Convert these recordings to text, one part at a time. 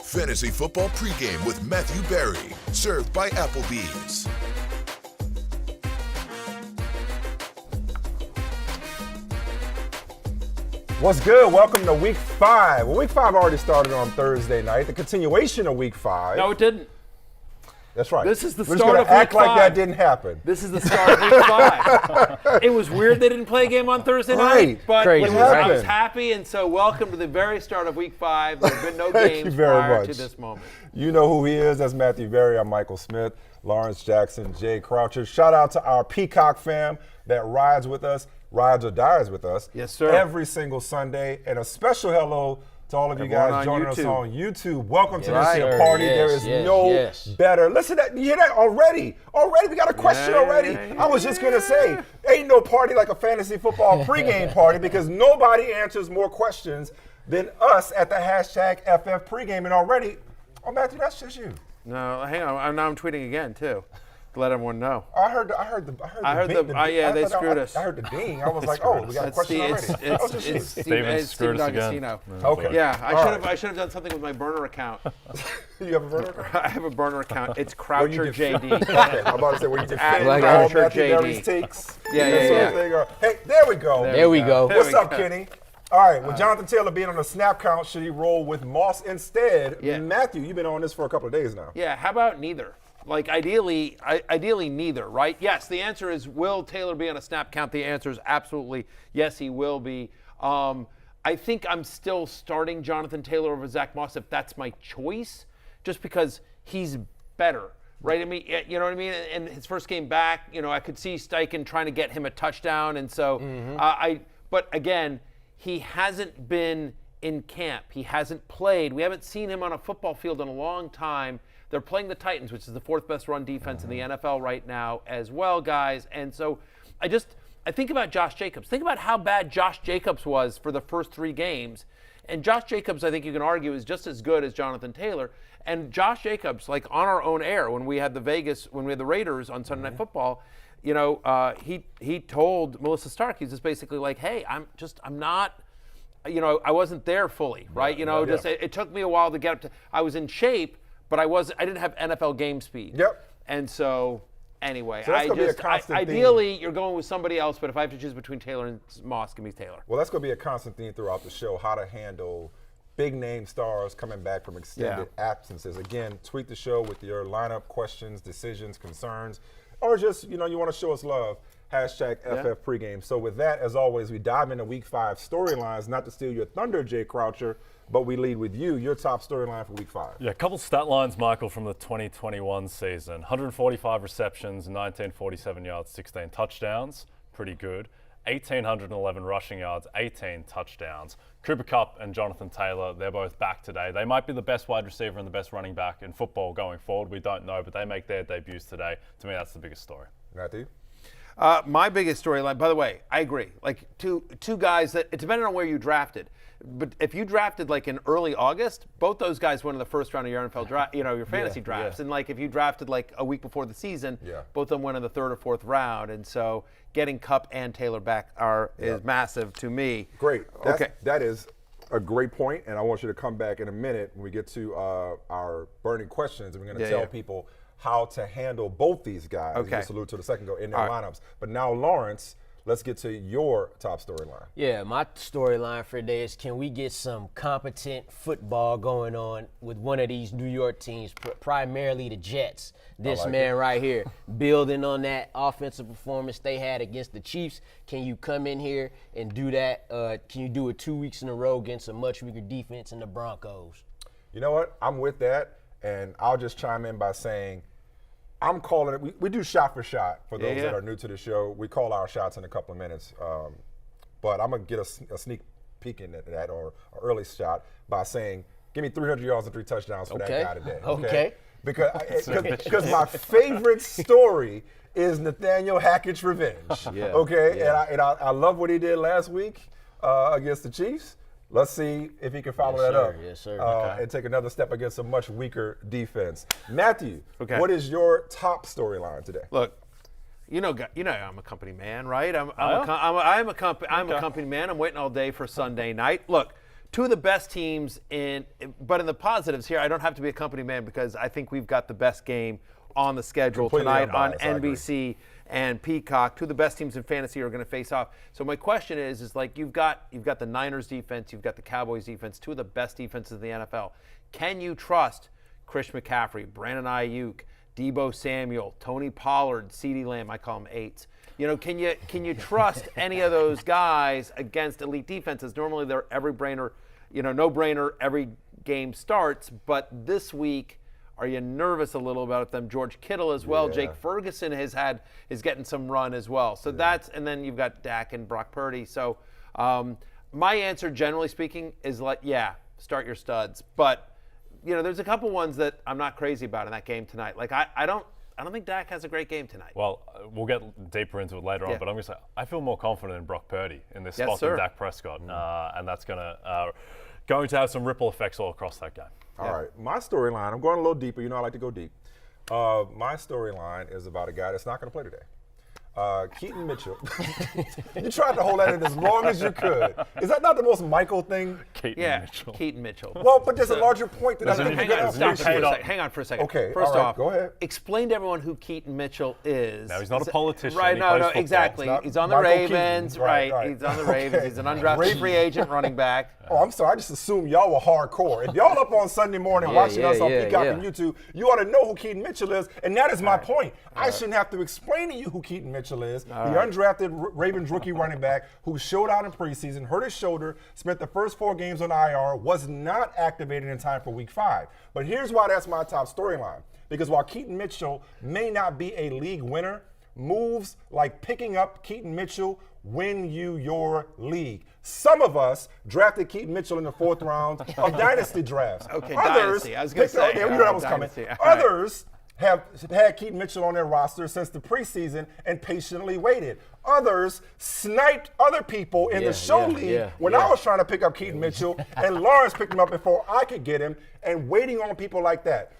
Fantasy Football Pregame with Matthew Berry, served by Applebee's. What's good? Welcome to Week 5. Well, Week 5 already started on Thursday night. The continuation of Week 5. No, it didn't. That's right. This is the We're start just of gonna act Week 5. like that didn't happen. This is the start of Week 5. It was weird they didn't play a game on Thursday night, but Crazy. I was happy, and so welcome to the very start of Week 5. There have been no games prior to this moment. You know who he is. That's Matthew Berry. I'm Michael Smith, Lawrence Jackson, Jay Croucher. Shout out to our Peacock fam that rides with us, rides or dies with us. Yes, sir. Every single Sunday. And a special hello to all of you guys joining us on YouTube. Welcome to this here party. There is no better. Listen, you hear that already? Already, we got a question already. I was just going to say, ain't no party like a fantasy football pregame party because nobody answers more questions than us at the hashtag FF pregame. And already, oh, Matthew, that's just you. No, hang on. Now I'm tweeting again, too. To let everyone know. I heard they screwed us. I heard the ding. I was like, oh, we got a question already. It's Steven D'Agostino. Okay. Yeah, I should have done something with my burner account. You have a burner account? I have a burner account. It's Croucher JD. Okay, I'm about to say where you defend Like all Croucher Matthew JD. Berry's takes. Yeah. Hey, there we go. There we go. What's up, Kenny? All right, with Jonathan Taylor being on the snap count, should he roll with Moss instead? Yeah. Matthew, you've been on this for a couple of days now. Yeah, how about neither? Like, ideally neither, right? Yes, the answer is, will Taylor be on a snap count? The answer is absolutely yes, he will be. I think I'm still starting Jonathan Taylor over Zach Moss if that's my choice, just because he's better, right? I mean, you know what I mean? And his first game back, I could see Steichen trying to get him a touchdown. And so, but again, he hasn't been in camp. He hasn't played. We haven't seen him on a football field in a long time. They're playing the Titans, which is the fourth best run defense in the NFL right now as well, guys. And so I think about Josh Jacobs. Think about how bad Josh Jacobs was for the first 3 games. And Josh Jacobs, I think you can argue, is just as good as Jonathan Taylor. And Josh Jacobs, like on our own air, when we had the Raiders on Sunday Night Football, he told Melissa Stark, he's just basically like, hey, I'm not, I wasn't there fully, right? It took me a while to get up to, I was in shape, but I didn't have NFL game speed. Yep. And so, anyway, so that's gonna be a constant ideally theme. You're going with somebody else, but if I have to choose between Taylor and Moss, give me Taylor. Well, that's going to be a constant theme throughout the show, how to handle big name stars coming back from extended absences. Again, tweet the show with your lineup questions, decisions, concerns, or just, you want to show us love. Hashtag FF pregame. So with that, as always, we dive into Week 5 storylines, not to steal your thunder, Jay Croucher, but we lead with your top storyline for Week 5. Yeah, a couple stat lines, Michael, from the 2021 season. 145 receptions, 1947 yards, 16 touchdowns. Pretty good. 1,811 rushing yards, 18 touchdowns. Cooper Kupp and Jonathan Taylor, they're both back today. They might be the best wide receiver and the best running back in football going forward. We don't know, but they make their debuts today. To me, that's the biggest story. Matthew? My biggest storyline, by the way, I agree. Like two guys that, it depended on where you drafted. But if you drafted like in early August, both those guys went in the first round of your NFL draft, your fantasy drafts. And like if you drafted like a week before the season, both of them went in the 3rd or 4th round. And so getting Kupp and Taylor back is massive to me. Great. That is a great point, and I want you to come back in a minute when we get to our burning questions, and we're going to tell people how to handle both these guys. You just alluded to the second go in their lineups. But now, Lawrence, let's get to your top storyline. Yeah, my storyline for today is, can we get some competent football going on with one of these New York teams, primarily the Jets? This man right here, building on that offensive performance they had against the Chiefs. Can you come in here and do that? Can you do it 2 weeks in a row against a much weaker defense in the Broncos? You know what? I'm with that, and I'll just chime in by saying I'm calling it. We do shot for shot for those that are new to the show. We call our shots in a couple of minutes, but I'm gonna get a sneak peek in that or an early shot by saying, give me 300 yards and 3 touchdowns for that guy today. Okay. Because my favorite story is Nathaniel Hackett's revenge. And I love what he did last week against the Chiefs. Let's see if he can follow that up. Yes, sir. And take another step against a much weaker defense. Matthew, what is your top storyline today? Look, you know, I'm a company man, right? I'm a company man. I'm waiting all day for Sunday night. Look, two of the best teams but in the positives here, I don't have to be a company man because I think we've got the best game on the schedule tonight on NBC and Peacock. Two of the best teams in fantasy are going to face off. So my question is like you've got the Niners defense, you've got the Cowboys defense, two of the best defenses in the NFL. Can you trust Chris McCaffrey, Brandon Ayuk, Deebo Samuel, Tony Pollard, CeeDee Lamb? I call them eights. Can you trust any of those guys against elite defenses? Normally they're every brainer, no brainer. Every game starts, but this week, are you nervous a little about them? George Kittle as well. Yeah. Jake Ferguson is getting some run as well. So and then you've got Dak and Brock Purdy. So my answer, generally speaking, is start your studs. But there's a couple ones that I'm not crazy about in that game tonight. Like I don't think Dak has a great game tonight. Well, we'll get deeper into it later on, but I'm going to say I feel more confident in Brock Purdy in this spot than Dak Prescott, and that's going to have some ripple effects all across that game. All right, my storyline, I'm going a little deeper. I like to go deep. My storyline is about a guy that's not going to play today. Keaton Mitchell. You tried to hold that in as long as you could. Is that not the most Michael thing? Keaton Mitchell. Well, but there's a larger point that I think Hang on for a second. Okay, first off, go ahead. Explain to everyone who Keaton Mitchell is. No, he's not a politician. Right, no, exactly. He's on the Ravens, right. He's on the Ravens. He's an undrafted free agent running back. Oh, I'm sorry. I just assumed y'all were hardcore. If y'all up on Sunday morning watching us on Peacock and YouTube, you ought to know who Keaton Mitchell is, and that is my point. I shouldn't have to explain to you who Keaton Mitchell is, the undrafted Ravens rookie running back who showed out in preseason, hurt his shoulder, spent the first 4 games on IR, was not activated in time for Week 5. But here's why that's my top storyline. Because while Keaton Mitchell may not be a league winner, moves like picking up Keaton Mitchell win you your league. Some of us drafted Keaton Mitchell in the 4th round of dynasty drafts. Okay, others, dynasty. I was going to say. You know that was coming. Others have had Keaton Mitchell on their roster since the preseason and patiently waited. Others sniped other people in the show league when I was trying to pick up Keaton Mitchell, and Lawrence picked him up before I could get him, and waiting on people like that.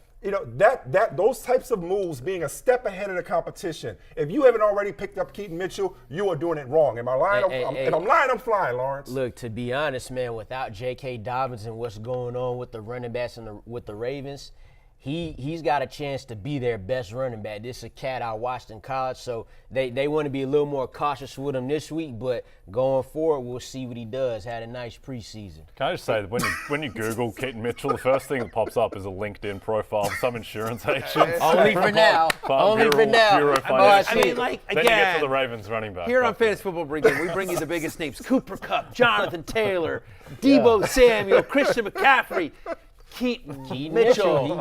Those types of moves being a step ahead of the competition. If you haven't already picked up Keaton Mitchell, you are doing it wrong. Am I lying? If I'm lying, I'm flying, Lawrence. Look, to be honest, man, without J.K. Dobbins and what's going on with the running backs and with the Ravens, he's got a chance to be their best running back. This is a cat I watched in college, so they want to be a little more cautious with him this week, but going forward, we'll see what he does. Had a nice preseason. Can I just say that when you Google Keaton Mitchell, the first thing that pops up is a LinkedIn profile of some insurance agent. Only for now. Only for now. I mean, like, again, then you get to the Ravens running back. Here on Fantasy Football Pregame, we bring you the biggest names. Cooper Kupp, Jonathan Taylor, Deebo Samuel, Christian McCaffrey, Keaton Mitchell.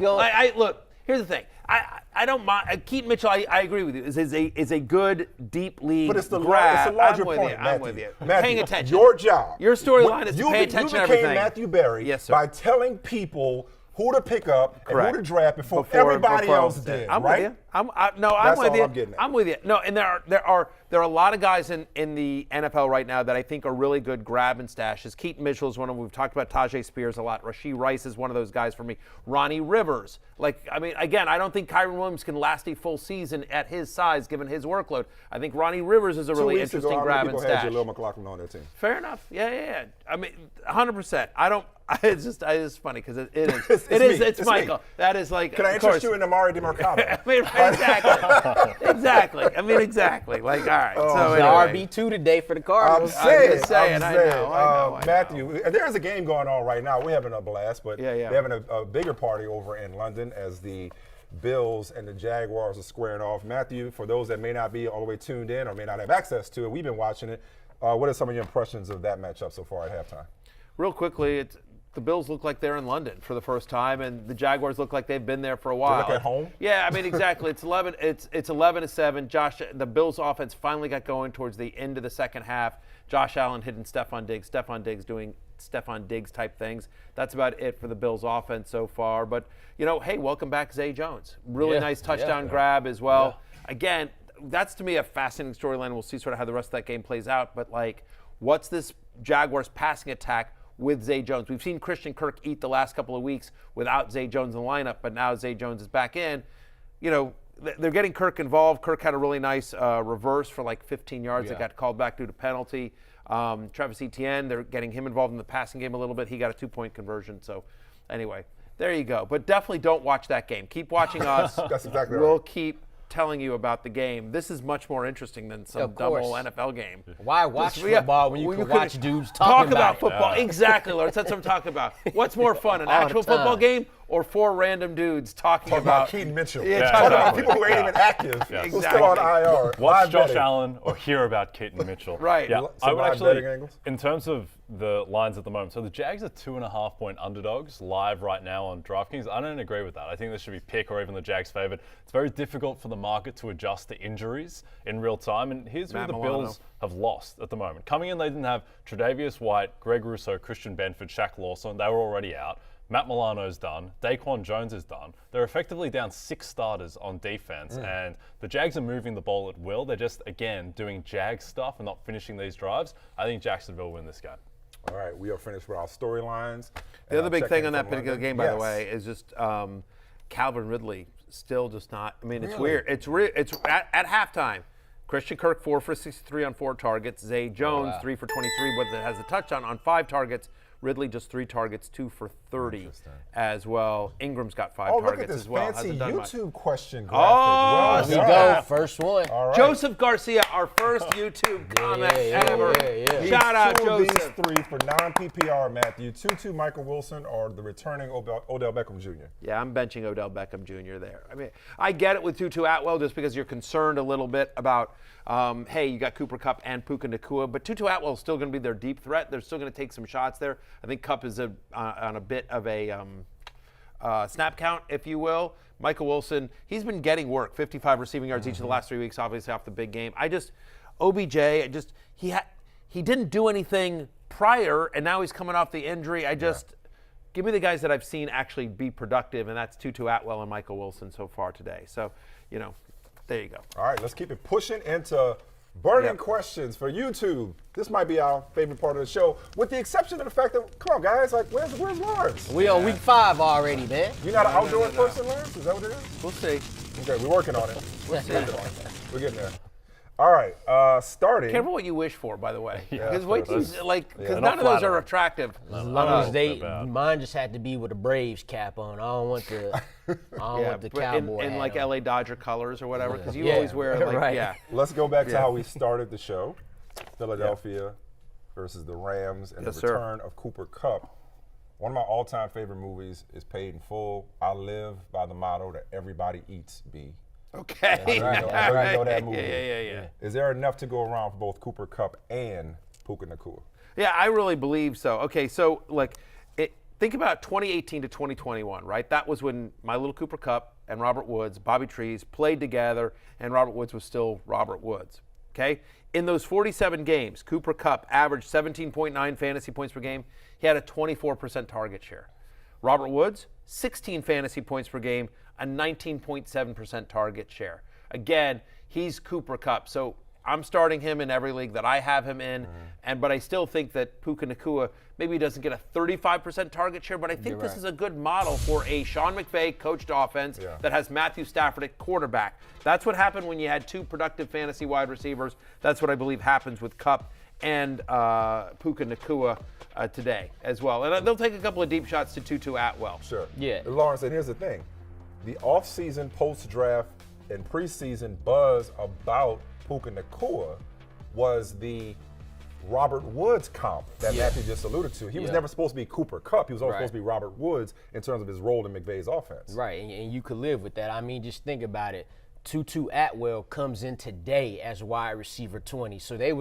Look, here's the thing. I don't mind. Keaton Mitchell, I agree with you, is a good, deep league But it's the grab. larger point, I'm with you. Matthew, Paying attention. Your job. Your storyline is to pay attention to everything. You became Matthew Berry by telling people who to pick up and who to draft before everybody else did. I'm right? with you. I'm with you. I'm with you. No, and there are a lot of guys in the NFL right now that I think are really good grab and stashes. Keaton Mitchell is one of them. We've talked about Tajay Spears a lot. Rashee Rice is one of those guys for me. Ronnie Rivers. Again, I don't think Kyren Williams can last a full season at his size given his workload. I think Ronnie Rivers is a really interesting grab and stash. Had Lil McLaughlin on their team. Fair enough. Yeah. I mean, 100%. It's just funny because it's Michael. Me. That is like. Can I interest you in Amari DeMarcado? I mean, exactly. Exactly. Like, all right. So anyway. RB2 today for the Cardinals. I'm saying. I know. Matthew, there's a game going on right now. We're having a blast, but they're having a bigger party over in London as the Bills and the Jaguars are squaring off. Matthew, for those that may not be all the way tuned in or may not have access to it, we've been watching it. What are some of your impressions of that matchup so far at halftime? Real quickly, the Bills look like they're in London for the first time, and the Jaguars look like they've been there for a while. They look at home? Yeah, I mean, exactly. It's 11-7. The Bills' offense finally got going towards the end of the second half. Josh Allen hitting Stephon Diggs. Stephon Diggs doing Stephon Diggs type things. That's about it for the Bills' offense so far. But hey, welcome back, Zay Jones. Really nice touchdown grab as well. Yeah. Again, that's to me a fascinating storyline. We'll see sort of how the rest of that game plays out. But what's this Jaguars passing attack with Zay Jones? We've seen Christian Kirk eat the last couple of weeks without Zay Jones in the lineup, but now Zay Jones is back in. They're getting Kirk involved. Kirk had a really nice reverse for 15 yards that got called back due to penalty. Travis Etienne, they're getting him involved in the passing game a little bit. He got a 2-point conversion. So anyway, there you go. But definitely don't watch that game. Keep watching us. That's exactly We'll right. keep telling you about the game. This is much more interesting than some dumb old NFL game. Why watch football when you can watch dudes talk about football? It. Exactly, Lawrence. That's what I'm talking about. What's more fun, an All the actual football time. game or 4 random dudes talking about Keaton Mitchell. Yeah, talking about people who ain't even active. Who's still on IR. Watch Josh Allen or hear about Keaton Mitchell. Right. Yeah, Some I would live actually, betting angles? in terms of the lines at the moment, so the Jags are 2.5-point underdogs live right now on DraftKings. I don't agree with that. I think this should be pick or even the Jags favored. It's very difficult for the market to adjust to injuries in real time. And here's who the Bills have lost at the moment. Coming in, they didn't have Tre'Davious White, Greg Rousseau, Christian Benford, Shaq Lawson. They were already out. Matt Milano's done. Daquan Jones is done. They're effectively down 6 starters on defense, and the Jags are moving the ball at will. They're just, again, doing Jags stuff and not finishing these drives. I think Jacksonville win this game. All right, we are finished with our storylines. The other big thing on that particular game, by the way, is just Calvin Ridley still just not. I mean, it's weird. It's at halftime. Christian Kirk 4 for 63 on 4 targets. Zay Jones 3 for 23, but has a touchdown on 5 targets. Ridley just 3 targets, 2 for 30 as well. Ingram's got 5 targets as well. Fancy YouTube question graphic. Oh, well Here we go. First one. All right. Joseph Garcia, our first YouTube comment ever. Shout out, Joseph. Joseph. These 3 for non-PPR, Matthew. Tutu, Michael Wilson, or the returning Odell Beckham Jr. Yeah, I'm benching Odell Beckham Jr. there. I mean, I get it with Tutu Atwell just because you're concerned a little bit about, hey, you got Cooper Kupp and Puka Nacua, but Tutu Atwell is still going to be their deep threat. They're still going to take some shots there. I think Kupp is on a bit of a snap count, if you will. Michael Wilson, he's been getting work, 55 receiving yards each of the last 3 weeks, obviously off the big game. OBJ, he didn't do anything prior, and now he's coming off the injury. Give me the guys that I've seen actually be productive, and that's Tutu Atwell and Michael Wilson so far today. So, there you go. All right, let's keep it pushing into burning questions for YouTube. This might be our favorite part of the show, with the exception of the fact that, come on, guys, like, where's Lawrence? We on week 5 already, man. You're not an outdoor person, Lawrence? Is that what it is? We'll see. Okay, we're working on it. We're getting there. All right, starting. Careful what you wish for, by the way. Because they're none of those flattering. are attractive. As long as mine just had to be with a Braves cap on. I don't want the cowboy in hat like on. LA Dodger colors or whatever, because you always wear right. Let's go back to how we started the show. Philadelphia versus the Rams and the return of Cooper Kupp. One of my all-time favorite movies is Paid in Full. I live by the motto that everybody eats, B. Okay. I know that movie. Yeah. Is there enough to go around for both Cooper Kupp and Puka Nacua? Yeah, I really believe so. Okay, so think about 2018 to 2021, right? That was when my little Cooper Kupp and Robert Woods, Bobby Trees, played together, and Robert Woods was still Robert Woods. Okay? In those 47 games, Cooper Kupp averaged 17.9 fantasy points per game. He had a 24% target share. Robert Woods, 16 fantasy points per game, a 19.7% target share. Again, he's Cooper Kupp. So I'm starting him in every league that I have him in, but I still think that Puka Nacua maybe doesn't get a 35% target share, but I think this is a good model for a Sean McVay coached offense that has Matthew Stafford at quarterback. That's what happened when you had 2 productive fantasy wide receivers. That's what I believe happens with Kupp and Puka Nacua today as well. And they'll take a couple of deep shots to Tutu Atwell. Sure. Yeah. Lawrence, and here's the thing. The off-season, post-draft, and preseason buzz about Puka Nacua was the Robert Woods comp that Matthew just alluded to. He was never supposed to be Cooper Kupp. He was always supposed to be Robert Woods in terms of his role in McVay's offense. Right, and you could live with that. I mean, just think about it. Tutu Atwell comes in today as wide receiver 20. So they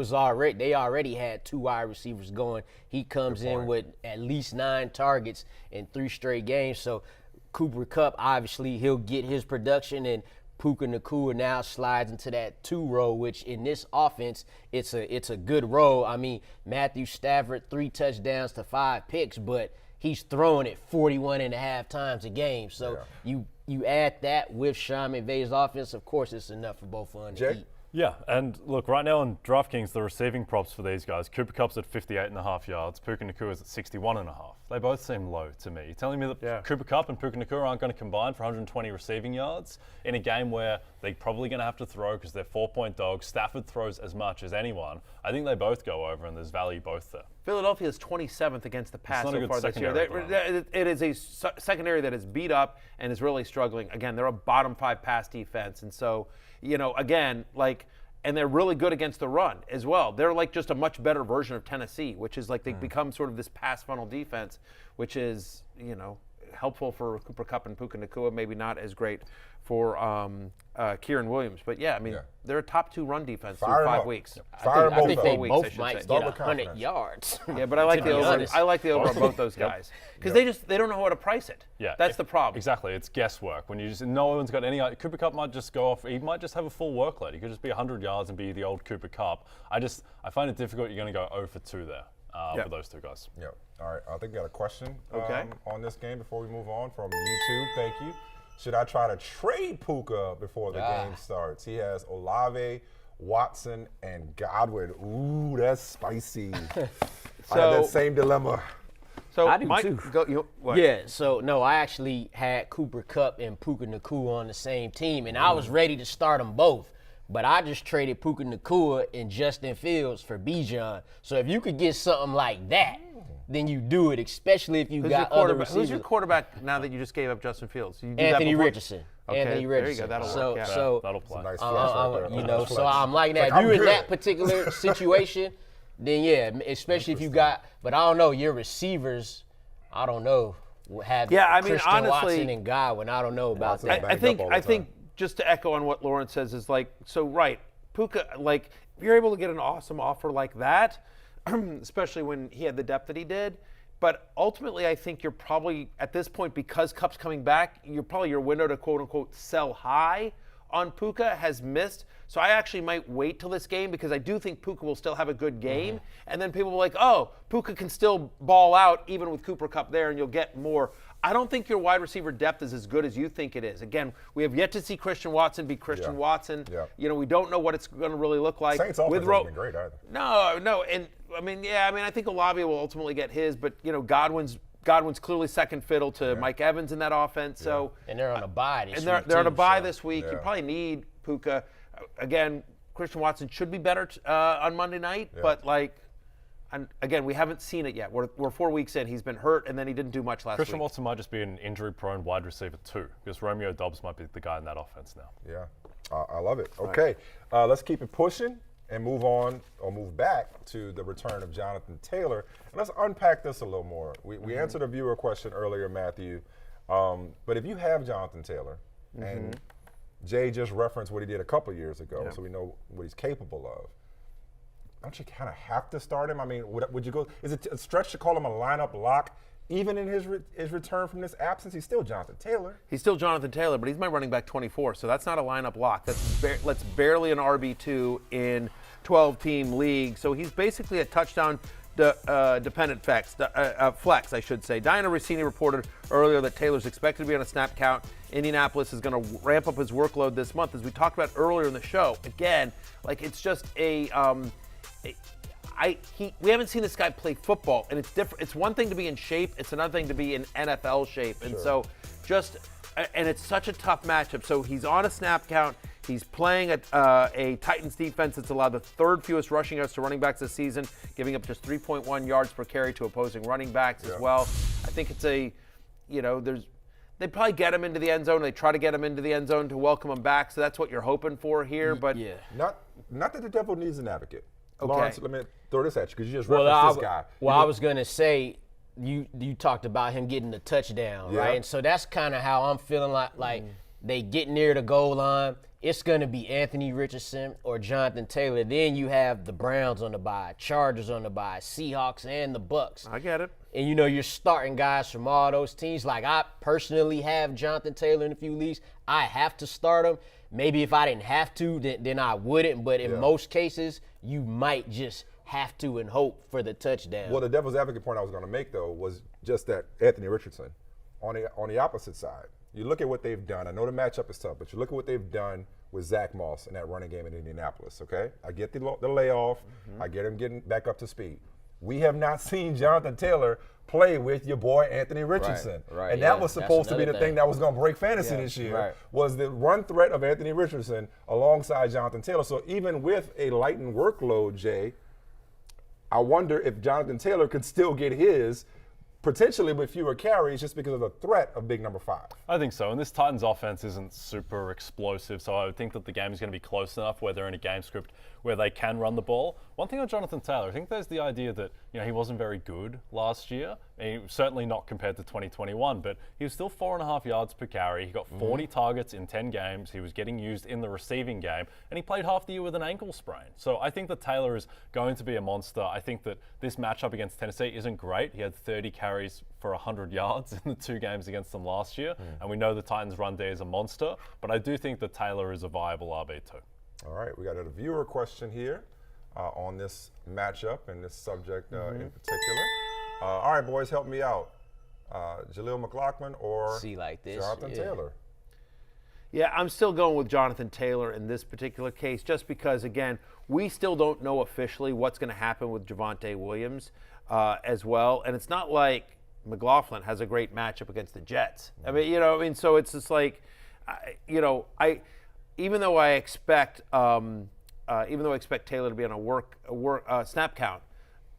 already had 2 wide receivers going. He comes in with at least 9 targets in 3 straight games. So Cooper Kupp, obviously, he'll get his production, and Puka Nacua now slides into that 2 role, which in this offense, it's a good role. I mean, Matthew Stafford, 3 touchdowns to 5 picks, but he's throwing it 41.5 times a game. So you add that with Sean McVay's offense, of course, it's enough for both of them to eat. Yeah, and look, right now on DraftKings, the receiving props for these guys, Cooper Kupp's at 58.5 yards, Puka Nakua's at 61.5. They both seem low to me. You're telling me that Cooper Kupp and Puka Nakua aren't going to combine for 120 receiving yards in a game where they're probably going to have to throw because they're 4-point dogs. Stafford throws as much as anyone. I think they both go over, and there's value both there. Philadelphia is 27th against the pass so far this year. It is a secondary that is beat up and is really struggling. Again, they're a bottom 5 pass defense, and so, again, and they're really good against the run as well. They're like just a much better version of Tennessee, which is like they've become sort of this pass funnel defense, which is, helpful for Cooper Kupp and Puka Nakua, maybe not as great for Kieran Williams. But they're a top 2 run defense through 5 weeks. I think they both might get 100 yards. Yeah, but I like the over. I like the over on both those guys because they don't know how to price it. Yeah, that's the problem. Exactly, it's guesswork. When no one's got any. Cooper Kupp might just go off. He might just have a full workload. He could just be 100 yards and be the old Cooper Kupp. I find it difficult. You're going to go 0 for 2 there. For those 2 guys. Yeah. All right. I think we got a question on this game before we move on from YouTube. Thank you. Should I try to trade Puka before the game starts? He has Olave, Watson, and Godwin. Ooh, that's spicy. I had that same dilemma. So I do too. Yeah, so no, I actually had Cooper Kupp and Puka Nakua on the same team, and I was ready to start them both. But I just traded Puka Nakua and Justin Fields for Bijan. So if you could get something like that, then you do it, especially if you got other receivers. Who's your quarterback now that you just gave up Justin Fields? Anthony Richardson. Okay, Anthony Richardson. there you go. That'll work. That'll play. Nice right so I'm like that. If you're in that particular situation, then especially if you got, but I don't know, your receivers, I don't know, have Christian honestly, Watson and Godwin. I don't know about that. I think just to echo on what Lawrence says is Puka, if you're able to get an awesome offer like that, especially when he had the depth that he did. But ultimately, I think you're probably, at this point, because Kupp's coming back, your window to quote-unquote sell high on Puka has missed. So I actually might wait till this game because I do think Puka will still have a good game. And then people will be like, oh, Puka can still ball out even with Cooper Kupp there and you'll get more. I don't think your wide receiver depth is as good as you think it is. Again, we have yet to see Christian Watson be Christian Watson. Yeah. We don't know what it's going to really look like. Saints offense hasn't been great either. No. And I think Olave will ultimately get his, but Godwin's clearly second fiddle to Mike Evans in that offense. So and they're on a bye this week. And they're on a bye this week. You probably need Puka. Again, Christian Watson should be better on Monday night, but and again, we haven't seen it yet. We're 4 weeks in. He's been hurt, and then he didn't do much last week. Christian Watson might just be an injury-prone wide receiver too, because Romeo Doubs might be the guy in that offense now. Yeah, I love it. Okay, let's keep it pushing and move back to the return of Jonathan Taylor. And let's unpack this a little more. We answered a viewer question earlier, Matthew. But if you have Jonathan Taylor, and Jay just referenced what he did a couple years ago, so we know what he's capable of. Don't you kind of have to start him? I mean, would you go? Is it a stretch to call him a lineup lock, even in his return from this absence? He's still Jonathan Taylor. He's still Jonathan Taylor, but he's my running back 24, so that's not a lineup lock. That's barely an RB2 in 12-team league. So he's basically a touchdown dependent flex, I should say. Diana Rossini reported earlier that Taylor's expected to be on a snap count. Indianapolis is going to ramp up his workload this month, as we talked about earlier in the show. Again, it's just we haven't seen this guy play football, and it's different. It's one thing to be in shape; it's another thing to be in NFL shape. And so, and it's such a tough matchup. So he's on a snap count. He's playing a Titans defense that's allowed the 3rd fewest rushing yards to running backs this season, giving up just 3.1 yards per carry to opposing running backs as well. I think it's they probably get him into the end zone. They try to get him into the end zone to welcome him back. So that's what you're hoping for here. But not that the devil needs an advocate. Okay. Lawrence, let me throw this at you because you just referenced this guy. Well, I was going to say, you talked about him getting the touchdown, right? And so that's kind of how I'm feeling like they get near the goal line. It's going to be Anthony Richardson or Jonathan Taylor. Then you have the Browns on the bye, Chargers on the bye, Seahawks, and the Bucks. I get it. And, you're starting guys from all those teams. Like, I personally have Jonathan Taylor in a few leagues. I have to start him. Maybe if I didn't have to, then I wouldn't. But in most cases, you might just have to and hope for the touchdown. Well, the devil's advocate point I was going to make, though, was just that Anthony Richardson, on the opposite side, you look at what they've done. I know the matchup is tough, but you look at what they've done with Zach Moss in that running game in Indianapolis, okay? I get the layoff. I get him getting back up to speed. We have not seen Jonathan Taylor play with your boy Anthony Richardson. Right, and that was supposed to be the thing that was going to break fantasy this year, was the run threat of Anthony Richardson alongside Jonathan Taylor. So even with a lightened workload, Jay, I wonder if Jonathan Taylor could still get his, potentially with fewer carries, just because of the threat of big number 5. I think so. And this Titans offense isn't super explosive, so I would think that the game is going to be close enough where they're in a game script where they can run the ball. One thing on Jonathan Taylor, I think there's the idea that he wasn't very good last year. Certainly not compared to 2021, but he was still 4.5 yards per carry. He got 40 targets in 10 games. He was getting used in the receiving game, and he played half the year with an ankle sprain. So I think that Taylor is going to be a monster. I think that this matchup against Tennessee isn't great. He had 30 carries for 100 yards in the 2 games against them last year, and we know the Titans' run D is a monster, but I do think that Taylor is a viable RB2. All right, we got a viewer question here on this matchup and this subject in particular. All right, boys, help me out. Jaleel McLaughlin or Jonathan Taylor? Yeah, I'm still going with Jonathan Taylor in this particular case, just because, again, we still don't know officially what's going to happen with Javonte Williams as well. And it's not like McLaughlin has a great matchup against the Jets. I mean, so it's just like, even though I expect Taylor to be on a snap count,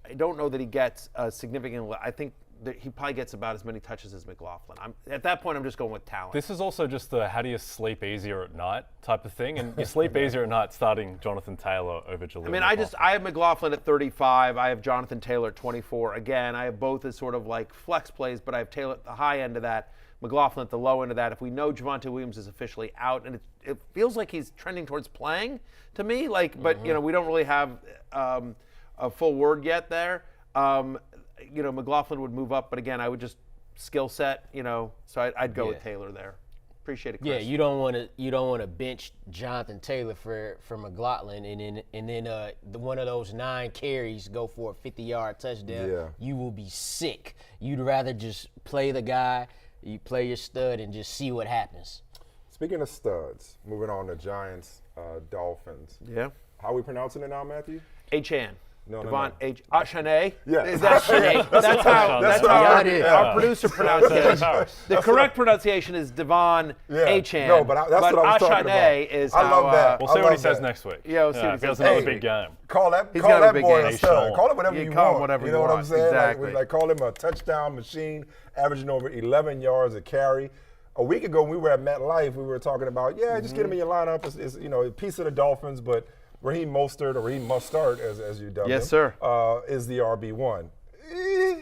I don't know that he gets a significant. I think that he probably gets about as many touches as McLaughlin. At that point, I'm just going with talent. This is also just the how do you sleep easier at night type of thing, and you sleep easier at night starting Jonathan Taylor over Jaleel. I mean, I have McLaughlin at 35. I have Jonathan Taylor at 24. Again, I have both as sort of like flex plays, but I have Taylor at the high end of that, McLaughlin at the low end of that. If we know Javonte Williams is officially out, and it feels like he's trending towards playing to me, but we don't really have a full word yet there. McLaughlin would move up, but again, I would just skill set, so I'd go with Taylor there. Appreciate it, Cris. Yeah, you don't want to bench Jonathan Taylor for McLaughlin, and then one of those 9 carries go for a 50-yard touchdown. Yeah. You will be sick. You'd rather just play the guy, you play your stud, and just see what happens. Speaking of studs, moving on to Giants, Dolphins. Yeah. How are we pronouncing it now, Matthew? H-An. No. Achane? Yeah. Is that Achane? That's how our producer pronounced it. The correct pronunciation is Devon Achane. No, but that's what I was talking about. Is I love that. We'll see what he says next week. Yeah, we'll see what he says. Another big game. Call that big boy game. a stud. Call it whatever you want. Whatever you know what I'm saying? Exactly. Like call him a touchdown machine, averaging over 11 yards a carry. A week ago, when we were at MetLife, we were talking about, just get him in your lineup. It's a piece of the Dolphins, but Raheem Mostert, or Raheem Mustard, as you dubbed him, is the RB1.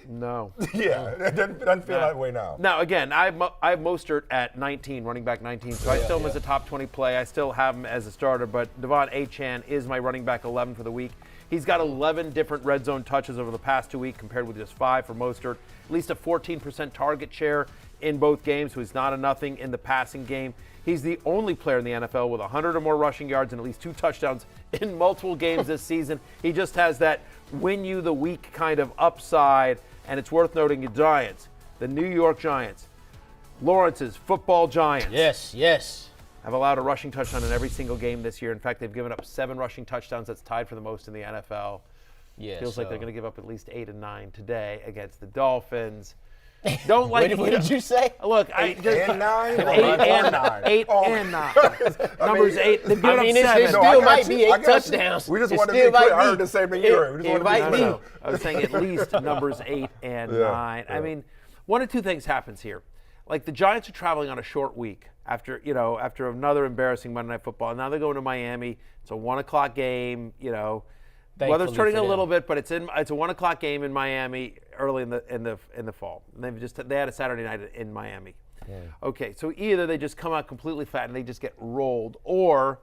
No. Yeah, it doesn't feel that way now. Now, again, I have Mostert at 19, running back 19, so I still have him as a top 20 play. I still have him as a starter, but Devon Achane is my running back 11 for the week. He's got 11 different red zone touches over the past 2 weeks compared with just 5 for Mostert. At least a 14% target share in both games, so he's not a nothing in the passing game. He's the only player in the NFL with 100 or more rushing yards and at least 2 touchdowns in multiple games this season. He just has that win you the week kind of upside, and it's worth noting the Giants, the New York Giants, Lawrence's football Giants. Yes. Have allowed a rushing touchdown in every single game this year. In fact, they've given up 7 rushing touchdowns. That's tied for the most in the NFL. Yeah, Feels like they're going to give up at least 8 and 9 today against the Dolphins. Don't like what did you say? Look, 8 and 9? 8 and 9. Numbers 8. They've given up 7. It still might be 8 touchdowns. We just wanted to be clear. I heard the same thing you heard. I was saying at least numbers 8 and 9. Yeah. I mean, one of 2 things happens here. Like the Giants are traveling on a short week after another embarrassing Monday Night Football. And now they're going to Miami. It's a 1:00 game. Weather's turning a little bit, but it's a 1:00 game in Miami early in the fall. And they had a Saturday night in Miami. Yeah. Okay, so either they just come out completely fat and they just get rolled, or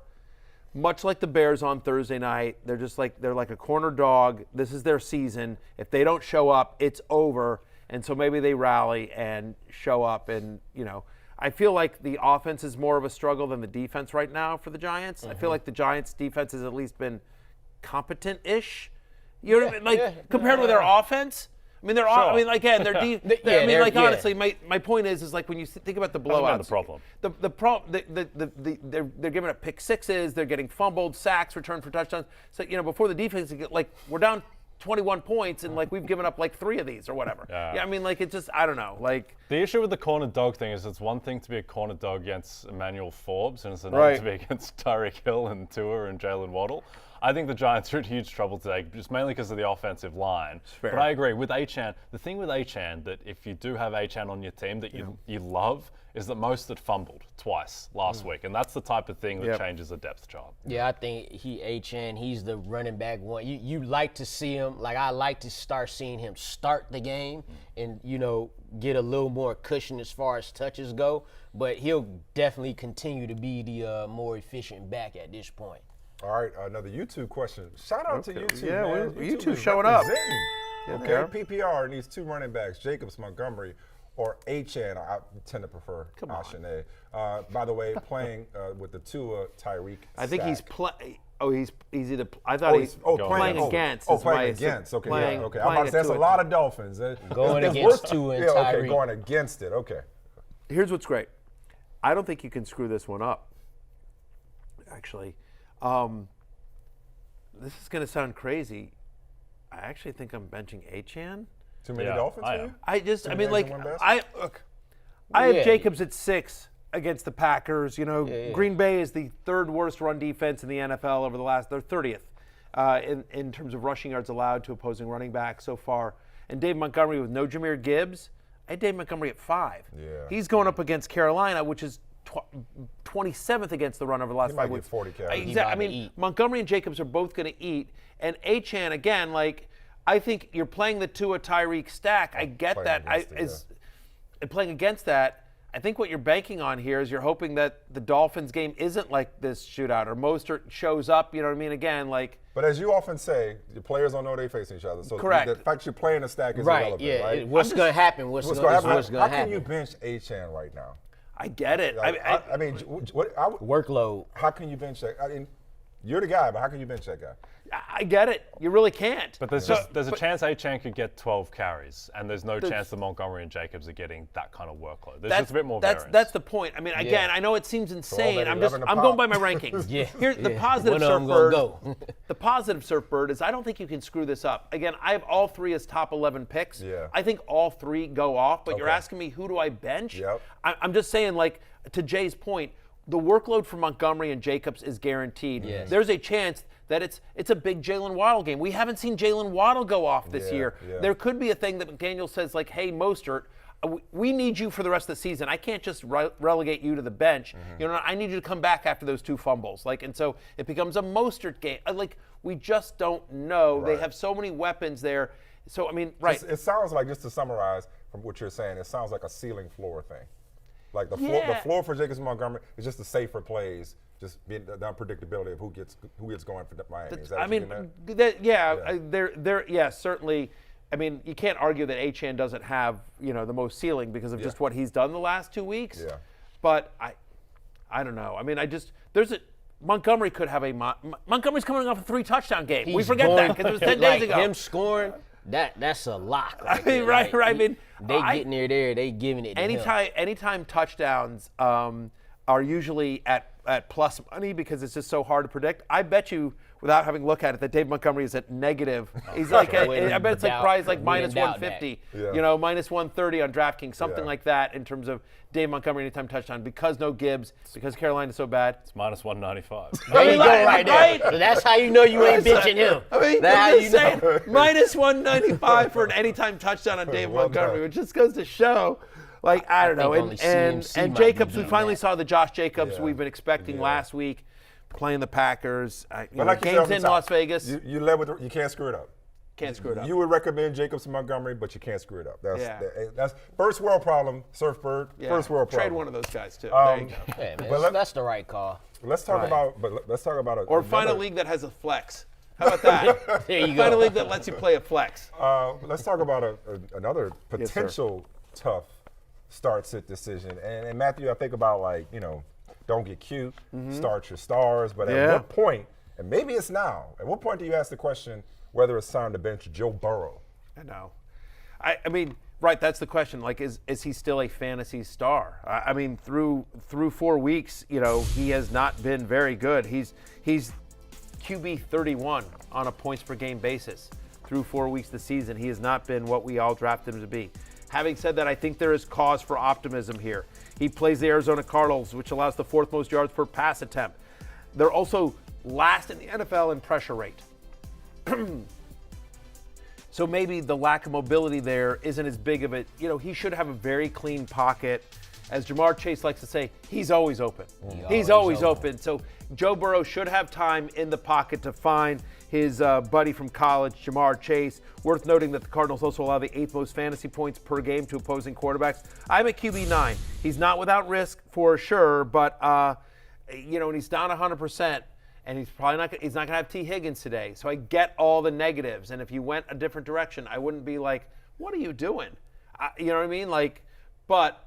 much like the Bears on Thursday night, they're like a corner dog. This is their season. If they don't show up, it's over. And so maybe they rally and show up, and I feel like the offense is more of a struggle than the defense right now for the Giants. I feel like the Giants' defense has at least been competent-ish. You know what I mean? Compared with their offense. I mean, they're all. I mean, again, they're. Honestly, my point is like when you think about the blowouts. The problem. They're giving up pick sixes. They're getting fumbled, sacks, return for touchdowns. So before the defense, we're down 21 points and we've given up 3 of these or whatever. I mean, it's just I don't know. The issue with the corner dog thing is it's one thing to be a corner dog against Emmanuel Forbes, and it's another to be against Tyreek Hill and Tua and Jalen Waddle. I think the Giants are in huge trouble today, just mainly because of the offensive line. But I agree with Achane. The thing with Achane, that if you do have Achane on your team that you love, is that Mostert fumbled twice last week, and that's the type of thing that changes a depth chart. Yeah, I think Achane, he's the running back one. You like to see him, I like to start seeing him start the game and, get a little more cushion as far as touches go, but he'll definitely continue to be the more efficient back at this point. All right, another YouTube question. Shout out to YouTube, man. YouTube showing up. Okay, PPR needs 2 running backs, Jacobs, Montgomery, or Achane. I tend to prefer Achane. By the way, playing with the Tua Tyreek. I think he's playing. He's either. I thought he's playing against. Playing against. Okay, okay. I'm about to say that's a lot of Dolphins. Going against Tua and Tyreek. Okay, going against it. Okay. Here's what's great. I don't think you can screw this one up. Actually. This is going to sound crazy. I actually think I'm benching Achane. Too many Dolphins for you? I have Jacobs at 6 against the Packers. Green Bay is the 3rd worst run defense in the NFL over the last. They're 30th in terms of rushing yards allowed to opposing running backs so far. And Dave Montgomery with no Jahmyr Gibbs. I had Dave Montgomery at 5. Yeah. He's going up against Carolina, which is 27th against the run over the last 5 weeks. 40 carries. Exactly. I mean, Montgomery and Jacobs are both going to eat. And Achane, again, I think you're playing the Tua Tyreek stack. I get that. Playing against that, I think what you're banking on here is you're hoping that the Dolphins game isn't like this shootout or Mostert shows up, you know what I mean? Again, But as you often say, the players don't know they're facing each other. So correct. The fact you're playing a stack is irrelevant, right? What's going to happen? What's going to happen? How can you bench Achane right now? I get it. Workload. How can you bench that? I mean, you're the guy, but how can you bench that guy? I get it. You really can't. But there's a chance Achane could get 12 carries, and there's no chance that Montgomery and Jacobs are getting that kind of workload. There's just a bit more variance. That's the point. I mean, again, I know it seems insane. I'm going by my rankings. Here's the positive surfbird. The positive surfbird is I don't think you can screw this up. Again, I have all 3 as top 11 picks. Yeah. I think all 3 go off, but you're asking me who do I bench? Yep. I'm just saying, to Jay's point, the workload for Montgomery and Jacobs is guaranteed. Yes. There's a chance that it's a big Jalen Waddle game. We haven't seen Jalen Waddle go off this year. Yeah. There could be a thing that McDaniel says hey, Mostert, we need you for the rest of the season. I can't just relegate you to the bench. I need you to come back after those 2 fumbles. And so it becomes a Mostert game. We just don't know. Right. They have so many weapons there. So, I mean, It sounds like, just to summarize from what you're saying, it sounds like a ceiling floor thing. The floor for Jacobs and Montgomery is just the safer plays, just being the unpredictability of who gets going for Miami. Certainly. I mean, you can't argue that Achane doesn't have the most ceiling because of just what he's done the last 2 weeks. Yeah. But I don't know. I mean, Montgomery could have Montgomery's coming off a 3 touchdown game. We forget that because it was 10 days ago. Him scoring. That's a lock. I mean, right. I mean, they getting there. They giving it. Anytime touchdowns are usually at plus money because it's just so hard to predict. I bet you, without having looked at it, that Dave Montgomery is at negative. He's I bet it's probably minus 150. Minus 130 on DraftKings, something like that in terms of Dave Montgomery anytime touchdown because no Gibbs, because Carolina's so bad. It's minus 195. There you go, right there. So that's how you know you ain't bitching him. I mean, I'm just saying, minus 195 for an anytime touchdown on Dave Montgomery, which just goes to show. I don't know. And Jacobs, we finally saw the Josh Jacobs we've been expecting last week playing the Packers. Games in Las Vegas. You led with you can't screw it up. Can't screw it up. You would recommend Jacobs and Montgomery, but you can't screw it up. That's first world problem, Surfbird. Yeah. First world problem. Trade one of those guys too. There you go. Yeah, man, that's the right call. Let's talk about or find a league that has a flex. How about that? There you go. Find a league that lets you play a flex. Let's talk about another potential tough start-sit decision. And Matthew, I think about don't get cute, start your stars. But at what point, and maybe it's now, at what point do you ask the question whether it's time to bench Joe Burrow? I know. I mean, right, that's the question. Like, is he still a fantasy star? I mean, through 4 weeks, he has not been very good. He's QB 31 on a points per game basis. Through 4 weeks this season, he has not been what we all drafted him to be. Having said that, I think there is cause for optimism here. He plays the Arizona Cardinals, which allows the 4th most yards per pass attempt. They're also last in the NFL in pressure rate. So maybe the lack of mobility there isn't as big of it. He should have a very clean pocket. As Jamar Chase likes to say, he's always open. He's always open. So Joe Burrow should have time in the pocket to find his buddy from college, Jamar Chase. Worth noting that the Cardinals also allow the 8th most fantasy points per game to opposing quarterbacks. I'm at QB9. He's not without risk for sure, but and he's down 100%. And he's not going to have T. Higgins today. So I get all the negatives. And if you went a different direction, I wouldn't be like, what are you doing? You know what I mean? But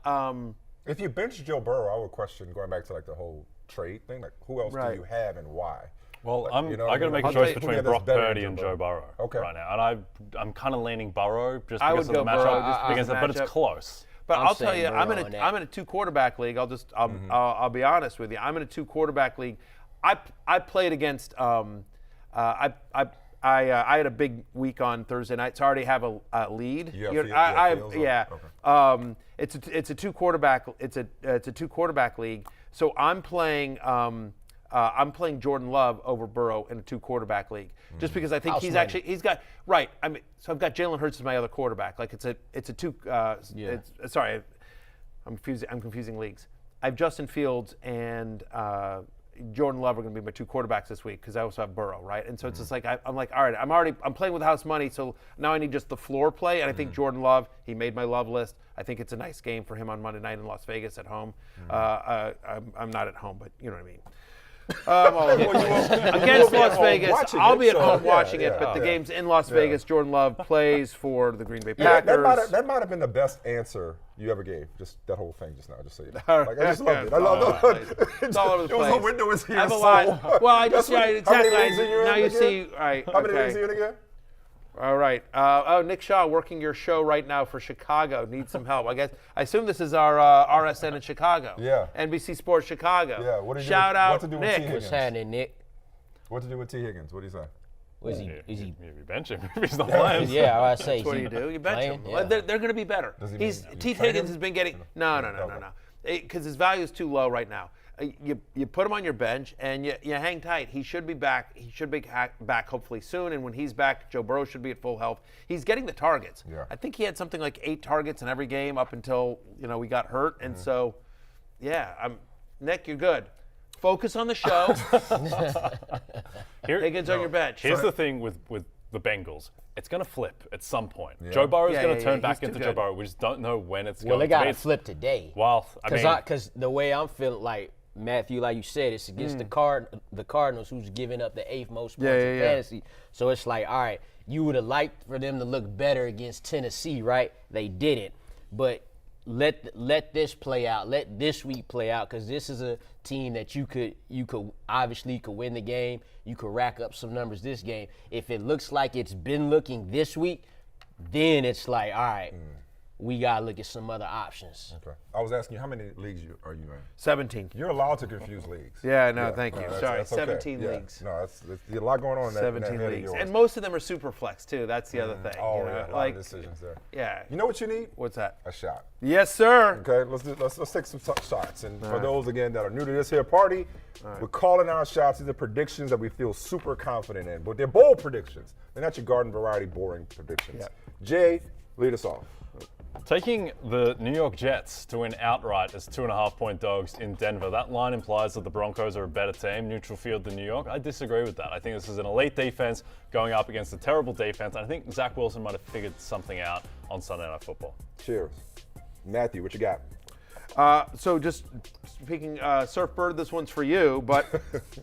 if you bench Joe Burrow, I would question going back to the whole trade thing. Like, who else do you have and why? Well, I got to make a choice between Brock Purdy and Joe Burrow right now. And I'm kind of leaning Burrow just because of the matchup. But it's close. But I'll tell you, I'm in a 2-quarterback league. I'll be honest with you. I'm in a 2-quarterback league. I played against. I had a big week on Thursday night, so I already have a lead. It's a 2-quarterback. It's a 2-quarterback league. So I'm playing Jordan Love over Burrow in a 2-quarterback league, just because I think he's got right. I mean, so I've got Jalen Hurts as my other quarterback. Like it's a 2. Sorry, I'm confusing leagues. I have Justin Fields and Jordan Love are going to be my 2 quarterbacks this week because I also have Burrow, right? And so it's just like I'm like, all right, I'm playing with house money, so now I need just the floor play. And I think Jordan Love, he made my love list. I think it's a nice game for him on Monday night in Las Vegas at home. I'm not at home, but you know what I mean. Against Las Vegas, I'll be at home watching it, but the game's in Las Vegas. Jordan Love plays for the Green Bay Packers. That might have been the best answer you ever gave. Just that whole thing just now, just so you know. I just loved it. I loved it. It's all over the place. The window is here. I have a lot. Well, I just exactly. Now you see. All right. How many leagues are you in again? All right. Nick Shaw working your show right now for Chicago. Needs some help. I assume this is our RSN in Chicago. Yeah. NBC Sports Chicago. Yeah. What Shout out, what to do with Nick. T. Higgins? What's happening, Nick? What to do with T. Higgins? What do you say? Is he? You bench him if he's not playing. Yeah, I say. That's what you do. You bench him. Yeah. They're going to be better. T. Higgins has been getting no. Because his value is too low right now. You put him on your bench and you hang tight. He should be back. He should be back hopefully soon. And when he's back, Joe Burrow should be at full health. He's getting the targets. Yeah. I think he had something like 8 targets in every game up until we got hurt. And so, Nick, you're good. Focus on the show. Higgins on your bench. Here's the thing with the Bengals. It's going to flip at some point. Yeah. Joe Burrow is going to turn back into Joe Burrow. We just don't know when it's going to be. Well, they got to flip today. Well, because the way I'm feeling, like Matthew, like you said, it's against the Cardinals, who's giving up the 8th most points in fantasy. So it's like, all right, you would have liked for them to look better against Tennessee, right? They didn't, but let this play out. Let this week play out, because this is a team that you could obviously win the game. You could rack up some numbers this game. If it looks like it's been looking this week, then it's like, all right, we got to look at some other options. Okay. I was asking you, how many leagues are you in? 17. You're allowed to confuse leagues. Yeah, no, thank you. Sorry, that's 17 leagues. No, there's a lot going on in 17 that leagues. Yours. And most of them are super flex, too. That's the other thing. Oh, yeah, a lot of decisions there. Yeah. You know what you need? What's that? A shot. Yes, sir. Okay, let's take some shots. And for those, again, that are new to this here party, we're calling our shots. These are predictions that we feel super confident in. But they're bold predictions. They're not your garden variety boring predictions. Yeah. Jay, lead us off. Taking the New York Jets to win outright as 2.5-point dogs in Denver. That line implies that the Broncos are a better team, neutral field than New York. I disagree with that. I think this is an elite defense going up against a terrible defense. And I think Zach Wilson might have figured something out on Sunday Night Football. Cheers. Matthew, what you got? So just speaking, Surfbird, this one's for you, but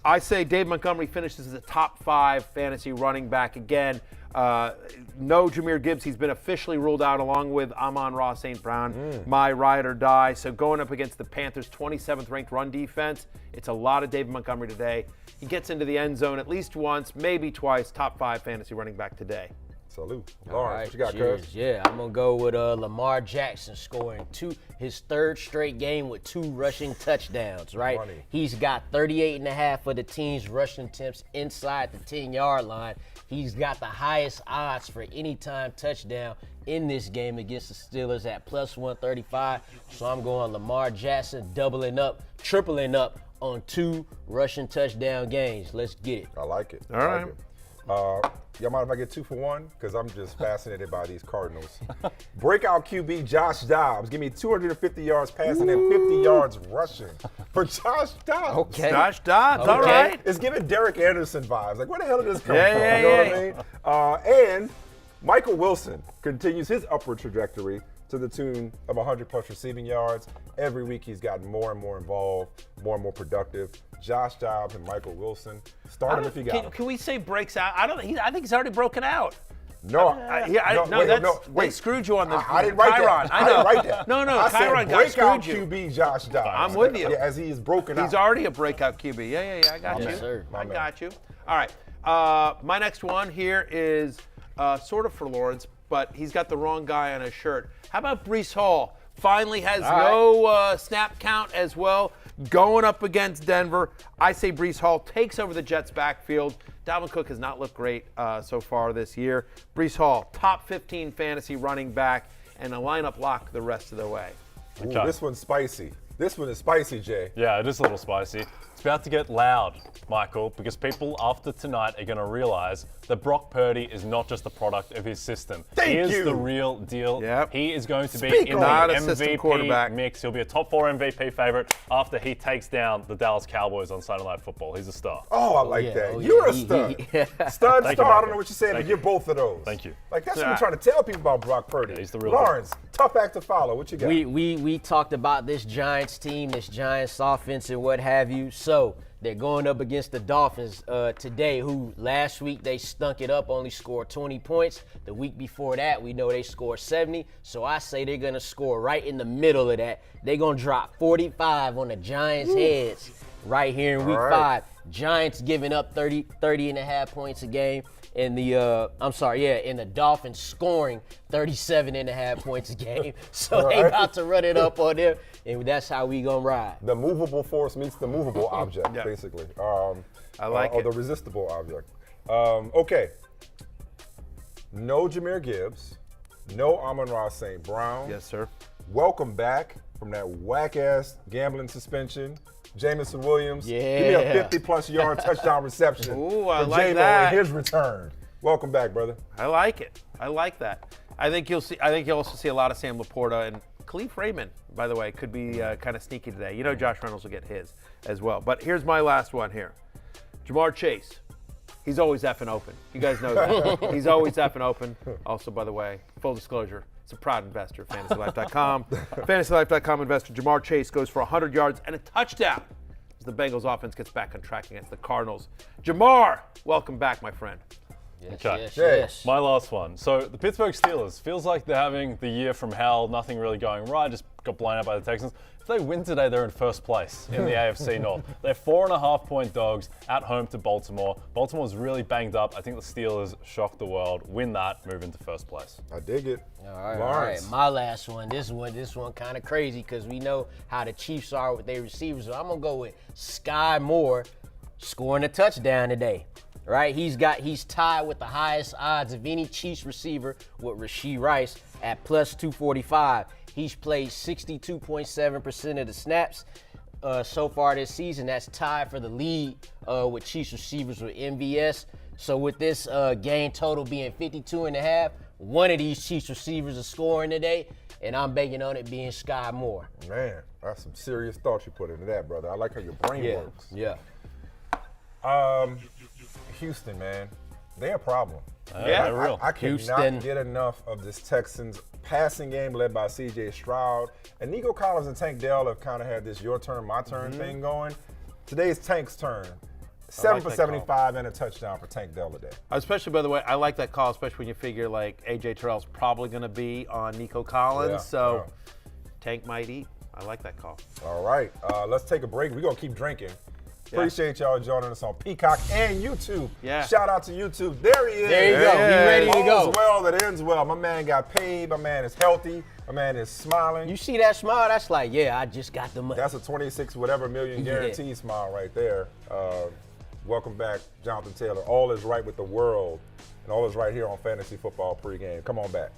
I say Dave Montgomery finishes as a top 5 fantasy running back again. No Jahmyr Gibbs. He's been officially ruled out along with Amon-Ra St. Brown, my ride or die. So going up against the Panthers' 27th ranked run defense, it's a lot of David Montgomery today. He gets into the end zone at least once, maybe twice, top 5 fantasy running back today. Salute. Lawrence, what you got, cheers. Cris? Yeah, I'm going to go with Lamar Jackson scoring his third straight game with 2 rushing touchdowns, right? Funny. He's got 38.5 of the team's rushing attempts inside the 10-yard line. He's got the highest odds for any time touchdown in this game against the Steelers at plus 135. So I'm going Lamar Jackson doubling up, tripling up on 2 rushing touchdown games. Let's get it. I like it. All right. Y'all mind if I get 2 for 1? Because I'm just fascinated by these Cardinals. Breakout QB Josh Dobbs. Give me 250 yards passing and 50 yards rushing for Josh Dobbs. Okay. Josh Dobbs, all Okay. right. It's giving Derek Anderson vibes. Like, where the hell did this come Yeah, from? yeah, You know yeah. what I mean? And Michael Wilson continues his upward trajectory to the tune of 100-plus receiving yards. Every week he's gotten more and more involved, more and more productive. Josh Dobbs and Michael Wilson. Start him if you got him. Can we say breaks out? I think he's already broken out. No, They screwed you on the I didn't write Chiron. that. I know. didn't write that. No, I said Chiron got breakout screwed you. QB Josh Dobbs. I'm with you. Yeah, as he is broken out. He's already a breakout QB. Yeah, I got you. Yes, sir. I got you. All right. My next one here is sort of for Lawrence, but he's got the wrong guy on his shirt. How about Breece Hall? Finally has no snap count as well. Going up against Denver, I say Breece Hall takes over the Jets' backfield. Dalvin Cook has not looked great so far this year. Breece Hall, top 15 fantasy running back, and a lineup lock the rest of the way. Ooh, this one's spicy. This one is spicy, Jay. Yeah, it is a little spicy. It's about to get loud, Michael, because people after tonight are going to realize that Brock Purdy is not just a product of his system. He is the real deal. Yep. He is going to be Speak in on the Not a system MVP quarterback. mix. He'll be a top 4 MVP favorite after he takes down the Dallas Cowboys on Sunday Night Football. He's a star. Oh, I like that. Oh, You're yeah. a stud. Stud, Thank star, you, I don't Michael. know what you're saying, but Thank you're you. both of those. Thank you. Like, that's what I'm trying to tell people about Brock Purdy. Yeah, he's the real Lawrence, tough act to follow. What you got? We talked about this Giants team, this Giants offense, and what have you. So they're going up against the Dolphins today, who last week they stunk it up, only scored 20 points. The week before that, we know they scored 70. So I say they're going to score right in the middle of that. They're going to drop 45 on the Giants' heads right here in week 5. Giants giving up 30 and a half points a game. In the Dolphins scoring 37 and a half points a game. So they about to run it up on them, and that's how we gonna ride. The movable force meets the movable object, basically. I like or it. the resistible object. Okay. No Jahmyr Gibbs. No Amon-Ra St. Brown. Yes, sir. Welcome back from that whack-ass gambling suspension. Jamison Williams. Yeah. Give me a 50-plus yard touchdown reception Ooh, I for like J-Mo that. in his return. Welcome back, brother. I like it. I like that. I think you'll also see a lot of Sam Laporta, and Khalif Raymond, by the way, could be kind of sneaky today. You know Josh Reynolds will get his as well. But here's my last one here. Jamar Chase. He's always effing open. You guys know that. He's always effing open. Also, by the way, full disclosure, it's a proud investor, FantasyLife.com. FantasyLife.com investor Jamar Chase goes for 100 yards and a touchdown as the Bengals offense gets back on track against the Cardinals. Jamar, welcome back, my friend. Okay. Yes. My last one. So the Pittsburgh Steelers feels like they're having the year from hell, nothing really going right, just got blown out by the Texans. If they win today, they're in first place in the AFC North. They're 4.5-point dogs at home to Baltimore. Baltimore's really banged up. I think the Steelers shock the world, win that, move into first place. I dig it. All right. Lawrence. My last one. This one kind of crazy because we know how the Chiefs are with their receivers. So I'm gonna go with Sky Moore scoring a touchdown today. Right, he's tied with the highest odds of any Chiefs receiver with Rashee Rice at plus 245. He's played 62.7% of the snaps so far this season. That's tied for the lead with Chiefs receivers with MVS. So with this game total being 52.5, one of these Chiefs receivers is scoring today, and I'm banking on it being Sky Moore. Man, that's some serious thought you put into that, brother. I like how your brain works. Yeah. Houston, man, they're a problem. They're real. I cannot Houston. get enough of this Texans passing game led by C.J. Stroud. And Nico Collins and Tank Dell have kind of had this your turn, my turn thing going. Today's Tank's turn. 7 for 75 and a touchdown for Tank Dell today. Especially, by the way, I like that call, especially when you figure like A.J. Terrell's probably going to be on Nico Collins. Tank might eat. I like that call. All right, let's take a break. We're going to keep drinking. Appreciate y'all joining us on Peacock and YouTube. Yeah. Shout out to YouTube. There he is. There you go. He ready to go. All's well that ends well. My man got paid. My man is healthy. My man is smiling. You see that smile? That's like, yeah, I just got the money. That's a 26 whatever million guaranteed smile right there. Welcome back, Jonathan Taylor. All is right with the world, and all is right here on Fantasy Football Pregame. Come on back.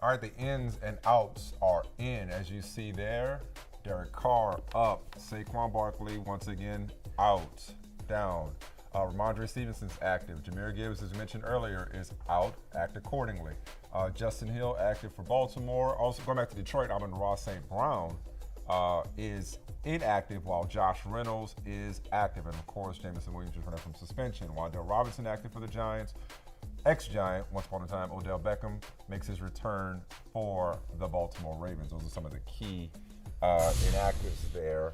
All right, the ins and outs are in, as you see there. Derek Carr up. Saquon Barkley once again out, down. Ramondre Stevenson's active. Jahmyr Gibbs, as mentioned earlier, is out. Act accordingly. Justin Hill active for Baltimore. Also going back to Detroit, Amon-Ra St. Brown is inactive, while Josh Reynolds is active, and of course Jameson Williams returning from suspension. Wan'Dale Robinson active for the Giants. Ex-Giant, once upon a time, Odell Beckham makes his return for the Baltimore Ravens. Those are some of the key inactives there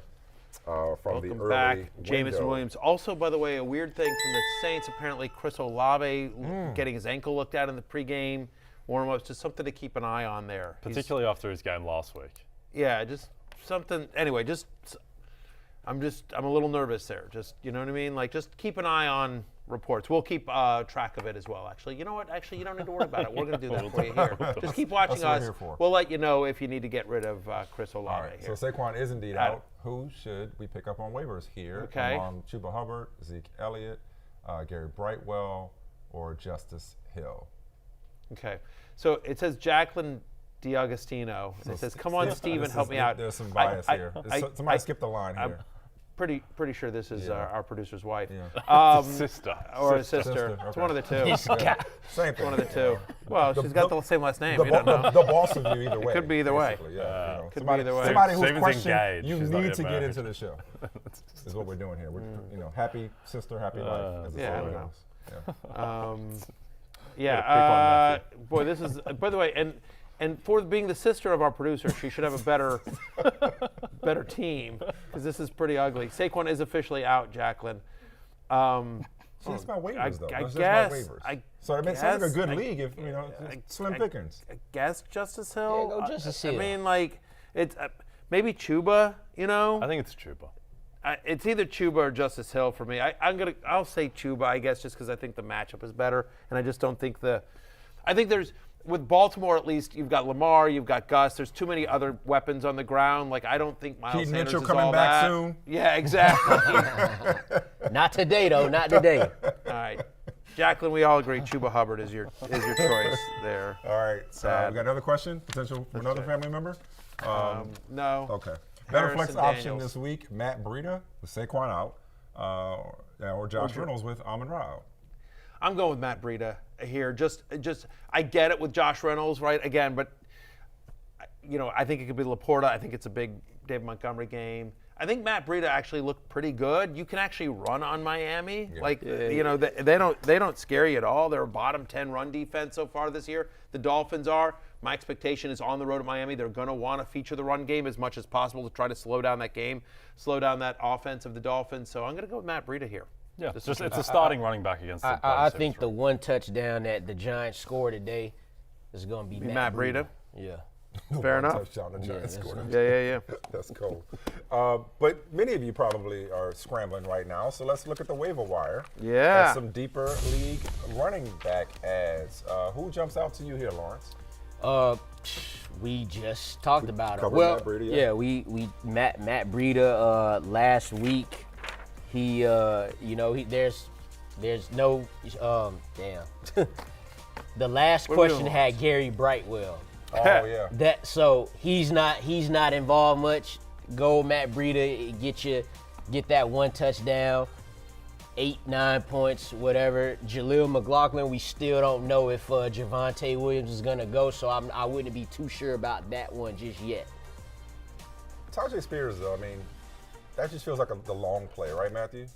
from Welcome the early back, window. Jameson Williams. Also, by the way, a weird thing from the Saints. Apparently, Cris Olave getting his ankle looked at in the pregame warm-ups. Just something to keep an eye on there. Particularly after his game last week. Yeah, just something. Anyway, I'm a little nervous there. Just, you know what I mean? Like, just keep an eye on reports. We'll keep track of it as well, actually. You know what? Actually, you don't need to worry about it. We're going to do that for you here. Just keep watching That's what us. we're here for. We'll let you know if you need to get rid of Cris Olave All right, here. so Saquon is indeed out. Who should we pick up on waivers here? Okay. Among Chuba Hubbard, Zeke Elliott, Gary Brightwell, or Justice Hill? Okay. So it says Jacqueline DiAgostino. It says, come on, Steven, help me out. There's some bias here. Somebody skipped the line here. pretty sure this is our producer's wife. Sister. Or a sister. It's one of the two. Same thing. One of the two. Well, she's got the same last name. The, You don't know. the boss of you either way. Could be either way. Yeah, Could be either way. Somebody who's Steven's questioning, engaged. you She's not need yet to get married. into the show. Is what we're doing here. We're, happy sister, happy life. As the yeah, I song don't goes. Yeah. Boy, this is. By the way, and for being the sister of our producer, she should have a better team because this is pretty ugly. Saquon is officially out, Jacqueline. It's about waivers, though. I It's just guess. about waivers. So it makes it a good league if slim I pickings. guess Justice Hill. Yeah, go Justice Hill. I mean, like it's maybe Chuba. I think it's Chuba. It's either Chuba or Justice Hill for me. I'll say Chuba, I guess, just because I think the matchup is better, and I just don't think I think there's with Baltimore at least you've got Lamar, you've got Gus. There's too many other weapons on the ground. Like I don't think Miles Keaton Sanders Mitchell is coming all back that. soon. Yeah, exactly. Not today, though. Not today. All right, Jacqueline, we all agree Chuba Hubbard is your choice there. All right. Sad. We got another question? Potential for another family member? No. Okay. Better Harrison flex option Daniels. this week, Matt Breida with Saquon out, or Josh Reynolds with Amon-Ra out. I'm going with Matt Breida here. Just I get it with Josh Reynolds, right? Again, but I think it could be Laporta. I think it's a big David Montgomery game. I think Matt Breida actually looked pretty good. You can actually run on Miami. Yeah. They don't scare you at all. They're a bottom 10 run defense so far this year. The Dolphins are. My expectation is on the road at Miami, they're going to want to feature the run game as much as possible to try to slow down that game, slow down that offense of the Dolphins. So I'm going to go with Matt Breida here. Yeah, it's a starting running back against the I think the one touchdown that the Giants scored today is going to be Matt Breida. Yeah. Fair enough. Touchdown the Giants scored. Yeah. That's cool. But many of you probably are scrambling right now, so let's look at the waiver wire. Yeah. And some deeper league running back ads. Who jumps out to you here, Lawrence? We just talked about it. Covered Well, Matt Breida, yeah, we Matt Breida last week. He there's no the last question had Gary Brightwell. Oh yeah. So he's not involved much. Go Matt Breida, get that one touchdown, 8-9 points, whatever. Jaleel McLaughlin, we still don't know if Javonte Williams is gonna go, so I wouldn't be too sure about that one just yet. Tajay Spears, though, I mean, that just feels like the long play, right, Matthew?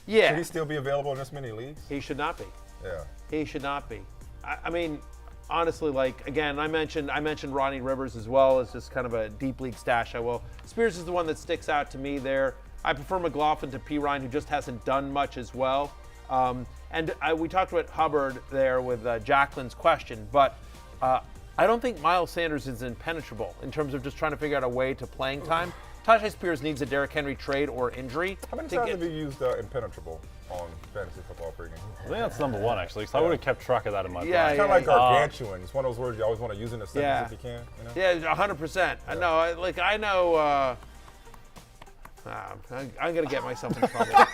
Yeah. Should he still be available in this many leagues? He should not be. Yeah. He should not be. I mean, honestly, like, again, I mentioned Ronnie Rivers as well as just kind of a deep league stash. Spears is the one that sticks out to me there. I prefer McLaughlin to P. Ryan, who just hasn't done much as well. We talked about Hubbard there with Jacqueline's question, but I don't think Miles Sanders is impenetrable in terms of just trying to figure out a way to playing time. Tajay Spears needs a Derrick Henry trade or injury. How many times have you used impenetrable on fantasy football pregame? I think that's number one, actually, because I would have kept track of that in my brain. It's kind of like gargantuan. It's one of those words you always want to use in a sentence if you can. Yeah, 100%. Yeah. I know. I'm gonna get myself in trouble. I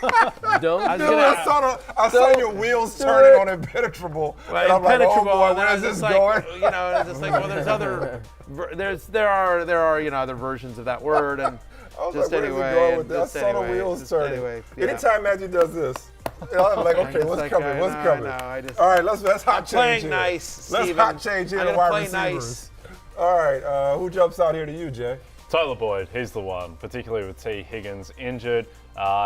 saw your wheels turning on impenetrable. Well, and I'm like, oh boy, and where's this going? It's just like, well, there's other, there are other versions of that word, and I was just like, anyway. Where's it going with this? I saw the wheels turning. Anyway, Anytime Matthew does this, I'm like, okay, what's coming? What's coming? All right, let's hot change playing here. nice, Let's Steven. hot change here to wide receivers. Nice. All right, who jumps out here to you, Jay? Tyler Boyd, he's the one, particularly with T. Higgins injured.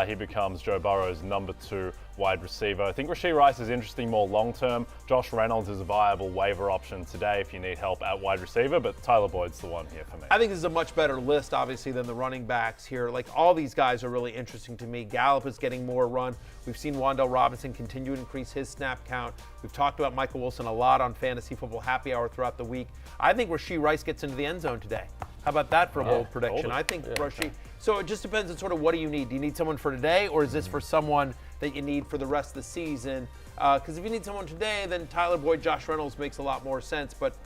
He becomes Joe Burrow's number 2 wide receiver. I think Rashee Rice is interesting more long-term. Josh Reynolds is a viable waiver option today if you need help at wide receiver, but Tyler Boyd's the one here for me. I think this is a much better list, obviously, than the running backs here. Like, all these guys are really interesting to me. Gallup is getting more run. We've seen Wan'Dale Robinson continue to increase his snap count. We've talked about Michael Wilson a lot on Fantasy Football Happy Hour throughout the week. I think Rashee Rice gets into the end zone today. How about that for a bold prediction? I think Rashee. So it just depends on sort of what do you need. Do you need someone for today, or is this for someone that you need for the rest of the season? Because if you need someone today, then Tyler Boyd, Josh Reynolds makes a lot more sense. But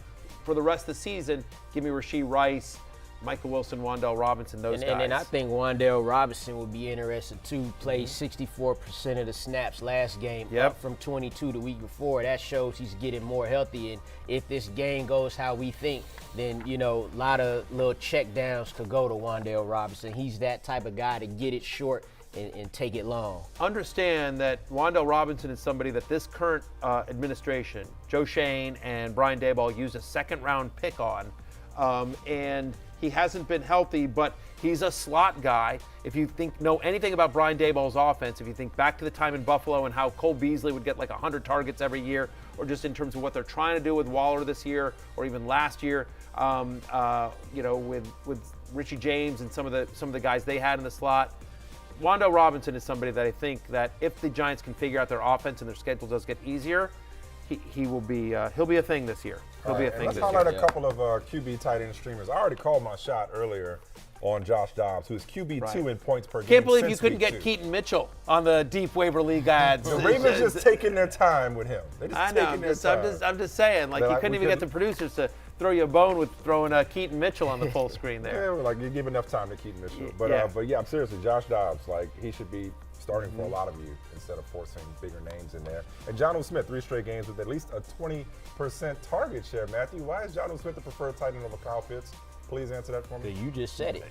for the rest of the season, give me Rashee Rice, Michael Wilson, Wan'Dale Robinson, those guys. And I think Wan'Dale Robinson would be interested too. Played 64% of the snaps last game, up from 22 the week before. That shows he's getting more healthy. And if this game goes how we think, then, a lot of little check downs could go to Wan'Dale Robinson. He's that type of guy to get it short and take it long. Understand that Wan'Dale Robinson is somebody that this current administration, Joe Shane and Brian Daboll, used a second-round pick on, and he hasn't been healthy, but he's a slot guy. If you know anything about Brian Daboll's offense, if you think back to the time in Buffalo and how Cole Beasley would get like 100 targets every year, or just in terms of what they're trying to do with Waller this year, or even last year, with Richie James and some of the guys they had in the slot, Wan'Dale Robinson is somebody that I think that if the Giants can figure out their offense and their schedule does get easier, he'll be a thing this year. He'll be a thing this year. Let's highlight a couple of QB tight end streamers. I already called my shot earlier on Josh Dobbs, who's QB2 in points per game. Can't believe you couldn't get Keaton Mitchell on the deep waiver league ads. The Ravens just taking their time with him. They're just I know. taking their time. I'm just saying, like, you couldn't even get the producers to throw you a bone with throwing Keaton Mitchell on the full screen there. Yeah, like you give enough time to Keaton Mitchell. But yeah, I'm seriously, Josh Dobbs, like he should be starting for a lot of you instead of forcing bigger names in there. And Jonnu Smith, 3 straight games with at least a 20% target share. Matthew, why is Jonnu Smith the preferred tight end over Kyle Pitts? Please answer that for me. You just said it.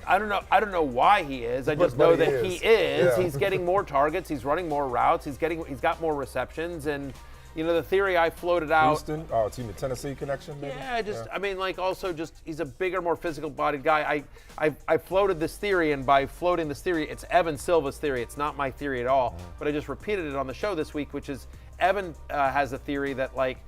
I don't know why he is. I just know that he is. Yeah. He's getting more targets. He's running more routes. He's got more receptions. And the theory I floated out. Houston, team the Tennessee connection. Maybe? Yeah, I mean, like also just he's a bigger, more physical-bodied guy. I floated this theory, and by floating this theory, it's Evan Silva's theory. It's not my theory at all. But I just repeated it on the show this week, which is Evan has a theory that like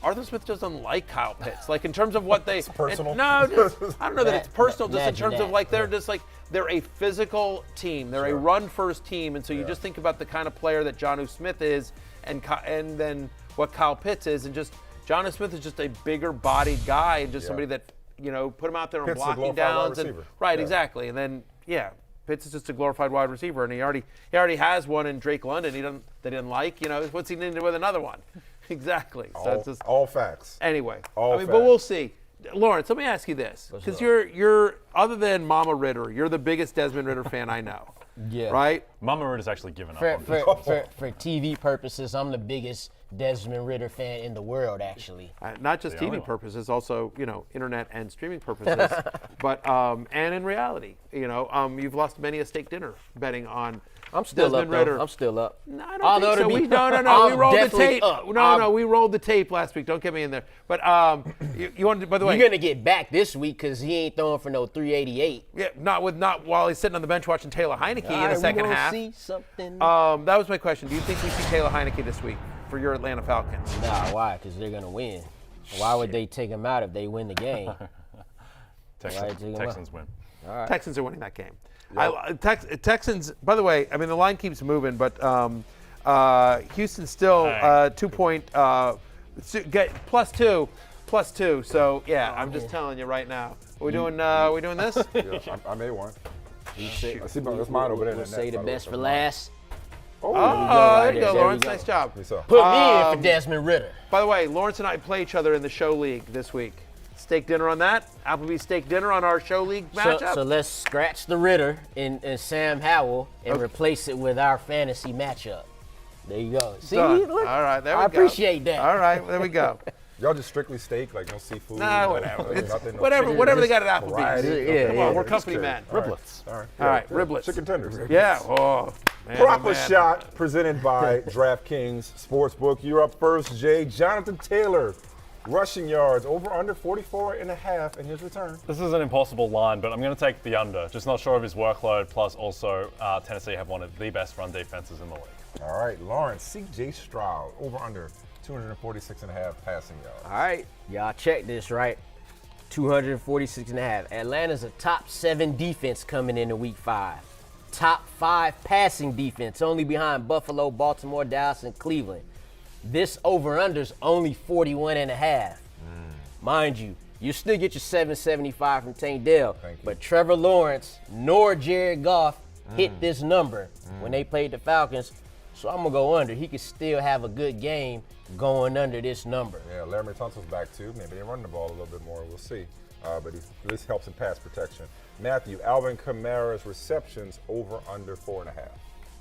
Arthur Smith doesn't like Kyle Pitts. Like in terms of what they. It's personal. I don't know that it's personal. Just in terms of like they're a physical team. They're a run-first team, and so you just think about the kind of player that Jonnu Smith is, and then what Kyle Pitts is, and just Jonnu Smith is just a bigger-bodied guy, and just somebody that put him out there on blocking downs and exactly, and then Pitts is just a glorified wide receiver, and he already has one in Drake London. They didn't like. What's he need to do with another one? Exactly. So it's just all facts. Anyway, facts. But we'll see. Lawrence, let me ask you this, because you're other than Mama Ritter, you're the biggest Desmond Ritter fan I know. Yeah. Right? Mama Ritter's actually given up on for TV purposes, I'm the biggest Desmond Ritter fan in the world, actually. Not just TV purposes, also internet and streaming purposes, but and in reality, you've lost many a steak dinner betting on. I'm still Desmond up. Ritter. I'm still up. No, I don't think so. We rolled the tape. We rolled the tape last week. Don't get me in there. But you wanted to, by the way, you're gonna get back this week because he ain't throwing for no 388. Yeah, not while he's sitting on the bench watching Taylor Heineke in the second half. See something. That was my question. Do you think we see Taylor Heineke this week for your Atlanta Falcons? Nah, why? Because they're gonna win. Why would they take him out if they win the game? Texans win. All right. Texans are winning that game. Texans, by the way, I mean, the line keeps moving, but Houston's still 2-point plus two. So, yeah, I'm just telling you right now. Are we doing this? Yeah, I made one. I see that's mine over there. We'll say the best for last. There you go, Lawrence. Nice job. Put me in for Desmond Ritter. By the way, Lawrence and I play each other in the show league this week. Steak dinner on that. Applebee's steak dinner on our show league matchup. So let's scratch the Ritter and Sam Howell and replace it with our fantasy matchup. There you go. See, look, all right, there we go. I appreciate that. All right, there we go. Y'all just strictly steak, like no seafood? Nah, whatever. Whatever they got at Applebee's. Come on, we're company man. Riblets. All right, riblets. Chicken tenders. Yeah. Oh, man. Proper shot presented by DraftKings Sportsbook. You're up first, Jay. Jonathan Taylor. Rushing yards over under 44.5 in his return. This is an impossible line, but I'm going to take the under. Just not sure of his workload. Plus, also Tennessee have one of the best run defenses in the league. All right, Lawrence, C.J. Stroud over under 246.5 passing yards. All right, y'all check this, right? 246.5. Atlanta's a top 7 defense coming into week 5. Top 5 passing defense, only behind Buffalo, Baltimore, Dallas, and Cleveland. This over-under's only 41.5. Mind you still get your 775 from Tank Dell, but Trevor Lawrence nor Jared Goff hit this number when they played the Falcons, so I'm going to go under. He could still have a good game going under this number. Yeah, Laramie Tunsil's back too. Maybe they run the ball a little bit more. We'll see. But this helps in pass protection. Matthew, Alvin Kamara's receptions over under 4.5.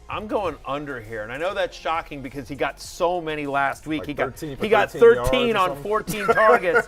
I'm going under here, and I know that's shocking because he got so many last week. Like he got 13 on 14 targets,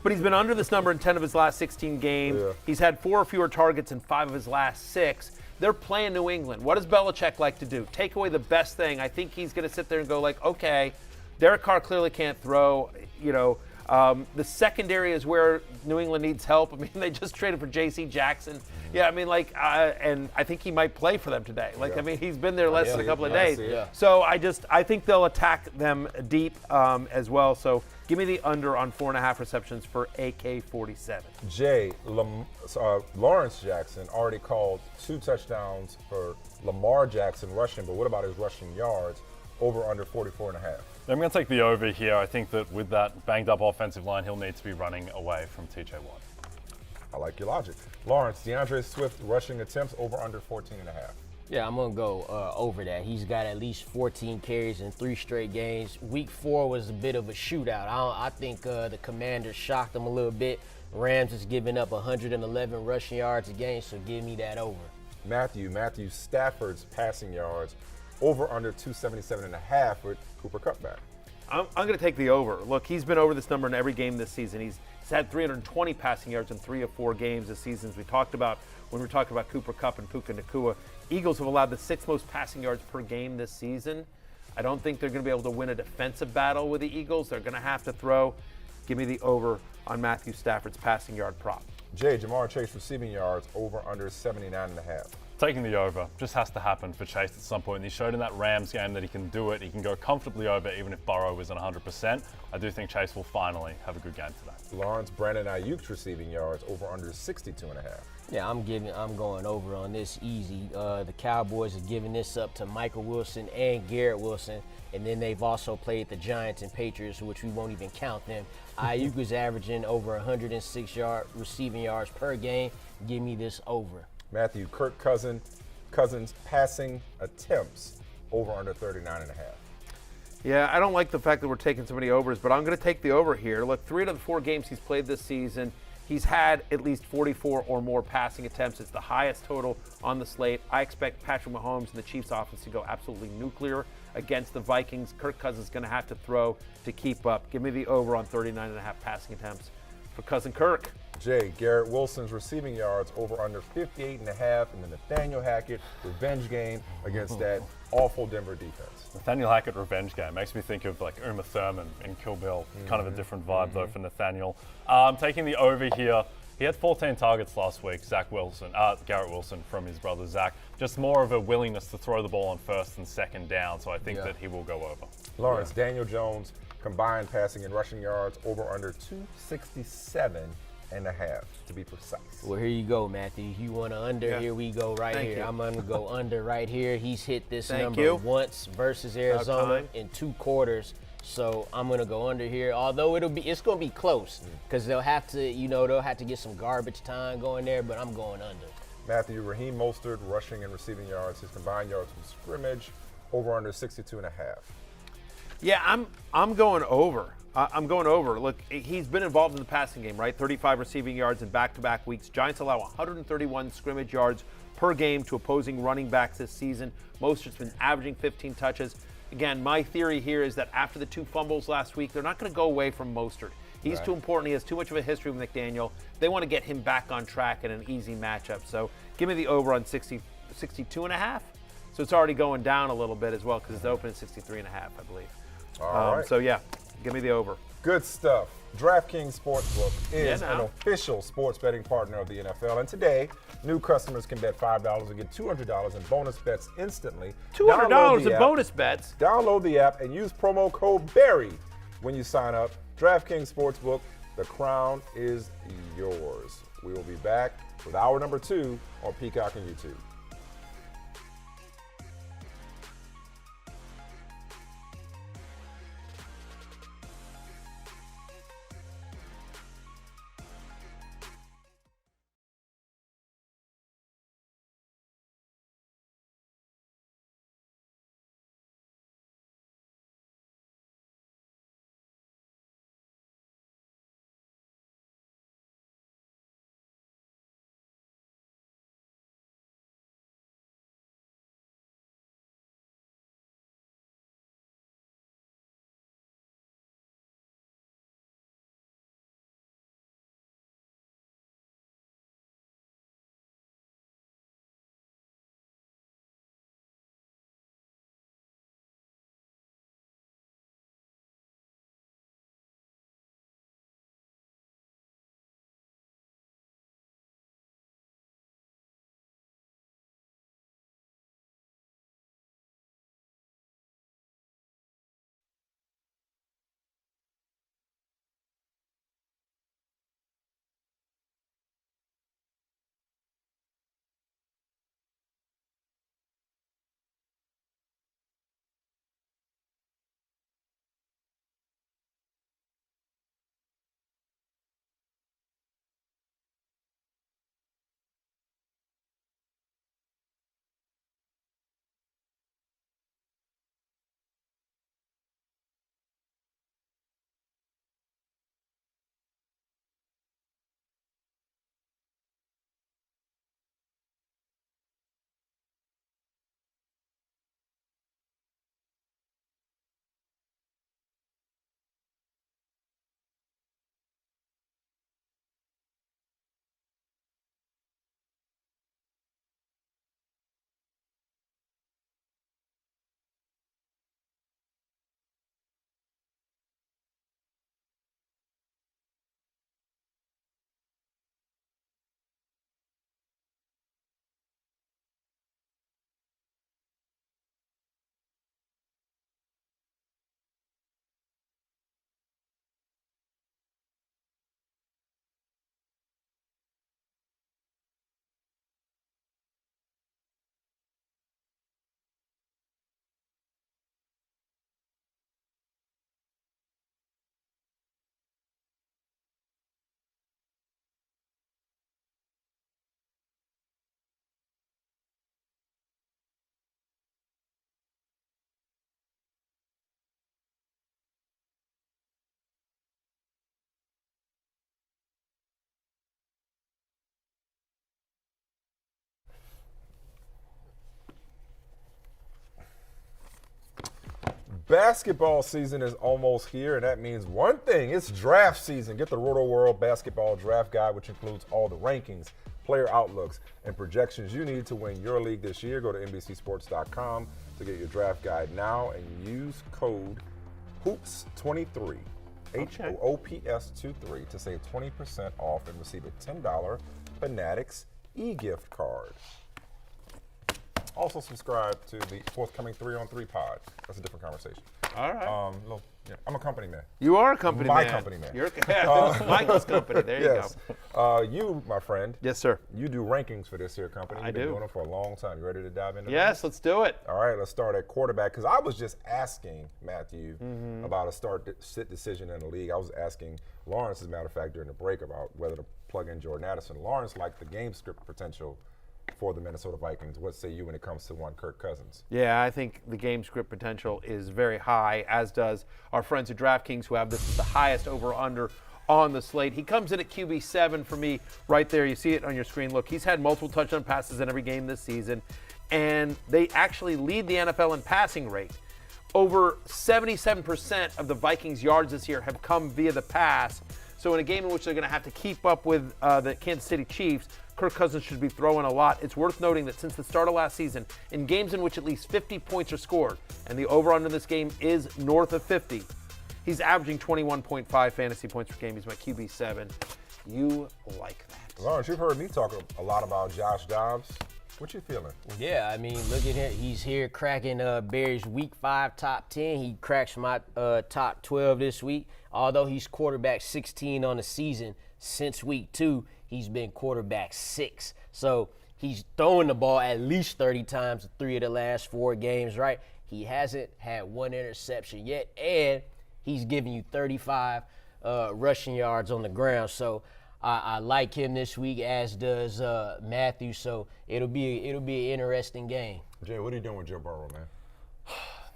but he's been under this number in 10 of his last 16 games. Yeah. He's had 4 or fewer targets in 5 of his last 6. They're playing New England. What does Belichick like to do? Take away the best thing. I think he's going to sit there and go like, okay, Derek Carr clearly can't throw. The secondary is where New England needs help. I mean, they just traded for J.C. Jackson. Yeah, I mean, and I think he might play for them today. I mean, he's been there less than a couple of days. Yeah. So I think they'll attack them deep as well. So give me the under on 4.5 receptions for AK-47. Jay, Lawrence Jackson already called 2 touchdowns for Lamar Jackson rushing, but what about his rushing yards? Over under 44.5. I'm going to take the over here. I think that with that banged-up offensive line, he'll need to be running away from T.J. Watt. I like your logic. Lawrence, DeAndre Swift rushing attempts over under 14.5. Yeah, I'm going to go over that. He's got at least 14 carries in 3 straight games. Week 4 was a bit of a shootout. I think the Commanders shocked him a little bit. Rams is giving up 111 rushing yards a game, so give me that over. Matthew Stafford's passing yards over under 277.5 with Cooper Kupp back. I'm going to take the over. Look, he's been over this number in every game this season. He's had 320 passing yards in 3 of 4 games this season. As we talked about when we were talking about Cooper Kupp and Puka Nacua, Eagles have allowed the 6th most passing yards per game this season. I don't think they're going to be able to win a defensive battle with the Eagles. They're going to have to throw. Give me the over on Matthew Stafford's passing yard prop. Jay, Jamar Chase receiving yards over under 79.5. Taking the over just has to happen for Chase at some point. And he showed in that Rams game that he can do it. He can go comfortably over even if Burrow isn't 100%. I do think Chase will finally have a good game today. Lawrence Brandon Ayuk's receiving yards over under 62.5. Yeah, I'm going over on this easy. The Cowboys are giving this up to Michael Wilson and Garrett Wilson, and then they've also played the Giants and Patriots, which we won't even count them. Ayuk is averaging over 106 receiving yards per game. Give me this over. Matthew, Kirk Cousins passing attempts over under 39.5. Yeah, I don't like the fact that we're taking so many overs, but I'm going to take the over here. Look, 3 out of the 4 games he's played this season, he's had at least 44 or more passing attempts. It's the highest total on the slate. I expect Patrick Mahomes and the Chiefs offense to go absolutely nuclear against the Vikings. Kirk Cousins is going to have to throw to keep up. Give me the over on 39.5 passing attempts for Cousin Kirk. Jay, Garrett Wilson's receiving yards over under 58.5, and then Nathaniel Hackett revenge game against that awful Denver defense. Nathaniel Hackett revenge game makes me think of like Uma Thurman in Kill Bill. Kind of a different vibe though for Nathaniel. I'm taking the over here. He had 14 targets last week, Garrett Wilson from his brother Zach. Just more of a willingness to throw the ball on 1st and 2nd down, so I think that he will go over. Lawrence, Daniel Jones combined passing and rushing yards over under 267.5 to be precise. Well, here you go, Matthew. You want to under? Here we go right Thank here. you. I'm going to go under right here. He's hit this Thank number you. once versus Arizona in 2 quarters. So I'm going to go under here. Although it's going to be close because they'll have to get some garbage time going there, but I'm going under. Matthew, Raheem Mostert rushing and receiving yards, his combined yards from scrimmage over under 62.5. Yeah, I'm going over. I'm going over. Look, he's been involved in the passing game, right? 35 receiving yards in back-to-back weeks. Giants allow 131 scrimmage yards per game to opposing running backs this season. Mostert's been averaging 15 touches. Again, my theory here is that after the 2 fumbles last week, they're not going to go away from Mostert. He's too important. He has too much of a history with McDaniel. They want to get him back on track in an easy matchup. So give me the over on 62.5. So it's already going down a little bit as well because it's open at 63.5, I believe. All right. So yeah, give me the over. Good stuff. DraftKings Sportsbook is an official sports betting partner of the NFL. And today, new customers can bet $5 and get $200 in bonus bets instantly. $200 in bonus bets? Download the app and use promo code BARRY when you sign up. DraftKings Sportsbook, the crown is yours. We will be back with hour number 2 on Peacock and YouTube. Basketball season is almost here, and that means one thing. It's draft season. Get the Rotoworld Basketball Draft Guide, which includes all the rankings, player outlooks, and projections you need to win your league this year. Go to NBCSports.com to get your draft guide now and use code HOOPS23, HOOPS23, to save 20% off and receive a $10 Fanatics e-gift card. Also subscribe to the forthcoming 3-on-3 pod. That's a different conversation. All right. I'm a company man. You are a company man. My company man. You're Michael's company. There you go. You, my friend. Yes, sir. You do rankings for this here company. You've been doing them for a long time. You ready to dive into Yes, let's do it. All right, let's start at quarterback, because I was just asking Matthew about a sit decision in the league. I was asking Lawrence, as a matter of fact, during the break about whether to plug in Jordan Addison. Lawrence liked the game script potential for the Minnesota Vikings. What say you when it comes to one Kirk Cousins? Yeah, I think the game script potential is very high, as does our friends at DraftKings, who have this as the highest over-under on the slate. He comes in at QB7 for me right there. You see it on your screen. Look, he's had multiple touchdown passes in every game this season, and they actually lead the NFL in passing rate. Over 77% of the Vikings' yards this year have come via the pass. So in a game in which they're going to have to keep up with the Kansas City Chiefs, Kirk Cousins should be throwing a lot. It's worth noting that since the start of last season, in games in which at least 50 points are scored, and the over-under in this game is north of 50, he's averaging 21.5 fantasy points per game. He's my QB7. You like that. Lawrence, you've heard me talk a lot about Josh Dobbs. What you feeling? Yeah, I mean, look at him. He's here cracking Bears Week 5 top 10. He cracks my top 12 this week. Although he's quarterback 16 on the season, since Week 2, he's been quarterback 6. So he's throwing the ball at least 30 times in 3 of the last 4 games, right? He hasn't had 1 interception yet, and he's giving you 35 rushing yards on the ground. So I like him this week, as does Matthew. So it'll be an interesting game. Jay, what are you doing with Joe Burrow, man?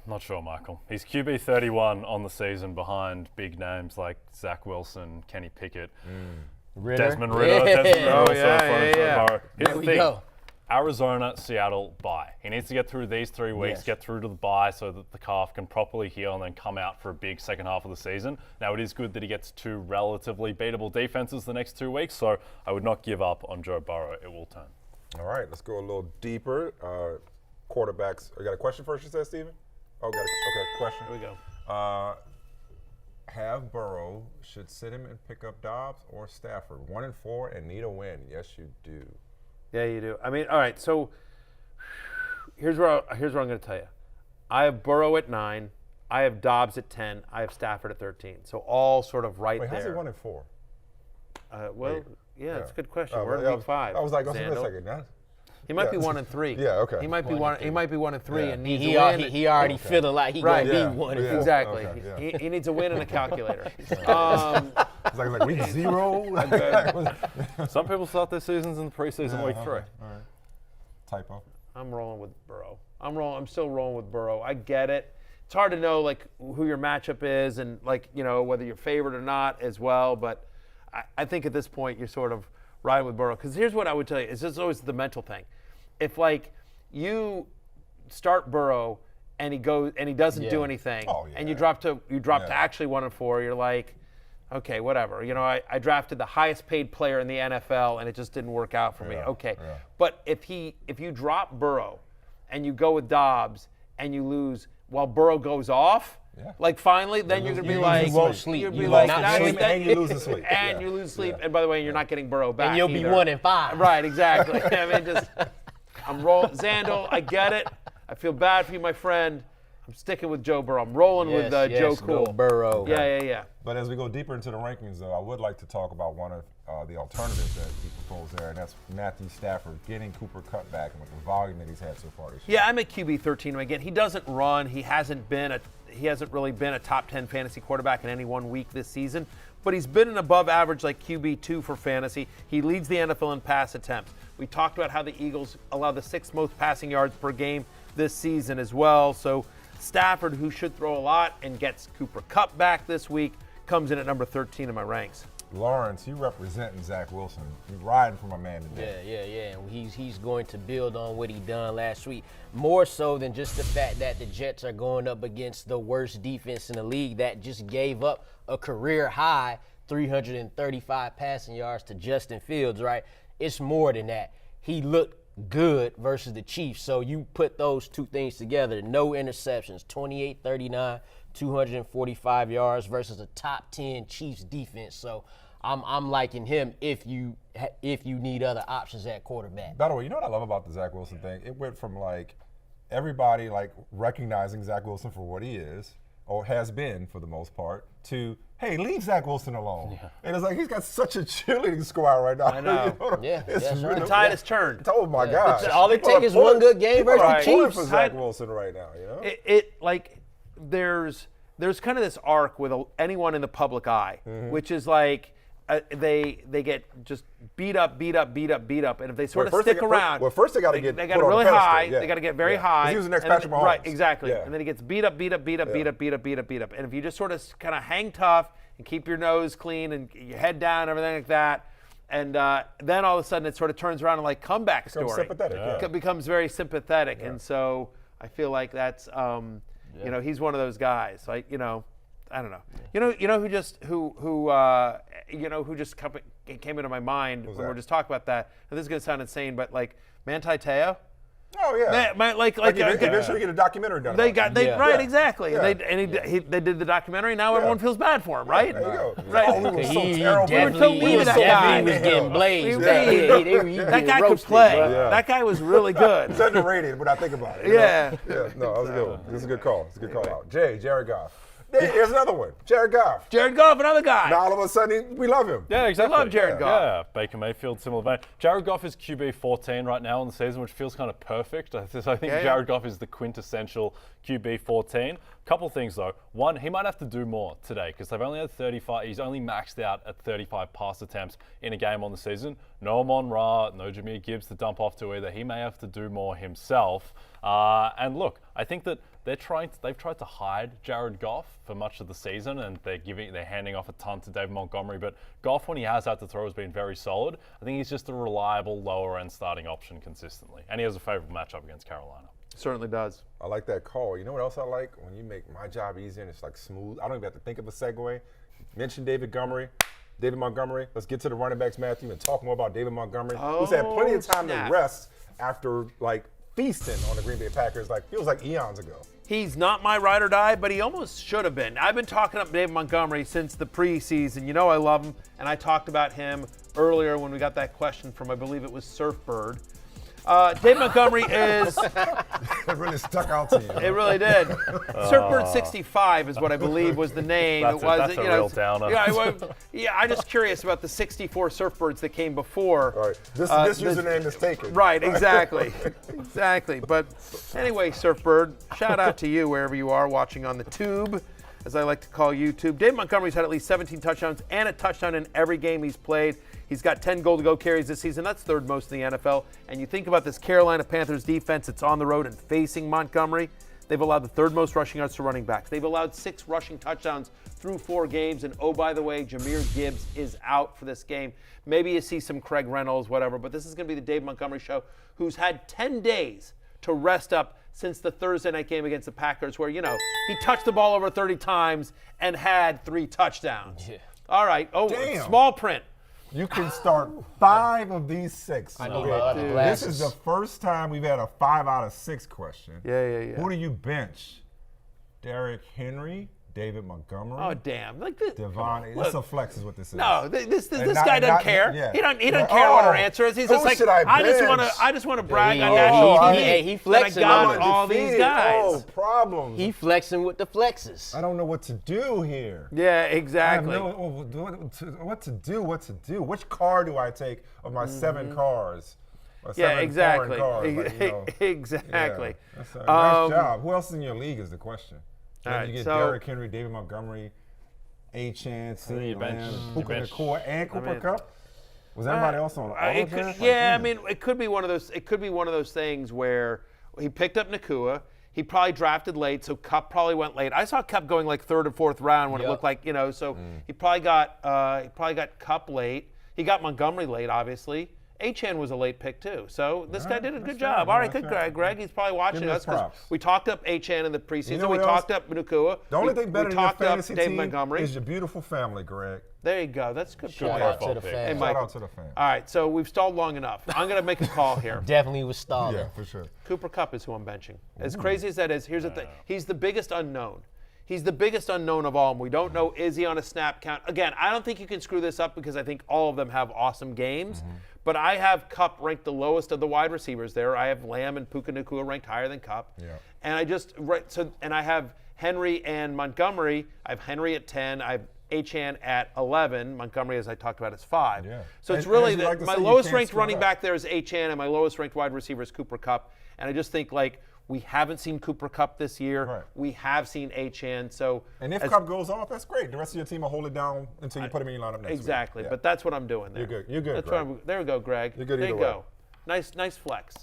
Not sure, Michael. He's QB 31 on the season behind big names like Zach Wilson, Kenny Pickett, Desmond Ridder. Yeah. Here's the thing. Arizona, Seattle, bye. He needs to get through these 3 weeks, get through to the bye so that the calf can properly heal and then come out for a big second half of the season. Now, it is good that he gets 2 relatively beatable defenses the next 2 weeks, so I would not give up on Joe Burrow. It will turn. All right, let's go a little deeper. Quarterbacks. You got a question first, you said, Steven? Oh, got a question. Here we go. Have Burrow should sit him and pick up Dobbs or Stafford? 1-4 and need a win. Yes, you do. Yeah, you do. I mean, all right, so here's what I'm going to tell you. I have Burrow at 9. I have Dobbs at 10. I have Stafford at 13. So all sort of right there. Wait, how's he 1-4? 4? That's a good question. We're in Week 5. I was like, wait a second. He might be 1-3. Yeah, okay. He might be 1-3 and needs a win. He already feeling like he gonna be 1-4. Exactly. Okay, he needs a win and a calculator. It's like week 0. Some people start their seasons in the preseason week 3. All right. Typo. I'm rolling with Burrow. I'm still rolling with Burrow. I get it. It's hard to know like who your matchup is and like whether you're favored or not as well. But I think at this point you're sort of riding with Burrow, because here's what I would tell you. It's just always the mental thing. If like you start Burrow and he doesn't do anything, and you drop to actually 1-4, you're like, okay, whatever. I drafted the highest paid player in the NFL and it just didn't work out for me. Okay, but if you drop Burrow and you go with Dobbs and you lose while Burrow goes off. Yeah. Like finally, then you're gonna be like, you won't sleep. You'll be You like, won't sleep. And you lose sleep. And you lose sleep. And by the way, you're not getting Burrow back. And you'll be 1-5. Right, exactly. I mean, I'm rolling. Zandel, I get it. I feel bad for you, my friend. I'm sticking with Joe Burrow. I'm rolling with Joe Cool. Go Burrow. Yeah. But as we go deeper into the rankings, though, I would like to talk about one of the alternatives that he proposed there, and that's Matthew Stafford getting Cooper Kupp back and with the volume that he's had so far this year. Yeah, I'm at QB 13 again. He doesn't run. He hasn't really been a top 10 fantasy quarterback in any one week this season, but he's been an above average like QB2 for fantasy. He leads the NFL in pass attempts. We talked about how the Eagles allow the 6th most passing yards per game this season as well. So Stafford, who should throw a lot and gets Cooper Kupp back this week, comes in at number 13 in my ranks. Lawrence, you representing Zach Wilson. You're riding for my man today. Yeah. And he's going to build on what he done last week. More so than just the fact that the Jets are going up against the worst defense in the league that just gave up a career high 335 passing yards to Justin Fields, right? It's more than that. He looked good versus the Chiefs. So you put those two things together, no interceptions, 28-39, 245 yards versus a top 10 Chiefs defense. So I'm liking him if you need other options at quarterback. By the way, you know what I love about the Zach Wilson thing? It went from like everybody like recognizing Zach Wilson for what he is, or has been for the most part, to hey, leave Zach Wilson alone. Yeah. And it's like he's got such a cheerleading squad right now. I know. It's really, the tide has turned. Oh my gosh! All it takes is one good game versus the Chiefs. For Zach Wilson right now, you know. There's kind of this arc with anyone in the public eye, which is like they get just beat up, and if they sort of stick around, first they got to get they got really high. Yeah. They got to get very high. He was the next Patrick Mahomes. Right, exactly. Yeah. And then he gets beat up. And if you just sort of kind of hang tough and keep your nose clean and your head down, and everything like that, and then all of a sudden it sort of turns around and like comeback story. Sympathetic. It becomes very sympathetic, and so I feel like that's you know, he's one of those guys. Like, you know, I don't know. You know who just came into my mind when we were just talking about that. And this is gonna sound insane, but like Manti Te'o. Oh yeah. Eventually get a documentary done. Right, exactly. Yeah. And they did the documentary. Now everyone feels bad for him, right? There you go. Right. Oh, he was so terrible. He was getting blazed. That guy could play. Yeah. That guy was really good. He's underrated when I think about it. Yeah. No, that was good. This is a good call. It's a good call out. Jared Goff. Here's another one. Jared Goff. Another guy. Now all of a sudden we love him. Yeah, exactly. I love Jared Goff. Yeah, Baker Mayfield, similar vein. Jared Goff is QB 14 right now in the season, which feels kind of perfect. I think Jared Goff is the quintessential QB 14. Couple things though. One, he might have to do more today because they've only had 35. He's only maxed out at 35 pass attempts in a game on the season. No Amon-Ra, no Jahmyr Gibbs to dump off to either. He may have to do more himself. And look, I think that they've tried to hide Jared Goff for much of the season, and they're handing off a ton to David Montgomery. But Goff, when he has had to throw, has been very solid. I think he's just a reliable lower end starting option consistently, and he has a favorable matchup against Carolina. Certainly does. I like that call. You know what else I like? When you make my job easier and it's like smooth. I don't even have to think of a segue. Mention David Montgomery. Let's get to the running backs, Matthew, and talk more about David Montgomery, who's had plenty of time to rest after like feasting on the Green Bay Packers. Like feels like eons ago. He's not my ride or die, but he almost should have been. I've been talking up David Montgomery since the preseason. You know I love him, and I talked about him earlier when we got that question from, I believe it was Surfbird. Dave Montgomery is. It really stuck out to you. It really did. Surfbird 65 is what I believe was the name. That's a real downer. I'm just curious about the 64 Surfbirds that came before. All right. This username is taken. Right, exactly. Exactly. But anyway, Surfbird, shout out to you wherever you are watching on the tube, as I like to call YouTube. Dave Montgomery's had at least 17 touchdowns and a touchdown in every game he's played. He's got 10 goal-to-go carries this season. That's third most in the NFL. And you think about this Carolina Panthers defense, it's on the road and facing Montgomery. They've allowed the third most rushing yards to running backs. They've allowed 6 rushing touchdowns through 4 games. And oh, by the way, Jahmyr Gibbs is out for this game. Maybe you see some Craig Reynolds, whatever. But this is going to be the Dave Montgomery show, who's had 10 days to rest up since the Thursday night game against the Packers, where, he touched the ball over 30 times and had 3 touchdowns. Yeah. All right. Oh, damn. Small print. You can start 5 of these 6. I need my other glasses. This is the first time we've had a 5 out of 6 question. Yeah. Who do you bench? Derrick Henry, David Montgomery. Oh, damn! Like this, Devon. It's a flex, is what this is. No, this guy doesn't care. Yeah. He doesn't care what our answer is. He's just like, I just want to brag on national TV. He flexing on all these guys. Oh, problems. He flexing with the flexes. I don't know what to do here. Yeah, exactly. What to do? Which car do I take of my 7 cars? Yeah, exactly. Yeah. Exactly. That's a nice job. Who else in your league is the question? All right, you get Derrick Henry, David Montgomery, A-Chance, Puka Nacua, and Cooper Kupp. Was everybody else on auto draft? I mean, it could be one of those. It could be one of those things where he picked up Nacua. He probably drafted late, so Kupp probably went late. I saw Kupp going like 3rd or 4th round when it looked like, so he probably got Kupp late. He got Montgomery late, obviously. Achane was a late pick too. So this guy did a good job. All right, good Greg. He's probably watching us because we talked up Achane in the preseason. We talked up Nacua. The only thing better than your fantasy Dave team Montgomery. is your beautiful family, Greg. There you go. That's good. Shout out to the fans. Shout out to the fans. All right, so we've stalled long enough. I'm going to make a call here. Definitely was stalling. Yeah, for sure. Cooper Kupp is who I'm benching. As crazy as that is, here's the thing. He's the biggest unknown. He's the biggest unknown of all, and we don't know, is he on a snap count? Again, I don't think you can screw this up because I think all of them have awesome games, but I have Kupp ranked the lowest of the wide receivers there. I have Lamb and Puka Nacua ranked higher than Kupp. Yeah. And I have Henry and Montgomery. I have Henry at 10. I have Achane at 11. Montgomery, as I talked about, is 5. Yeah. So it's And really like to my say, you lowest can't ranked screw running it up. back there is Achane, and my lowest ranked wide receiver is Cooper Kupp. And I just think we haven't seen Cooper Kupp this year. Right. We have seen Achane. So And if Kupp goes off, that's great. The rest of your team will hold it down until you put him in your lineup next week. exactly. Yeah. But that's what I'm doing there. You're good. You're good, That's Greg. there we go, Greg. You're good There you either go. Nice flex.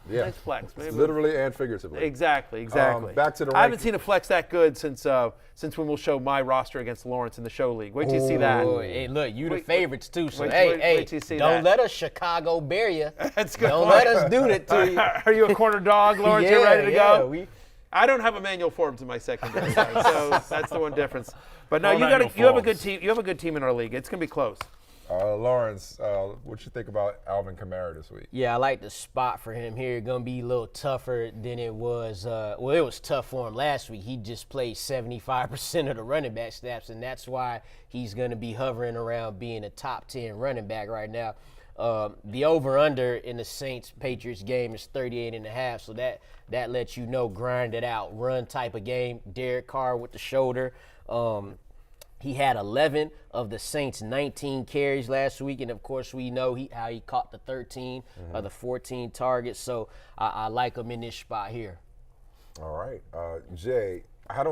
Yeah. Nice flex. Maybe. Literally and figuratively. Exactly. Back to the I haven't rankings. seen a flex that good since when we'll show my roster against Lawrence in the show league. Wait till you see that. Oh, hey, look, you the Wait, favorites too. So wait till you see don't that. let us Chicago bear you. That's good. Don't let us do that to you. Are you a corner dog, Lawrence? You're ready to go? I don't have Emmanuel Forbes in my secondary, so that's the one difference. But no, you have a good team. You have a good team in our league. It's gonna be close. Lawrence, what you think about Alvin Kamara this week? Yeah, I like the spot for him here. Going to be a little tougher than it was. It was tough for him last week. He just played 75% of the running back snaps, and that's why he's going to be hovering around being a top 10 running back right now. The over-under in the Saints-Patriots game is 38.5, so that lets you know, grind it out, run type of game. Derek Carr with the shoulder. He had 11 of the Saints' 19 carries last week, and of course we know how he caught the 13 of the 14 targets. So I like him in this spot here. All right, Jay. I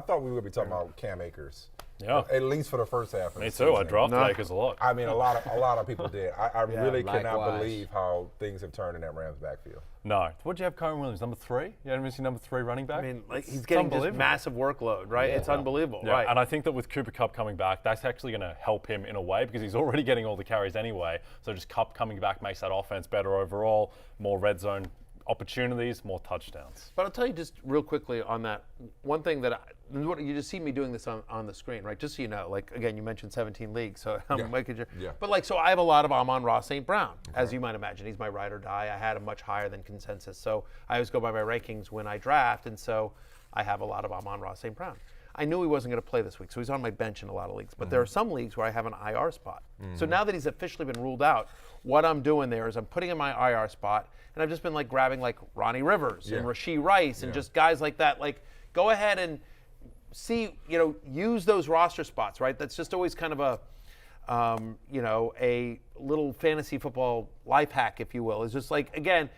thought we would be talking about Cam Akers. Yeah. At least for the first half of Me the too. I season. drafted Akers a lot. I mean, a lot of people did. I really cannot likewise. believe how things have turned in that Rams backfield. No. What'd you have Kyron Williams? Number 3? You haven't seen number 3 running back? I mean, he's It's getting just unbelievable. massive workload, right? It's unbelievable, Yeah, right? and I think that with Cooper Kupp coming back, that's actually going to help him in a way because he's already getting all the carries anyway. So just Kupp coming back makes that offense better overall, more red zone opportunities, more touchdowns. But I'll tell you just real quickly on that, one thing that you just see me doing this on the screen, right? Just so you know, like, again, you mentioned 17 leagues, so I'm making sure. Yeah. But, so I have a lot of Amon-Ra St. Brown, as you might imagine. He's my ride or die. I had him much higher than consensus. So I always go by my rankings when I draft, and so I have a lot of Amon-Ra St. Brown. I knew he wasn't going to play this week, so he's on my bench in a lot of leagues. But there are some leagues where I have an IR spot. So now that he's officially been ruled out, what I'm doing there is I'm putting in my IR spot, and I've just been grabbing Ronnie Rivers and Rashee Rice and just guys like that. Go ahead and see, use those roster spots, right? That's just always kind of a little fantasy football life hack, if you will. It's just again,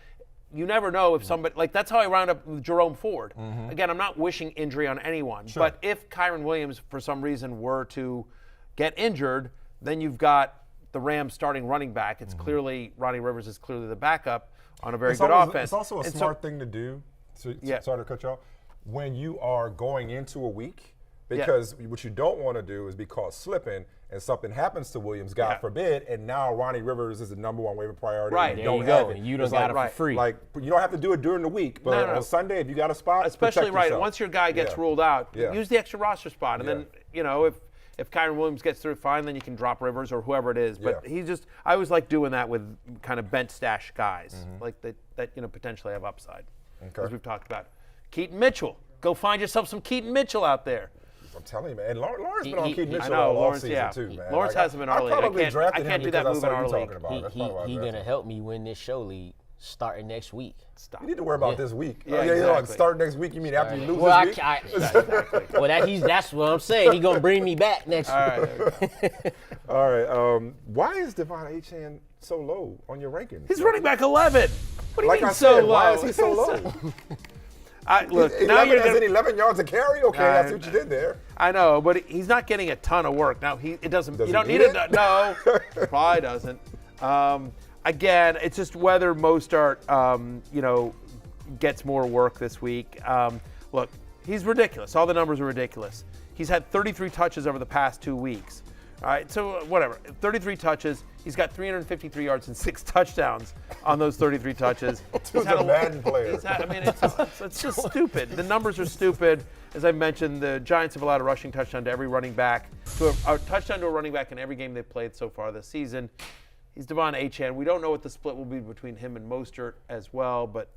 you never know if somebody, that's how I round up with Jerome Ford. Again, I'm not wishing injury on anyone, but if Kyron Williams, for some reason, were to get injured, then you've got the Rams starting running back. It's clearly, Ronnie Rivers is clearly the backup on a very good offense. It's also a smart thing to do, sorry to cut you off, when you are going into a week, because what you don't want to do is be caught slipping and something happens to Williams, God forbid, and now Ronnie Rivers is the number one waiver priority. Right. And There you go. You don't got it for free. You don't have to do it during the week, but on Sunday, if you got a spot, especially protect yourself. once your guy gets ruled out, use the extra roster spot, and then if Kyron Williams gets through fine, then you can drop Rivers or whoever it is. But I always like doing that with kind of bench stash guys that potentially have upside, as we've talked about. Keaton Mitchell, go find yourself some Keaton Mitchell out there. I'm telling you, man. And Lawrence been on Keaton Mitchell I know, all Lawrence, offseason too, man. Lawrence has him in our league. I can't do that move in our league. He gonna help me win this show league starting next week. You need to worry about this week. Yeah, exactly. Start next week. You mean after you lose Well, this week? That's what I'm saying. He gonna bring me back next week. All right. Why is Devon Achane so low on your rankings? He's running back 11. What do you Like mean I so said, low? why is he so low? Look, now you're as in 11 yards to carry? Okay, that's what you did there. I know, but he's not getting a ton of work. Now, it doesn't you don't need need it? No, probably doesn't. Again, it's just whether Mostert, gets more work this week. Look, he's ridiculous. All the numbers are ridiculous. He's had 33 touches over the past 2 weeks. All right, so whatever, 33 touches. He's got 353 yards and 6 touchdowns on those 33 touches. He's a Madden player. It's just stupid. The numbers are stupid. As I mentioned, the Giants have allowed a rushing touchdown to every running back, a touchdown to a running back in every game they've played so far this season. He's Devon Achane. We don't know what the split will be between him and Mostert as well, but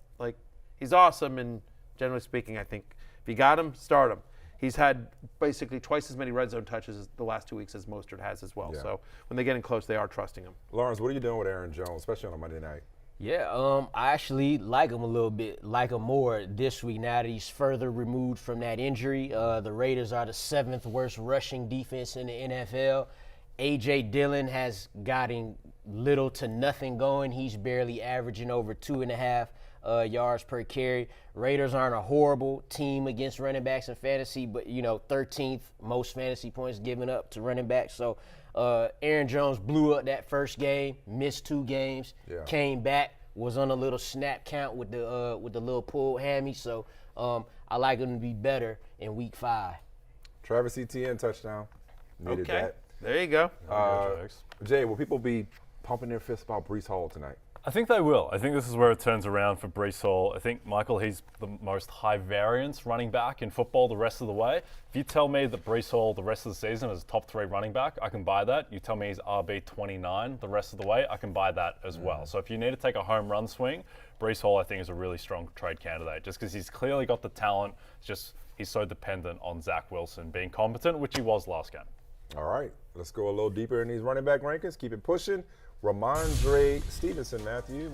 he's awesome. And generally speaking, I think if you got him, start him. He's had basically twice as many red zone touches the last 2 weeks as Mostert has as well. Yeah. So when they get in close, they are trusting him. Lawrence, what are you doing with Aaron Jones, especially on a Monday night? Yeah, I actually like him a little bit, like him more this week now that he's further removed from that injury. The Raiders are the 7th worst rushing defense in the NFL. A.J. Dillon has gotten little to nothing going. He's barely averaging over 2.5 yards per carry. Raiders aren't a horrible team against running backs in fantasy, but 13th most fantasy points given up to running backs. So Aaron Jones blew up that first game, missed 2 games, came back, was on a little snap count with the little pulled hammy. So I like him to be better in week 5. Travis Etienne touchdown. Needed that. There you go. Jay, will people be pumping their fists about Breece Hall tonight? I think they will. I think this is where it turns around for Breece Hall. I think, Michael, he's the most high variance running back in football the rest of the way. If you tell me that Breece Hall the rest of the season is a top 3 running back, I can buy that. You tell me he's RB29 the rest of the way, I can buy that as well. So if you need to take a home run swing, Breece Hall, I think, is a really strong trade candidate just because he's clearly got the talent. It's just he's so dependent on Zach Wilson being competent, which he was last game. All right, let's go a little deeper in these running back rankings. Keep it pushing. Ramondre Stevenson, Matthew,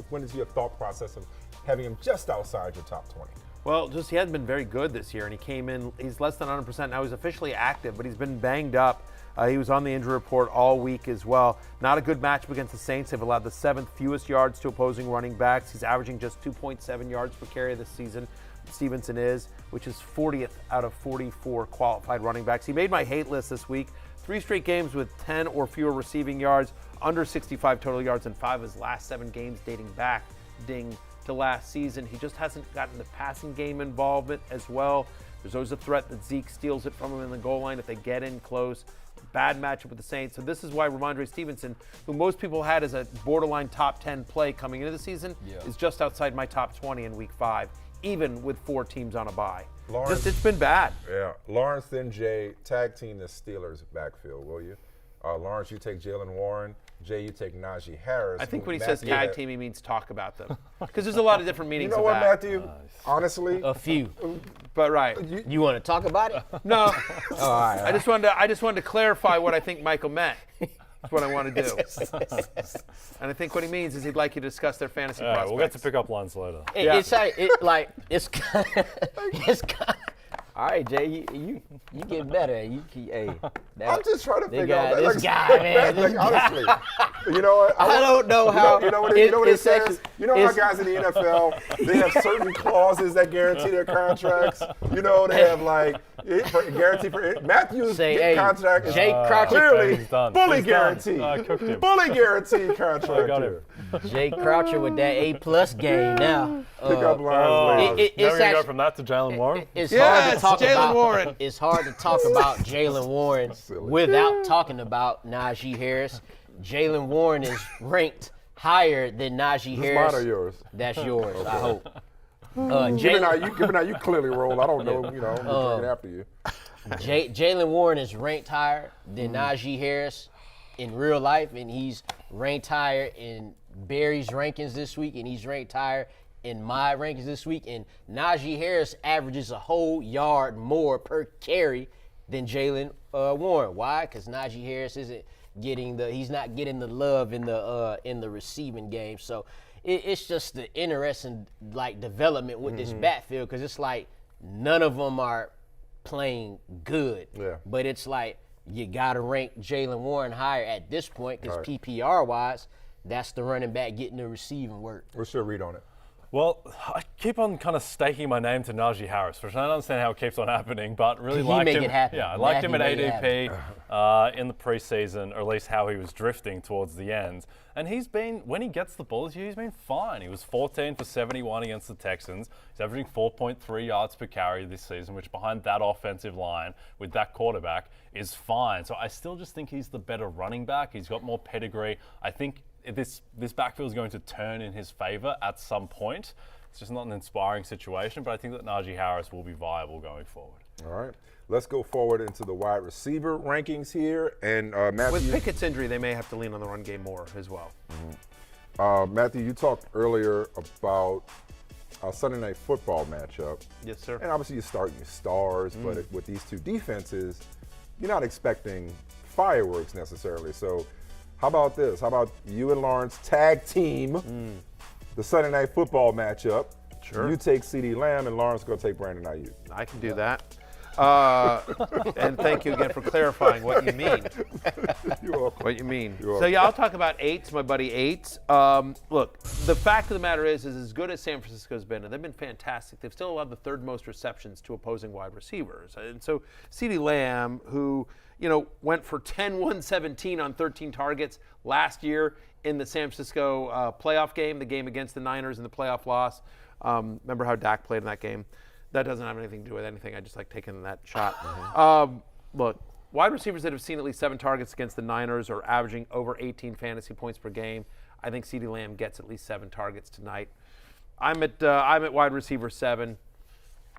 when is your thought process of having him just outside your top 20? Well, just he hasn't been very good this year, and he came in, he's less than 100%. Now he's officially active, but he's been banged up. He was on the injury report all week as well. Not a good matchup against the Saints. They've allowed the 7th fewest yards to opposing running backs. He's averaging just 2.7 yards per carry this season. Stevenson is, which is 40th out of 44 qualified running backs. He made my hate list this week. 3 straight games with 10 or fewer receiving yards, under 65 total yards in 5 of his last 7 games dating back to last season. He just hasn't gotten the passing game involvement as well. There's always a threat that Zeke steals it from him in the goal line if they get in close. Bad matchup with the Saints. So this is why Ramondre Stevenson, who most people had as a borderline top 10 play coming into the season, is just outside my top 20 in week 5, even with 4 teams on a bye. Lawrence, it's been bad. Yeah. Lawrence, then Jay, tag team the Steelers backfield, will you? Lawrence, you take Jaylen Warren. Jay, you take Najee Harris. I think when he says tag team, he means talk about them. Because there's a lot of different meanings of that. You know what, Matthew? Honestly. A few. But right. You want to talk about it? No. All right. I just wanted to clarify what I think Michael meant. That's what I want to do. And I think what he means is he'd like you to discuss their fantasy prospects. We'll get to pick up lines later. All right, Jay, you get better. I'm just trying to figure out this guy, man. Honestly, you know what? I don't know how. You know what it says? You know how guys in the NFL, they have certain clauses that guarantee their contracts. You know, they have guarantee for Matthew's contract is clearly fully guaranteed. Fully guaranteed contract. Got him. Jay Croucher with that A+ game now. Pick up lines later. Now we're going to go from that to Jaylen Warren? It's hard to talk Jaylen about Warren. It's hard to talk about Jaylen Warren without talking about Najee Harris. Jaylen Warren is ranked higher than Najee Harris. Mine or yours? That's yours, okay. I hope. Given how you clearly roll, I don't know, I'm talking after you. Jaylen Warren is ranked higher than Najee Harris in real life, and he's ranked higher in Barry's rankings this week, and he's ranked higher in my rankings this week. And Najee Harris averages a whole yard more per carry than Jaylen Warren. Why? Because Najee Harris he's not getting the love in the receiving game. So it's just the interesting development with this backfield, because it's none of them are playing good. Yeah. But it's you got to rank Jaylen Warren higher at this point, because PPR wise, that's the running back getting the receiving work. What's your read on it? Well, I keep on kind of staking my name to Najee Harris, which I don't understand how it keeps on happening, but really liked him. It happen. Yeah, I liked him at ADP in the preseason, or at least how he was drifting towards the end. And he's been, when he gets the ball this year, he's been fine. He was 14 for 71 against the Texans. He's averaging 4.3 yards per carry this season, which behind that offensive line with that quarterback is fine. So I still just think he's the better running back. He's got more pedigree. I think this backfield is going to turn in his favor at some point. It's just not an inspiring situation, but I think that Najee Harris will be viable going forward. All right. Let's go forward into the wide receiver rankings here. And Matthew. With Pickett's injury, they may have to lean on the run game more as well. Matthew, you talked earlier about a Sunday Night Football matchup. Yes, sir. And obviously you're starting your stars, but with these two defenses, you're not expecting fireworks necessarily. So how about this? How about you and Lawrence tag team the Sunday Night Football matchup? Sure. You take CeeDee Lamb and Lawrence go take Brandon Ayuk. I can do that. And thank you again for clarifying what you mean. You're welcome. What you mean. You're So yeah, I'll talk about eights, my buddy eights. Look, the fact of the matter is as good as San Francisco's been, and they've been fantastic, they've still allowed the third most receptions to opposing wide receivers. And so CeeDee Lamb, who went for 10-117 on 13 targets last year in the San Francisco playoff game, the game against the Niners in the playoff loss. Remember how Dak played in that game? That doesn't have anything to do with anything. I just like taking that shot. Look, wide receivers that have seen at least 7 targets against the Niners are averaging over 18 fantasy points per game. I think CeeDee Lamb gets at least 7 targets tonight. I'm at wide receiver 7.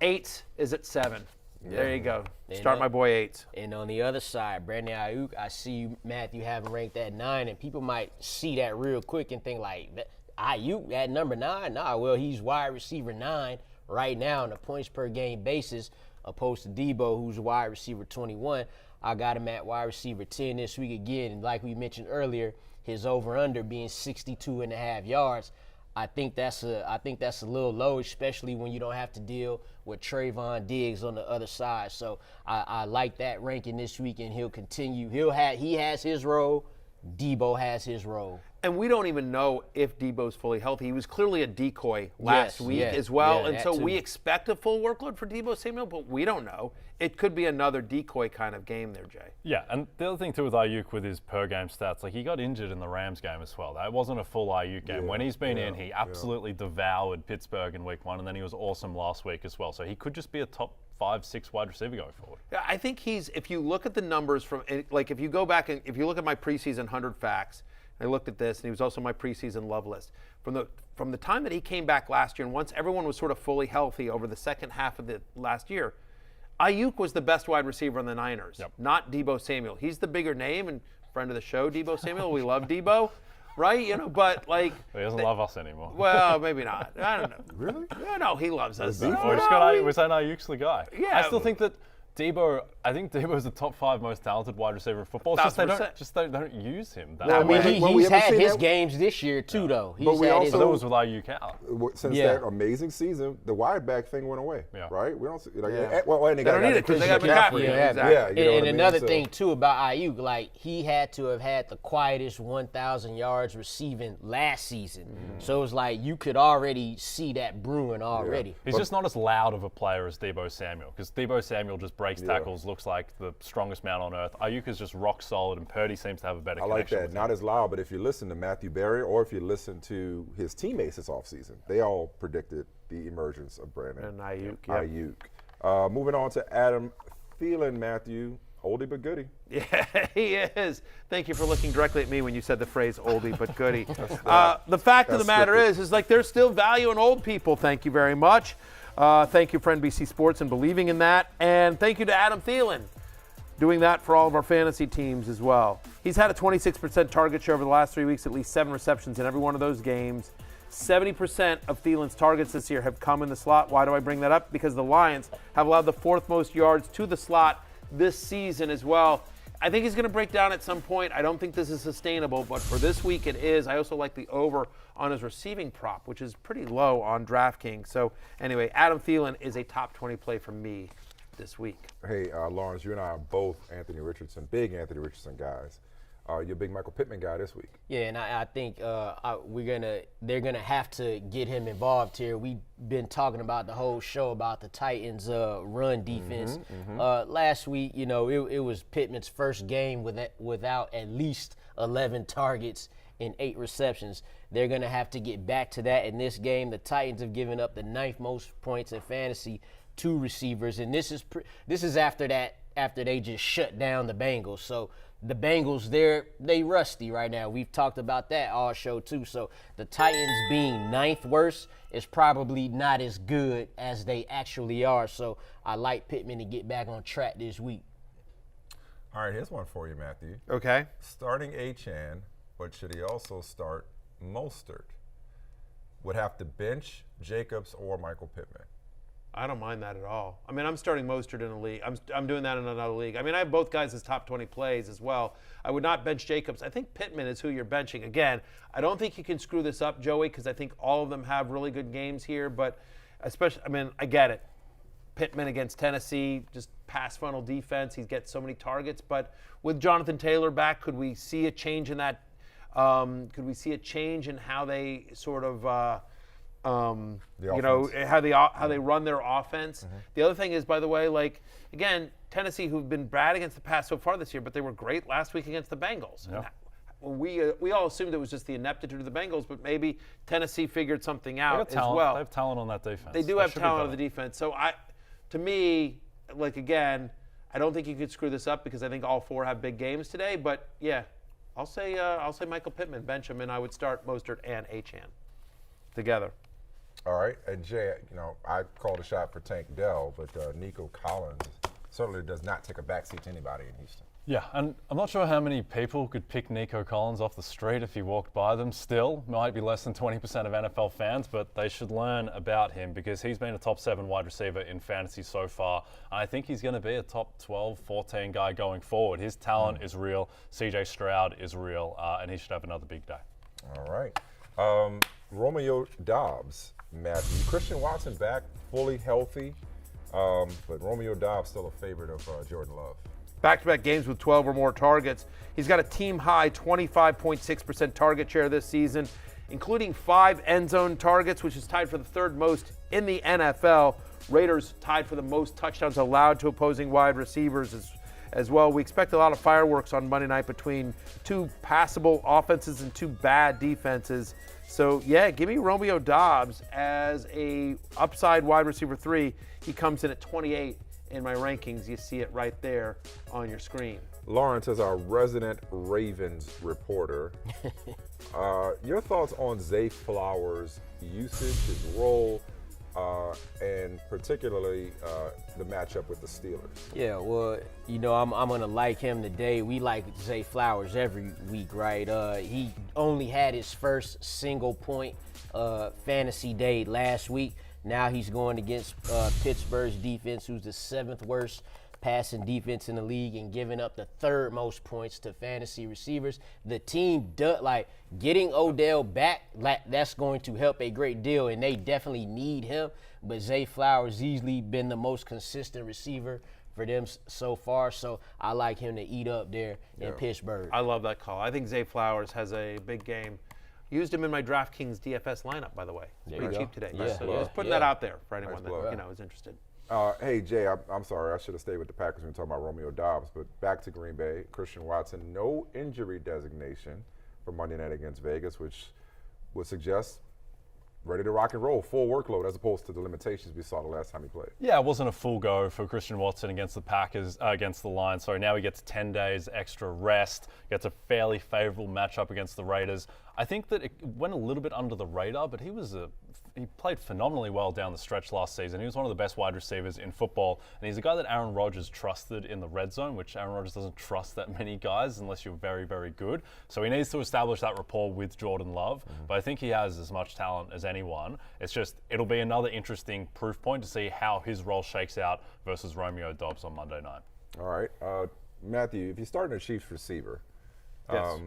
8 is at 7. There you go. Start my boy 8. And on the other side, Brandon Ayuk, I see you, Matthew, having ranked at 9, and people might see that real quick and think like, Ayuk at number 9? Nah, well, he's wide receiver 9 right now on a points per game basis, opposed to Debo, who's wide receiver 21. I got him at wide receiver 10 this week again. And like we mentioned earlier, his over/under being 62.5 yards. I think that's a little low, especially when you don't have to deal with Trayvon Diggs on the other side. So I like that ranking this week, and he'll continue. He has his role. Debo has his role. And we don't even know if Debo's fully healthy. He was clearly a decoy last week as well. And so we expect a full workload for Debo Samuel, but we don't know. It could be another decoy kind of game there, Jay. Yeah, and the other thing too with Ayuk with his per game stats, like he got injured in the Rams game as well. That wasn't a full Ayuk game. When he's been in, he absolutely devoured Pittsburgh in week 1, and then he was awesome last week as well. So he could just be a top 5-6 wide receiver going forward. Yeah, I think if you look at the numbers from, like if you go back and if you look at my preseason 100 facts, I looked at this, and he was also my preseason love list. From the time that he came back last year, and once everyone was sort of fully healthy over the second half of the last year, Ayuk was the best wide receiver on the Niners, not Debo Samuel. He's the bigger name, and friend of the show, Debo Samuel. We love Debo, right? But like he doesn't love us anymore. Well, maybe not. I don't know. Really? Yeah, no, he loves us. We're saying Ayuk's the guy. Yeah. I still think that I think Debo is the top 5 most talented wide receiver in football. It's just they don't use him that way. He's had his games this year too, though. But we also that was with Ayuk out. Since that amazing season, the wide back thing went away, right? We don't see they don't need it because they got McCaffrey. And another thing too about Ayuk, like he had to have had the quietest 1,000 yards receiving last season. So it's like you could already see that brewing already. He's just not as loud of a player as Debo Samuel, because Debo Samuel just breaks tackles, looks like the strongest man on earth. Ayuk is just rock solid, and Purdy seems to have a better connection. I like that. Not as loud, but if you listen to Matthew Berry or if you listen to his teammates this offseason, they all predicted the emergence of Brandon and Ayuk. Ayuk. Moving on to Adam Thielen, Matthew. Oldie but goodie. Yeah, he is. Thank you for looking directly at me when you said the phrase oldie but goodie. The fact of the matter is like there's still value in old people. Thank you very much. Thank you for NBC Sports and believing in that. And thank you to Adam Thielen, doing that for all of our fantasy teams as well. He's had a 26% target share over the last 3 weeks, at least 7 receptions in every one of those games. 70% of Thielen's targets this year have come in the slot. Why do I bring that up? Because the Lions have allowed the 4th most yards to the slot this season as well. I think he's going to break down at some point. I don't think this is sustainable, but for this week it is. I also like the over on his receiving prop, which is pretty low on DraftKings. So anyway, Adam Thielen is a top 20 play for me this week. Hey, Lawrence, you and I are both big Anthony Richardson guys. you're a big Michael Pittman guy this week. Yeah, and I think they're gonna have to get him involved here. We've been talking about the whole show about the Titans' run defense. Last week, it was Pittman's first game without at least 11 targets and 8 receptions. They're gonna have to get back to that in this game. The Titans have given up the 9th most points in fantasy to receivers, and this is after they just shut down the Bengals. So the Bengals, they rusty right now. We've talked about that all show too. So the Titans being 9th worst is probably not as good as they actually are. So I like Pittman to get back on track this week. All right, here's one for you, Matthew. Okay. Starting Achane, but should he also start Mostert? Would have to bench Jacobs or Michael Pittman. I don't mind that at all. I mean, I'm starting Mostert in a league. I'm doing that in another league. I mean, I have both guys as top 20 plays as well. I would not bench Jacobs. I think Pittman is who you're benching. Again, I don't think you can screw this up, Joey, because I think all of them have really good games here. But especially, I mean, I get it. Pittman against Tennessee, just pass funnel defense. He gets so many targets. But with Jonathan Taylor back, could we see a change in that? Could we see a change in how they sort of how they run their offense? The other thing is, by the way, like, again, Tennessee, who've been bad against the pass so far this year, but they were great last week against the Bengals. Yeah. We all assumed it was just the ineptitude of the Bengals, but maybe Tennessee figured something out as well. They have talent on that defense. They do have talent on the defense. So to me, like, again, I don't think you could screw this up because I think all 4 have big games today. But yeah, I'll say Michael Pittman, bench him, and I would start Mostert and Achane together. All right, and Jay, I called a shot for Tank Dell, but Nico Collins certainly does not take a backseat to anybody in Houston. Yeah, and I'm not sure how many people could pick Nico Collins off the street if he walked by them. Still, might be less than 20% of NFL fans, but they should learn about him because he's been a top 7 wide receiver in fantasy so far. I think he's going to be a top 12, 14 guy going forward. His talent is real. CJ Stroud is real, and he should have another big day. All right. Romeo Doubs, Matthew. Christian Watson back, fully healthy, but Romeo Doubs still a favorite of Jordan Love. Back-to-back games with 12 or more targets. He's got a team-high 25.6% target share this season, including 5 end zone targets, which is tied for the 3rd most in the NFL. Raiders tied for the most touchdowns allowed to opposing wide receivers as well. We expect a lot of fireworks on Monday night between 2 passable offenses and 2 bad defenses. So, yeah, give me Romeo Doubs as a upside wide receiver 3. He comes in at 28 in my rankings. You see it right there on your screen. Lawrence is our resident Ravens reporter. Your thoughts on Zay Flowers' usage, his role, and particularly the matchup with the Steelers? Yeah, well, I'm going to like him today. We like Zay Flowers every week, right? He only had his first single point fantasy day last week. Now he's going against Pittsburgh's defense, who's the 7th worst passing defense in the league and giving up the 3rd most points to fantasy receivers. The team, getting Odell back, that's going to help a great deal, and they definitely need him. But Zay Flowers easily been the most consistent receiver for them so far, so I like him to eat up there in Pittsburgh. I love that call. I think Zay Flowers has a big game. Used him in my DraftKings DFS lineup, by the way. It's pretty cheap today. Yeah. So just putting that out there for anyone that is interested. Hey, Jay, I'm sorry. I should have stayed with the Packers when we talking about Romeo Doubs, but back to Green Bay. Christian Watson, no injury designation for Monday night against Vegas, which would suggest ready to rock and roll, full workload, as opposed to the limitations we saw the last time he played. Yeah, it wasn't a full go for Christian Watson against the Packers, against the Lions. So now he gets 10 days extra rest, gets a fairly favorable matchup against the Raiders. I think that it went a little bit under the radar, but he played phenomenally well down the stretch last season. He was one of the best wide receivers in football, and he's a guy that Aaron Rodgers trusted in the red zone, which Aaron Rodgers doesn't trust that many guys unless you're very, very good. So he needs to establish that rapport with Jordan Love, but I think he has as much talent as anyone. It's just, it'll be another interesting proof point to see how his role shakes out versus Romeo Doubs on Monday night. All right. Matthew, if you're starting a Chiefs receiver, Yes.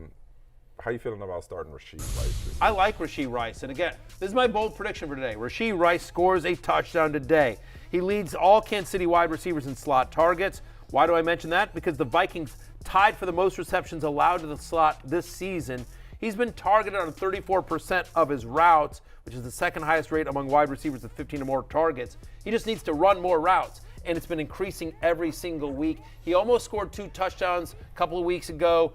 how are you feeling about starting Rashee Rice? I like Rashee Rice. And again, this is my bold prediction for today. Rashee Rice scores a touchdown today. He leads all Kansas City wide receivers in slot targets. Why do I mention that? Because the Vikings tied for the most receptions allowed to the slot this season. He's been targeted on 34% of his routes, which is the second highest rate among wide receivers with 15 or more targets. He just needs to run more routes, and it's been increasing every single week. He almost scored 2 touchdowns a couple of weeks ago.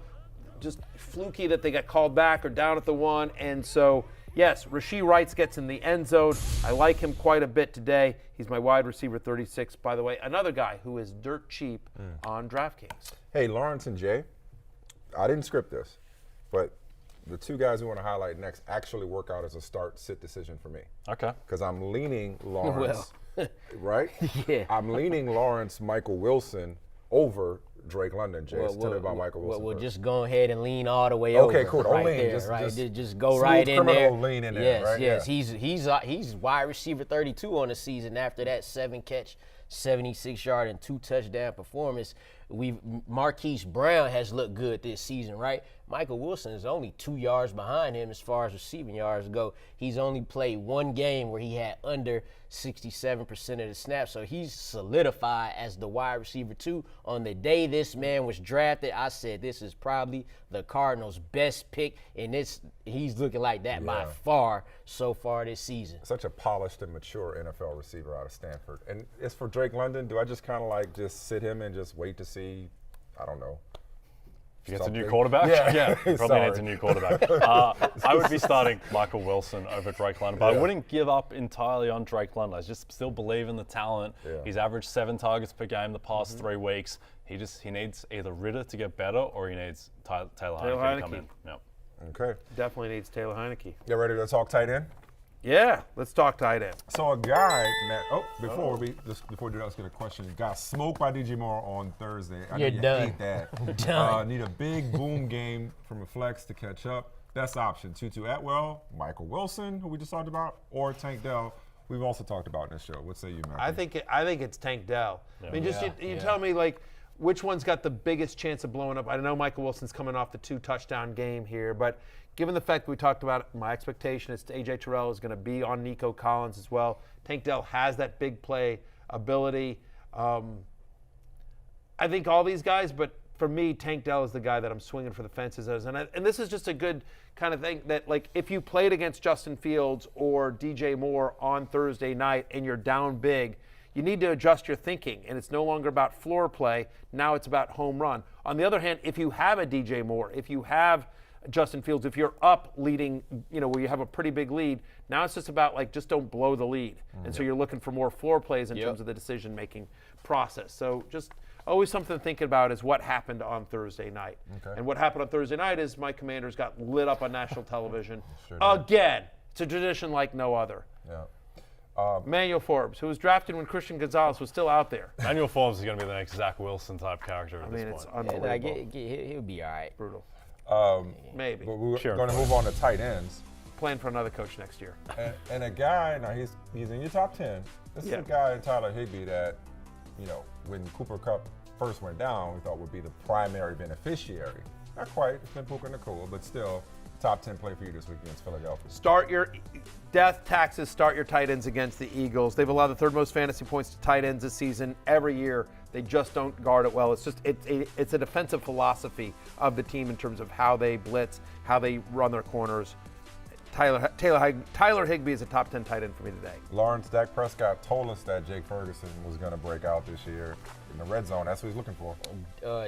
Just fluky that they got called back or down at the 1. And so, yes, Rashee Rice gets in the end zone. I like him quite a bit today. He's my wide receiver 36, by the way. Another guy who is dirt cheap on DraftKings. Hey, Lawrence and Jay, I didn't script this, but the 2 guys we want to highlight next actually work out as a start-sit decision for me. Okay. Because I'm leaning Lawrence, right? Yeah. I'm leaning Lawrence, Michael Wilson over Drake London. Jay, tell me about Michael Wilson. We'll just go ahead and lean all the way over. Okay, cool. Right lean. there, just go right in there. Lean in yes, there, right? yes. Yeah. He's wide receiver 32 on the season after that 7-catch, 76-yard and 2 touchdown performance. Marquise Brown has looked good this season, right? Michael Wilson is only 2 yards behind him as far as receiving yards go. He's only played 1 game where he had under 67% of the snaps, so he's solidified as the wide receiver 2. On the day this man was drafted, I said this is probably the Cardinals' best pick, and he's looking like that by far so far this season. Such a polished and mature NFL receiver out of Stanford. And as for Drake London, do I just kind of just sit him and just wait to see, I don't know, if he gets a new quarterback? Yeah, probably needs a new quarterback. I would be starting Michael Wilson over Drake London, but I wouldn't give up entirely on Drake London. I just still believe in the talent. Yeah. He's averaged 7 targets per game the past 3 weeks. He needs either Ritter to get better or he needs Taylor Heineke to come in. Yep. Okay. Definitely needs Taylor Heineke. You ready to talk tight end? Yeah, let's talk tight end. So a guy, Matt. Before we do that, let's get a question. Got smoked by DJ Moore on Thursday. You're done. Hate that. Done. Need a big boom game from a flex to catch up. Best option: Tutu Atwell, Michael Wilson, who we just talked about, or Tank Dell. We've also talked about in this show. What say you, Matt? I think it's Tank Dell. Yeah. I mean, just you tell me which one's got the biggest chance of blowing up. I know Michael Wilson's coming off the 2-touchdown game here, but given the fact that we talked about it, my expectation is A.J. Terrell is going to be on Nico Collins as well. Tank Dell has that big play ability. I think all these guys, but for me, Tank Dell is the guy that I'm swinging for the fences as. And this is just a good kind of thing that, if you played against Justin Fields or DJ Moore on Thursday night and you're down big, you need to adjust your thinking, and it's no longer about floor play. Now it's about home run. On the other hand, if you have a DJ Moore, if you have Justin Fields, if you're up leading, where you have a pretty big lead, now it's just about just don't blow the lead. And so you're looking for more floor plays in terms of the decision-making process. So just always something to think about is what happened on Thursday night. Okay. And what happened on Thursday night is my Commanders got lit up on national television again. It's a tradition like no other. Yeah. Manuel Forbes, who was drafted when Christian Gonzalez was still out there. Manuel Forbes is going to be the next Zach Wilson type character at this point. It's unbelievable. He'll be all right. Brutal. Maybe. But we're going to move on to tight ends. Playing for another coach next year. And a guy, now he's in your top 10. This is a guy, Tyler Higbee, that, when Cooper Kupp first went down, we thought would be the primary beneficiary. Not quite. It's been Puka Nacua, but still. Top 10 play for you this week against Philadelphia. Start your tight ends against the Eagles. They've allowed the 3rd most fantasy points to tight ends this season. Every year, they just don't guard it well. It's a defensive philosophy of the team in terms of how they blitz, how they run their corners. Tyler Higbee is a top 10 tight end for me today. Lawrence, Dak Prescott told us that Jake Ferguson was going to break out this year in the red zone. That's what he's looking for.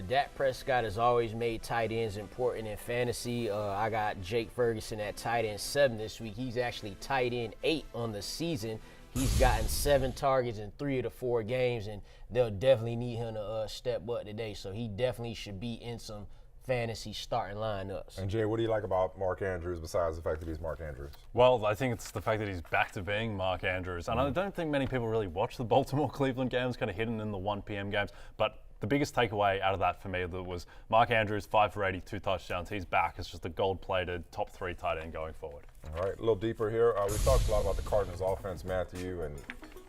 Dak Prescott has always made tight ends important in fantasy. I got Jake Ferguson at tight end 7 this week. He's actually tight end 8 on the season. He's gotten 7 targets in 3 of the 4 games, and they'll definitely need him to step up today. So he definitely should be in some fantasy starting lineups. And Jay, what do you like about Mark Andrews besides the fact that he's Mark Andrews? Well, I think it's the fact that he's back to being Mark Andrews. And I don't think many people really watch the Baltimore-Cleveland games, kind of hidden in the 1 p.m. games. But the biggest takeaway out of that for me was Mark Andrews, 5 for 80, 2 touchdowns. He's back as just a gold-plated top 3 tight end going forward. All right, a little deeper here. We talked a lot about the Cardinals offense, Matthew, and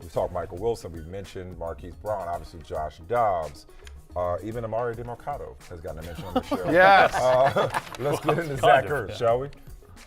we talked Michael Wilson. We mentioned Marquise Brown, obviously Josh Dobbs. Even Amari DeMarcado has gotten a mention on the show. Yes. Let's get into Zach Ertz, shall we?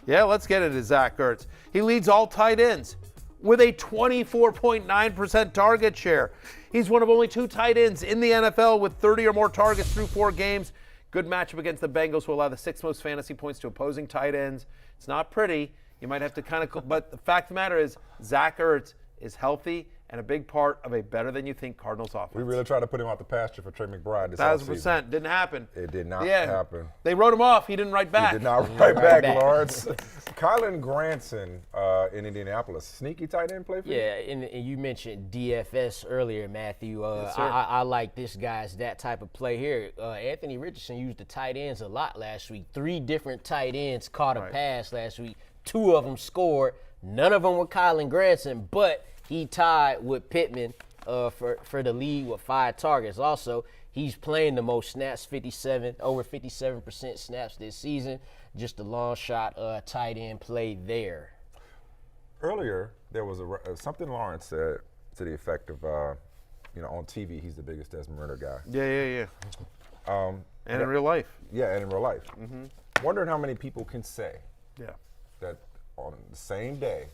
Yeah, let's get into Zach Ertz. He leads all tight ends with a 24.9% target share. He's one of only 2 tight ends in the NFL with 30 or more targets through 4 games. Good matchup against the Bengals, who allow the 6th most fantasy points to opposing tight ends. It's not pretty. You might have to kind of, but the fact of the matter is, Zach Ertz is healthy and a big part of a better-than-you-think Cardinals offense. We really tried to put him out the pasture for Trey McBride this 1,000%. Didn't happen. It did not happen. They wrote him off. He didn't write back. He did not write back, Lawrence. Kylan Granson in Indianapolis. Sneaky tight end play for you? Yeah, and you mentioned DFS earlier, Matthew. Yes, sir. I like this guy's that type of play here. Anthony Richardson used the tight ends a lot last week. 3 different tight ends caught a pass last week. 2 of them scored. None of them were Kylan Granson, but he tied with Pittman for the lead with 5 targets. Also, he's playing the most snaps, over 57% snaps this season. Just a long shot tight end play there. Earlier, there was something Lawrence said to the effect of, on TV, he's the biggest Desmond Ritter guy. Yeah. And in real life. Yeah, and in real life. Wondering how many people can say that on the same day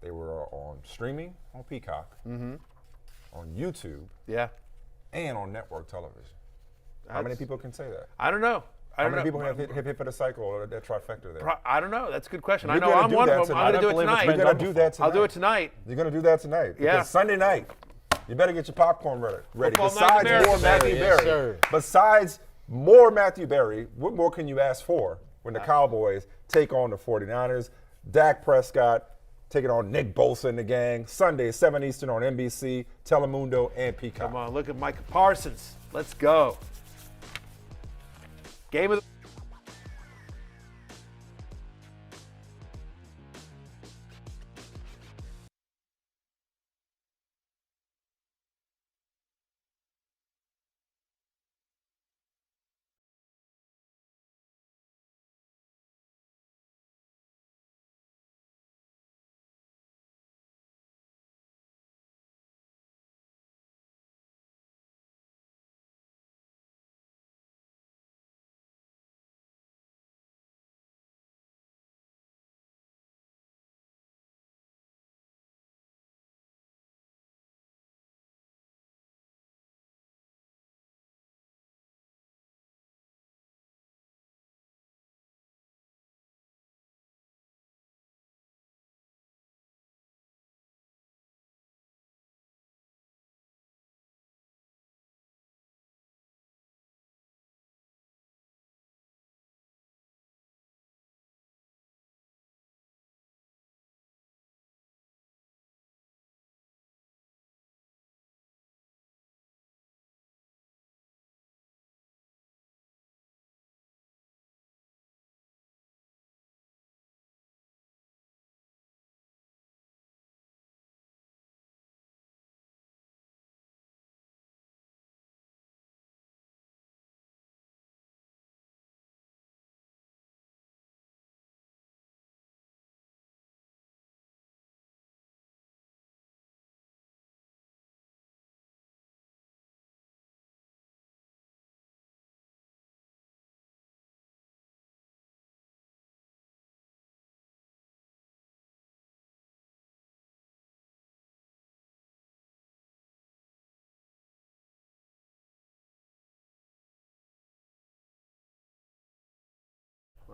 they were on streaming on Peacock, on YouTube, and on network television. How many people can say that? I don't know. How many people have hit for the cycle or that trifecta there? I don't know. That's a good question. I know I'm one of them. I'm going to do it tonight. You're going to do that tonight. I'll do it tonight. You're going to do that tonight. Yeah. Because Sunday night, you better get your popcorn ready. Football Besides more Matthew Berry. Besides more Matthew Berry, what more can you ask for when the Cowboys take on the 49ers? Dak Prescott taking on Nick Bosa and the gang. Sunday, 7 Eastern on NBC, Telemundo, and Peacock. Come on, look at Micah Parsons. Let's go. Game of the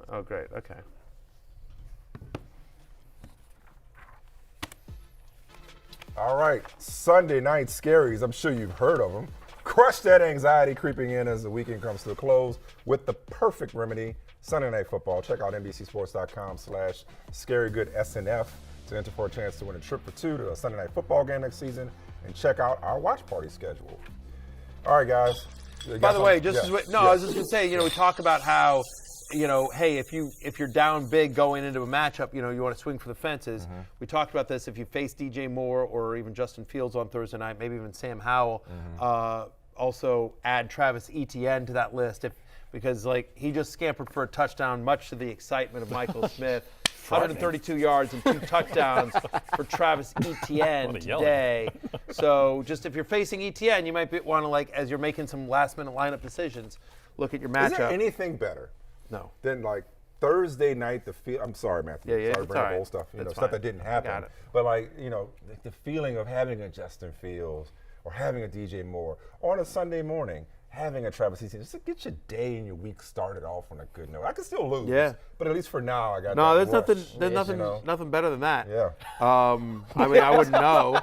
Oh, great. Okay. All right, Sunday night scaries. I'm sure you've heard of them. Crush that anxiety creeping in as the weekend comes to a close with the perfect remedy, Sunday Night Football. Check out NBCSports.com/ScaryGoodSNF to enter for a chance to win a trip for 2 to a Sunday Night Football game next season, and check out our watch party schedule. All right, guys. By the way, I was just going to say, we talk about how, hey, if you're down big going into a matchup, you want to swing for the fences. Mm-hmm. We talked about this. If you face DJ Moore or even Justin Fields on Thursday night, maybe even Sam Howell, also add Travis Etienne to that list because he just scampered for a touchdown, much to the excitement of Michael Smith. 132 yards and 2 touchdowns for Travis Etienne today. So just if you're facing Etienne, you might want to, as you're making some last-minute lineup decisions, look at your matchup. Is there anything better than Thursday night, I'm sorry, Matthew. Yeah, sorry to bring up old stuff. Stuff that didn't happen. Got it. But the feeling of having a Justin Fields or having a DJ Moore on a Sunday morning, having a Travis Etienne just to get your day and your week started off on a good note. I can still lose. Yeah. But at least for now, I got No, that there's rush, nothing better than that. Yeah. I mean, I wouldn't know.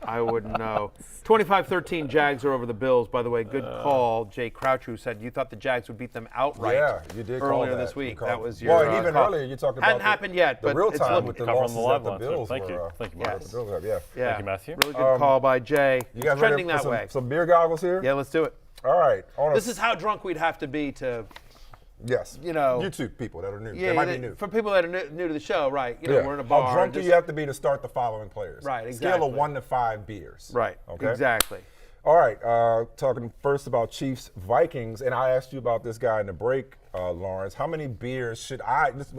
I wouldn't know. 25-13 Jags are over the Bills. By the way, good call, Jay Crouch, who said you thought the Jags would beat them outright. Yeah, you did call earlier that. this week. That was your well, even call. earlier you talked about hadn't happened yet, the but real it's time looking with the cover on losses the that live the line, too. Bills Thank you. were. Thank you, that Matthew. the Bills have, yeah. Thank you, Matthew. Really good call by Jay. You guys It's ready trending for that way. some beer goggles here? Yeah, let's do it. All right. This is how drunk we'd have to be to, yes. YouTube people that are new. yeah, they might be new. for people that are new to the show, right? We're in a bar. How drunk do just- you have to be to start the following players? Right, Scale exactly. of 1 to 5 beers. Right. Okay. Exactly. All right. Talking first about Chiefs Vikings, and I asked you about this guy in the break, Lawrence. How many beers should I? Let's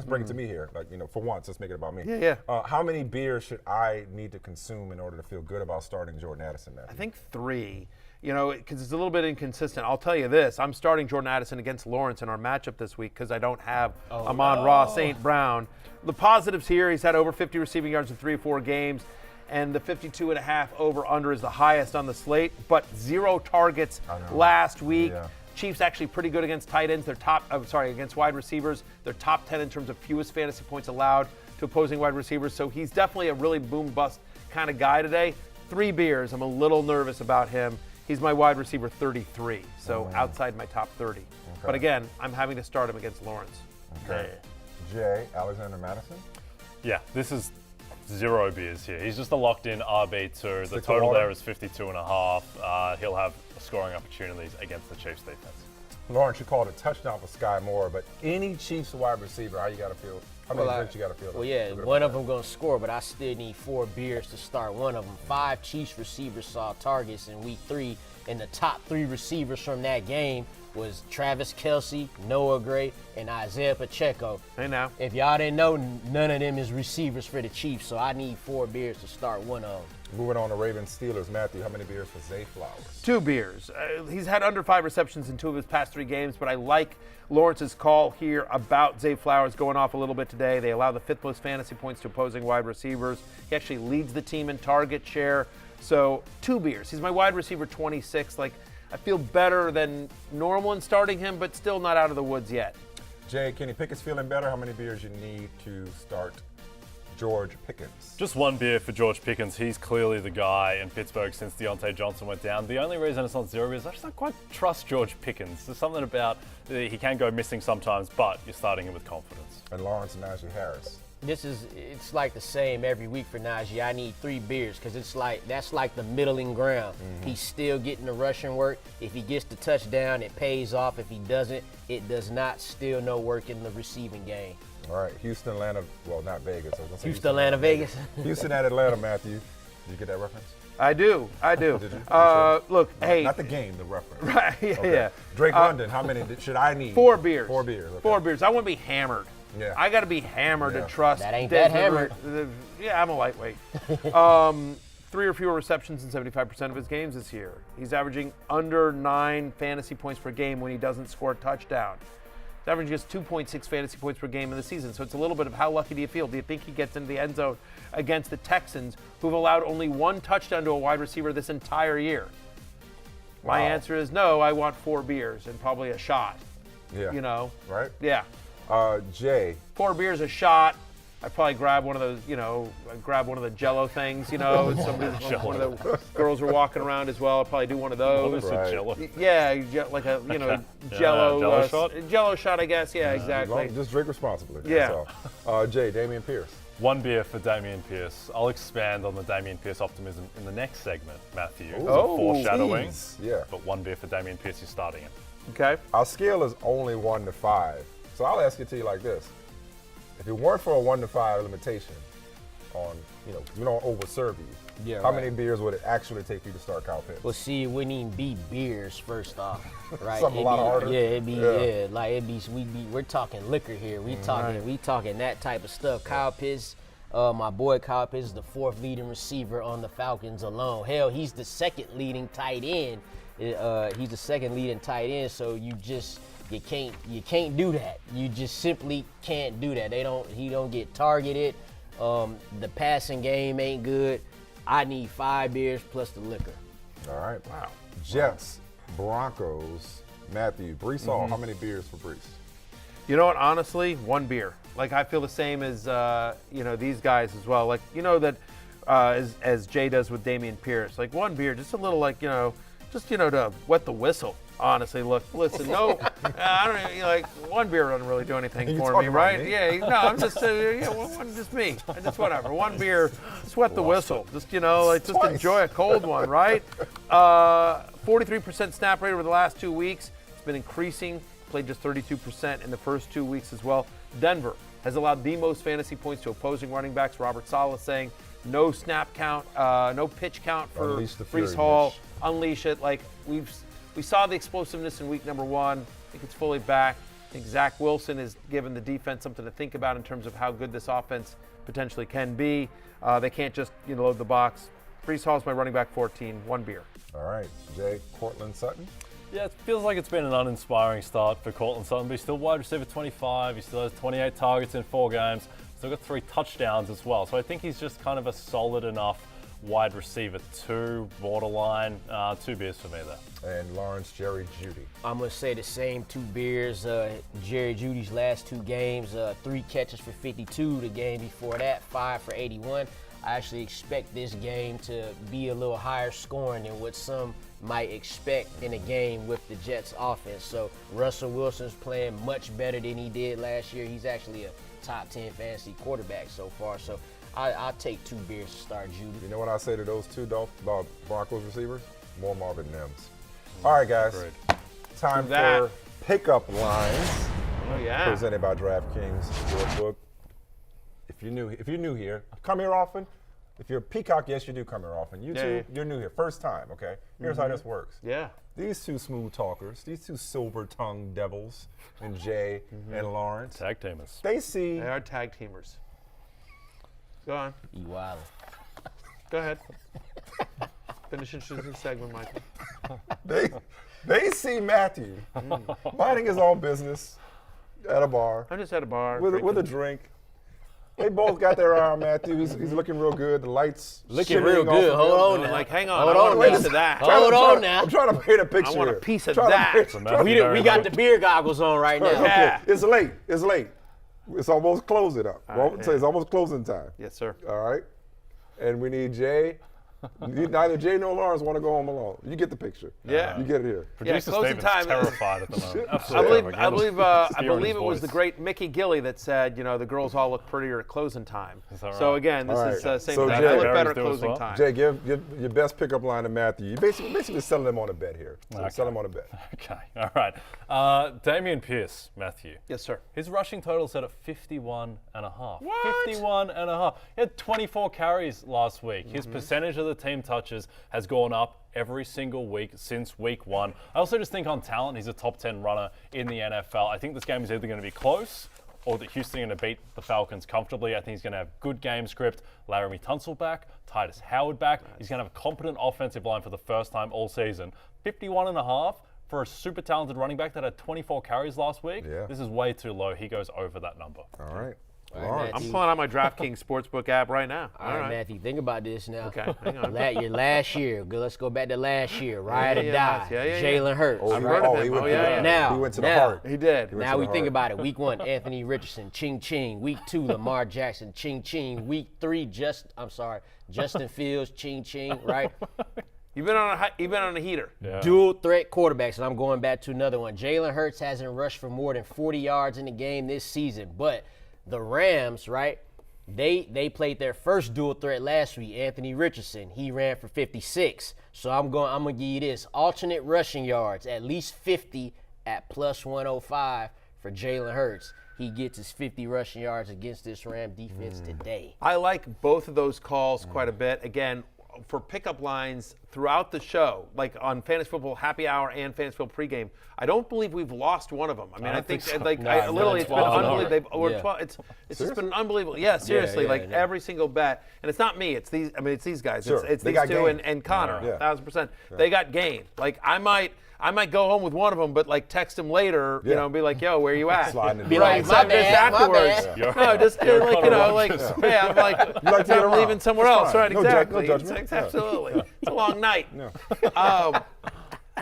bring it to me here. Like for once, let's make it about me. Yeah. How many beers should I need to consume in order to feel good about starting Jordan Addison? I think 3. Because it's a little bit inconsistent. I'll tell you this: I'm starting Jordan Addison against Lawrence in our matchup this week because I don't have Amon-Ra St. Brown. The positives here: he's had over 50 receiving yards in 3 or 4 games. And the 52.5 over/under is the highest on the slate, but 0 targets last week. Yeah. Chiefs actually pretty good against tight ends. Against wide receivers. They're top 10 in terms of fewest fantasy points allowed to opposing wide receivers. So he's definitely a really boom-bust kind of guy today. 3 beers. I'm a little nervous about him. He's my wide receiver 33, so outside my top 30. But again, I'm having to start him against Lawrence. Okay. Jay, Alexander Madison? Yeah, this is 0 beers here. He's just a locked-in RB2. The Stick to total water. there is 52.5. He'll have scoring opportunities against the Chiefs defense. Lawrence, you called a touchdown for Sky Moore, but any Chiefs wide receiver, how you got to feel? How many drinks you got to feel? Well, yeah, one of them going to score, but I still need 4 beers to start one of them. 5 Chiefs receivers saw targets in week 3, and the top 3 receivers from that game was Travis Kelce, Noah Gray, and Isaiah Pacheco. Hey now. If y'all didn't know, none of them is receivers for the Chiefs, so I need 4 beers to start one of them. Moving on to Ravens Steelers, Matthew, how many beers for Zay Flowers? 2 beers. He's had under 5 receptions in 2 of his past 3 games, but I like Lawrence's call here about Zay Flowers going off a little bit today. They allow the 5th most fantasy points to opposing wide receivers. He actually leads the team in target share. So 2 beers. He's my wide receiver 26. I feel better than normal in starting him, but still not out of the woods yet. Jay, Kenny Pickett's feeling better. How many beers you need to start George Pickens? Just 1 beer for George Pickens. He's clearly the guy in Pittsburgh since Deontay Johnson went down. The only reason it's not 0 beers, I just don't quite trust George Pickens. There's something about he can go missing sometimes, but you're starting him with confidence. And Lawrence Najee Harris. It's like the same every week for Najee. I need 3 beers because that's like the middling ground. He's still getting the rushing work. If he gets the touchdown, it pays off. If he doesn't, it does not. Still no work in the receiving game. All right, Houston, Atlanta, well, not Vegas. Houston, Atlanta, Vegas. Houston at Atlanta, Matthew. Did you get that reference? I do. Did you? Look, hey. Not the game, the reference. Right, yeah. Drake London, how many should I need? 4 beers. 4 beers. Okay. 4 beers. I want to be hammered. Yeah. I got to be hammered Yeah. to trust. That ain't that Desmond hammered. Yeah, I'm a lightweight. 3 or fewer receptions in 75% of his games this year. He's averaging under 9 fantasy points per game when he doesn't score a touchdown. He's averaging just 2.6 fantasy points per game in the season. So it's a little bit of how lucky do you feel? Do you think he gets into the end zone against the Texans, who've allowed only 1 touchdown to a wide receiver this entire year? My answer is no. I want 4 beers and probably a shot. Yeah. Right? Yeah. Jay. 4 beers, a shot. I probably grab one of those, grab one of the Jello things, one of the girls were walking around as well. I'll probably do one of those. Right. Jello. Yeah, like a, Jello, Jello shot? Jello shot, I guess. Yeah, exactly. Just drink responsibly. Yeah. That's all. Jay, Dameon Pierce. 1 beer for Dameon Pierce. I'll expand on the Dameon Pierce optimism in the next segment, Matthew. Oh, Foreshadowing. geez. Yeah. But 1 beer for Dameon Pierce, you're starting it. Okay. Our scale is only 1 to 5. So I'll ask it to you like this. If it weren't for a 1 to 5 limitation on, we don't overserve you. Yeah, How right. many beers would it actually take you to start Kyle Pitts? Well, see, it wouldn't even be beers first off, right? Something a lot harder. We're talking liquor here. We talking that type of stuff. Kyle Pitts, my boy Kyle Pitts is the 4th leading receiver on the Falcons alone. Hell, he's the 2nd leading tight end. He's the 2nd leading tight end. So you can't do that. You just simply can't do that. He don't get targeted. The passing game ain't good. I need 5 beers plus the liquor. All right. Wow. Jets, Broncos. Matthew, Breece Hall, how many beers for Breece? You know what? Honestly, one beer. Like, I feel the same as these guys as well. Like, that as Jay does with Dameon Pierce. Like, one beer, just a little, to wet the whistle. Honestly, listen, no, I don't even, one beer doesn't really do anything for me, right? Me? Yeah, no, I'm just, just me. Just whatever. One beer, just wet the whistle. Just, just enjoy a cold one, right? 43% snap rate over the last 2 weeks. It's been increasing. Played just 32% in the first 2 weeks as well. Denver has allowed the most fantasy points to opposing running backs. Robert Saleh saying no snap count, no pitch count for Breece Hall. Unleash it. We saw the explosiveness in week number 1. I think it's fully back. I think Zach Wilson has given the defense something to think about in terms of how good this offense potentially can be. They can't just load the box. Breece Hall's my running back 14. One beer. All right, Jay, Cortland Sutton. Yeah, it feels like it's been an uninspiring start for Cortland Sutton, but he's still wide receiver 25. He still has 28 targets in 4 games. Still got 3 touchdowns as well. So I think he's just kind of a solid enough wide receiver 2, borderline. 2 beers for me there. And Lawrence, Jerry Jeudy. I'm going to say the same 2 beers. Jerry Jeudy's last 2 games, 3 catches for 52. The game before that, 5 for 81. I actually expect this game to be a little higher scoring than what some might expect in a game with the Jets offense. So Russell Wilson's playing much better than he did last year. He's actually a top 10 fantasy quarterback so far. So I'll take 2 beers to start Jeudy. You know what I say to those 2 Broncos receivers? More Marvin Mims. All right, guys. Great. Time for pickup lines. Oh, yeah. Presented by DraftKings Sportsbook. If you're new here, come here often. If you're a Peacock, yes, you do come here often. YouTube, you're new here. First time, okay? Here's how this works. Yeah. These 2 smooth talkers, these 2 silver-tongued devils, and Jay and Lawrence. Tag teamers. They are tag teamers. Go on. You wild. Go ahead. Finish the segment, Michael. They see Matthew minding his own business at a bar. I'm just at a bar. With a drink. They both got their eye on Matthew. He's looking real good. The lights looking real good. Hold on now. Hang on. I want a piece of that. Hold on now. I'm trying to paint a picture. I want a piece of that. We got the beer goggles on right now. Yeah. It's late. It's almost closing up. It's almost closing time. Yes, sir. All right. And we need Jay. Neither Jay nor Lawrence want to go home alone. You get the picture. Yeah. You get it here. Producer closing Steven's time terrified at the moment. I believe it was the great Mickey Gilly that said, the girls all look prettier at closing time. So again, this is same thing. I look better at closing time. Jay, give your best pickup line to Matthew. You basically selling them on a bet here. Sell them on a bet. Okay, all right. Dameon Pierce, Matthew. Yes, sir. His rushing total set at 51.5. What? 51.5. He had 24 carries last week. His percentage of the team touches has gone up every single week since week 1. I also just think on talent, he's a top 10 runner in the NFL. I think this game is either going to be close or that Houston are going to beat the Falcons comfortably. I think he's going to have good game script. Laramie Tunsil back, Titus Howard back. He's going to have a competent offensive line for the first time all season. 51.5 for a super talented running back that had 24 carries last week. Yeah. This is way too low. He goes over that number. All right. Right, I'm pulling out my DraftKings Sportsbook app right now. All right, Matthew, think about this now. Okay, hang on. Your last year. Let's go back to last year. Ride or die. Yeah. Jalen Hurts. I've heard of him. He went to the heart. He did. Now we think about it. Week 1, Anthony Richardson, ching ching. Week 2, Lamar Jackson, ching ching. Week 3, Justin Fields, ching ching. Right. You've been on a heater. Yeah. Dual threat quarterbacks, and I'm going back to another one. Jalen Hurts hasn't rushed for more than 40 yards in the game this season, but the Rams, right? They played their first dual threat last week, Anthony Richardson. He ran for 56. So I'm gonna give you this: alternate rushing yards, at least 50 at plus 105 for Jalen Hurts. He gets his 50 rushing yards against this Ram defense today. I like both of those calls quite a bit. Again, for pickup lines throughout the show, like on Fantasy Football Happy Hour and Fantasy Football Pregame, I don't believe we've lost one of them. I mean, I think so. Literally, it's been unbelievable. Yeah. It's just been unbelievable. Yeah, seriously, every single bet. And it's not me. It's these. I mean, it's these guys. Sure. It's They these got two game. and Connor. Yeah. 1,000%. They got game. Like I might go home with one of them, but like text him later, and be like, "Yo, where you at?" Sliding in Be the like, right. my bad, afterwards. my No, just hey, I'm like, like to get I'm leaving around. somewhere That's else. fine. Right? No Exactly. judgment. It's absolutely. It's a long night.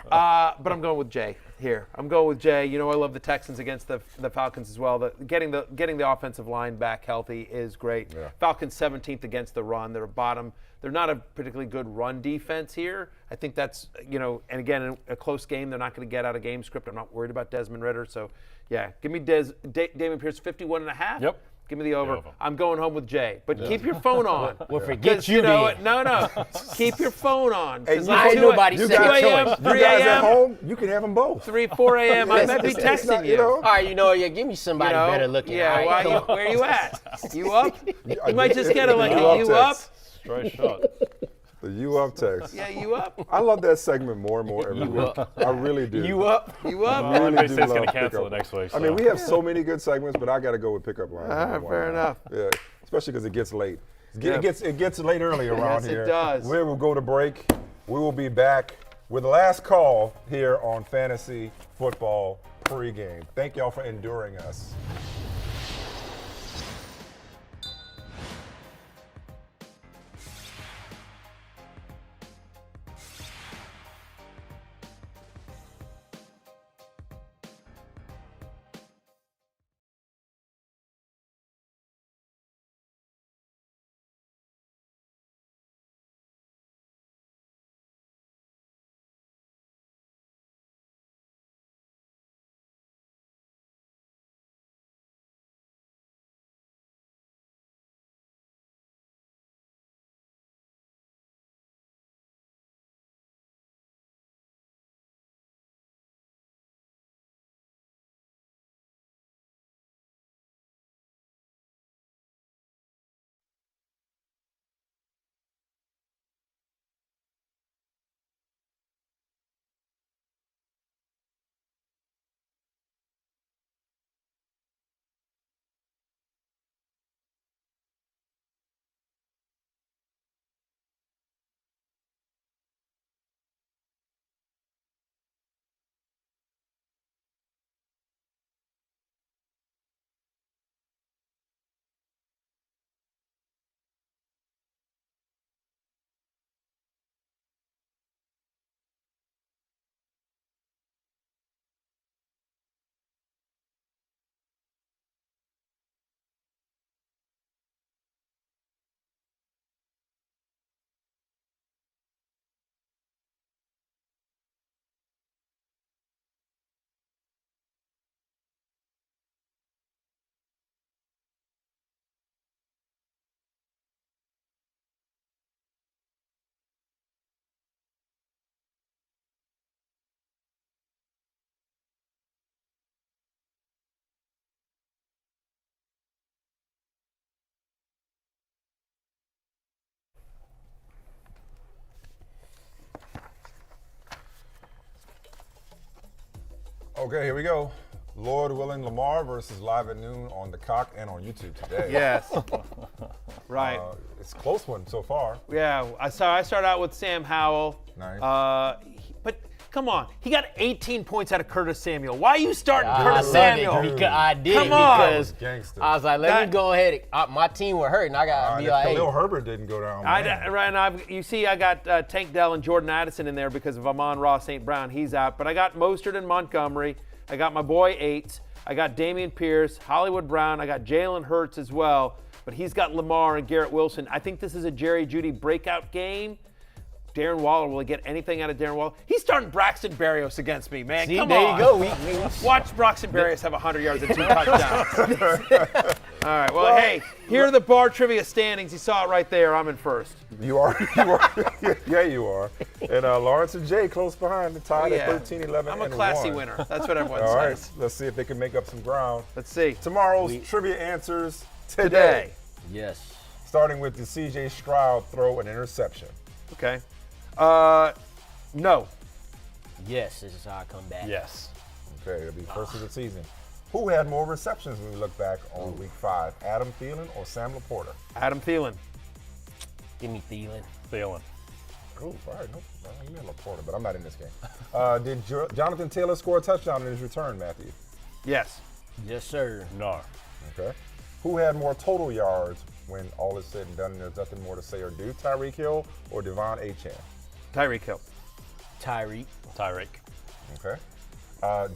But I'm going with Jay here. I'm going with Jay. You know, I love the Texans against the Falcons as well. Getting the offensive line back healthy is great. Yeah. Falcons 17th against the run. They're bottom. They're not a particularly good run defense here. I think that's, you know, and again, in a close game, they're not going to get out of game script. I'm not worried about Desmond Ridder. So, yeah, give me Dameon Pierce 51.5. Yep. Give me the over. I'm going home with Jay. But keep your phone on. Well, forget you, No. Keep your phone on. Hey, I ain't nobody you second choice. You guys at home, you can have them both. 3, 4 a.m. I might be texting you. All right, give me somebody better looking. Yeah, right, where you at? You up? You might just get a you up? Straight shot. The you up text. Yeah, you up? I love that segment more and more every week. I really do. You up? You up? I really NBC's going to cancel it next week. So. I mean, we have so many good segments, but I got to go with pickup lines. Fair enough. Yeah, especially because it gets late. It gets late early around here. Yes, it does. We will go to break. We will be back with the last call here on Fantasy Football Pregame. Thank y'all for enduring us. Okay, here we go. Lord willing, Lamar versus Live at Noon on the Cock and on YouTube today. Yes. Right. It's a close one so far. Yeah, I start out with Sam Howell. Nice. But come on, he got 18 points out of Curtis Samuel. Why are you starting Curtis I love Samuel? it because I did Come on. because Gangster. I was like, let me go ahead. My team were hurting. I got to be like, Khalil hey. Herbert didn't go down. I got Tank Dell and Jordan Addison in there because of Amon-Ra St. Brown. He's out. But I got Mostert and Montgomery. I got my boy Eight. I got Dameon Pierce, Hollywood Brown. I got Jalen Hurts as well. But he's got Lamar and Garrett Wilson. I think this is a Jerry Jeudy breakout game. Darren Waller, will he get anything out of Darren Waller? He's starting Braxton Berrios against me, man. See, Come there on. you go. Watch Braxton Berrios have 100 yards and 2 touchdowns. All right, well, hey, here are the bar trivia standings. You saw it right there. I'm in first. You are. Yeah, you are. And Lawrence and Jay close behind, the tied at 13, 11, I'm and a classy 1. winner. That's what everyone All right, says. let's see if they can make up some ground. Let's see. Tomorrow's trivia answers today. Yes. Starting with the C.J. Stroud throw and interception. Okay. No. Yes, this is how I come back. Yes. Okay, it'll be first of the season. Who had more receptions when we look back on Week 5, Adam Thielen or Sam Laporta? Adam Thielen. Give me Thielen. Thielen. Oh, all right. No, you meant Laporta, but I'm not in this game. Did Jonathan Taylor score a touchdown in his return, Matthew? Yes. Yes, sir. No. Okay. Who had more total yards when all is said and done and there's nothing more to say or do, Tyreek Hill or Devon Achane? Tyreek Hill. Tyreek. Okay.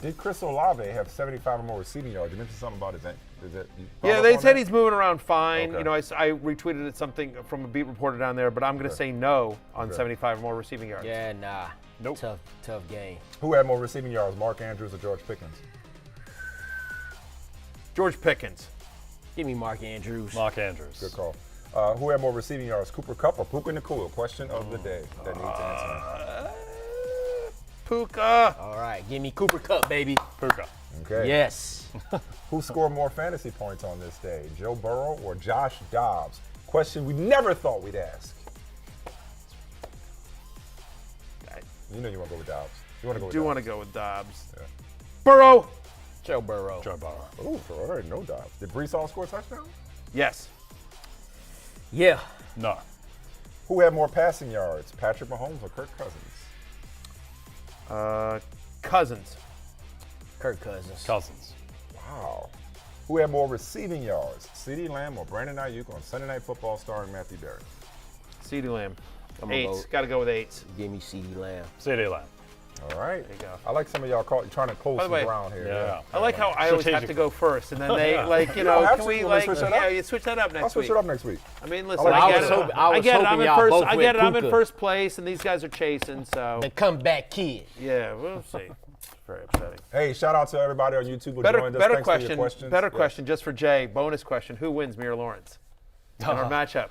Did Chris Olave have 75 or more receiving yards? You mentioned something about his ankle. Yeah, they said he's moving around fine. Okay. You know, I retweeted it something from a beat reporter down there, but I'm going to say no on 75 or more receiving yards. Yeah, nah. Nope. Tough game. Who had more receiving yards, Mark Andrews or George Pickens? George Pickens. Give me Mark Andrews. Mark Andrews. Good call. Who had more receiving yards, Cooper Kupp or Puka Nacua? Question of the day that needs answering. Puka. All right, give me Cooper Kupp, baby. Puka. Okay. Yes. Who scored more fantasy points on this day, Joe Burrow or Josh Dobbs? Question we never thought we'd ask. You know you want to go with Dobbs. You want to go with Do Dobbs. want to go with Dobbs. Yeah. Burrow. Joe Burrow. Oh, so I already know Dobbs. Did Brees Hall score a touchdown? Yes. Yeah. No. Who had more passing yards, Patrick Mahomes or Kirk Cousins? Cousins. Kirk Cousins. Cousins. Wow. Who had more receiving yards, CeeDee Lamb or Brandon Ayuk on Sunday Night Football starring Matthew Berry? CeeDee Lamb. I'm gonna Eights. go- Got to go with eights. Give me CeeDee Lamb. CeeDee Lamb. All right. There you go. I like some of y'all trying to close By the some way, ground here. Yeah. I like how I always have to go first, and then they You don't have can to. we You want me like to switch that up? you switch that up I'll next switch week. it up next week. I mean, listen, like I that. get it. I was I get it. I'm hoping in y'all first. both I get it. went I'm in Puka. first place, and these guys are chasing. So The comeback kid. yeah, we'll see. Very upsetting. Hey, shout out to everybody on YouTube who Better joined us. better Thanks for your question. questions. Better Yeah. question, just for Jay. Bonus question: who wins, me or Lawrence? In our matchup.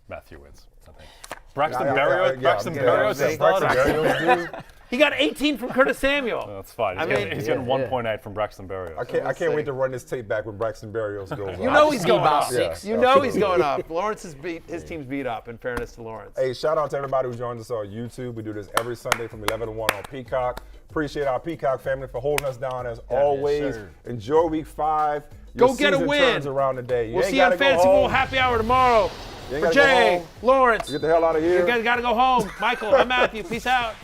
Matthew wins, I think. Braxton Yeah, Berrios. yeah, Braxton yeah, Berrios yeah, is Braxton starting. Berrios, dude. He got 18 from Curtis Samuel. That's fine. I mean, He's getting 1.8 from Braxton Berrios. I can't wait to run this tape back when Braxton Berrios goes You on. know he's going about up. six. You know he's going up. Lawrence is his team's beat up. In fairness to Lawrence. Hey, shout out to everybody who joins us on YouTube. We do this every Sunday from 11 to 1 on Peacock. Appreciate our Peacock family for holding us down as always. sir. Enjoy week 5. Your Go get a season win. turns around today. You We'll ain't see you on gotta go Fantasy home. Bowl Happy Hour tomorrow. You ain't For gotta go Jay, home. Lawrence, Get the hell out of here. you guys got to go home. Michael, I'm Matthew. Peace out.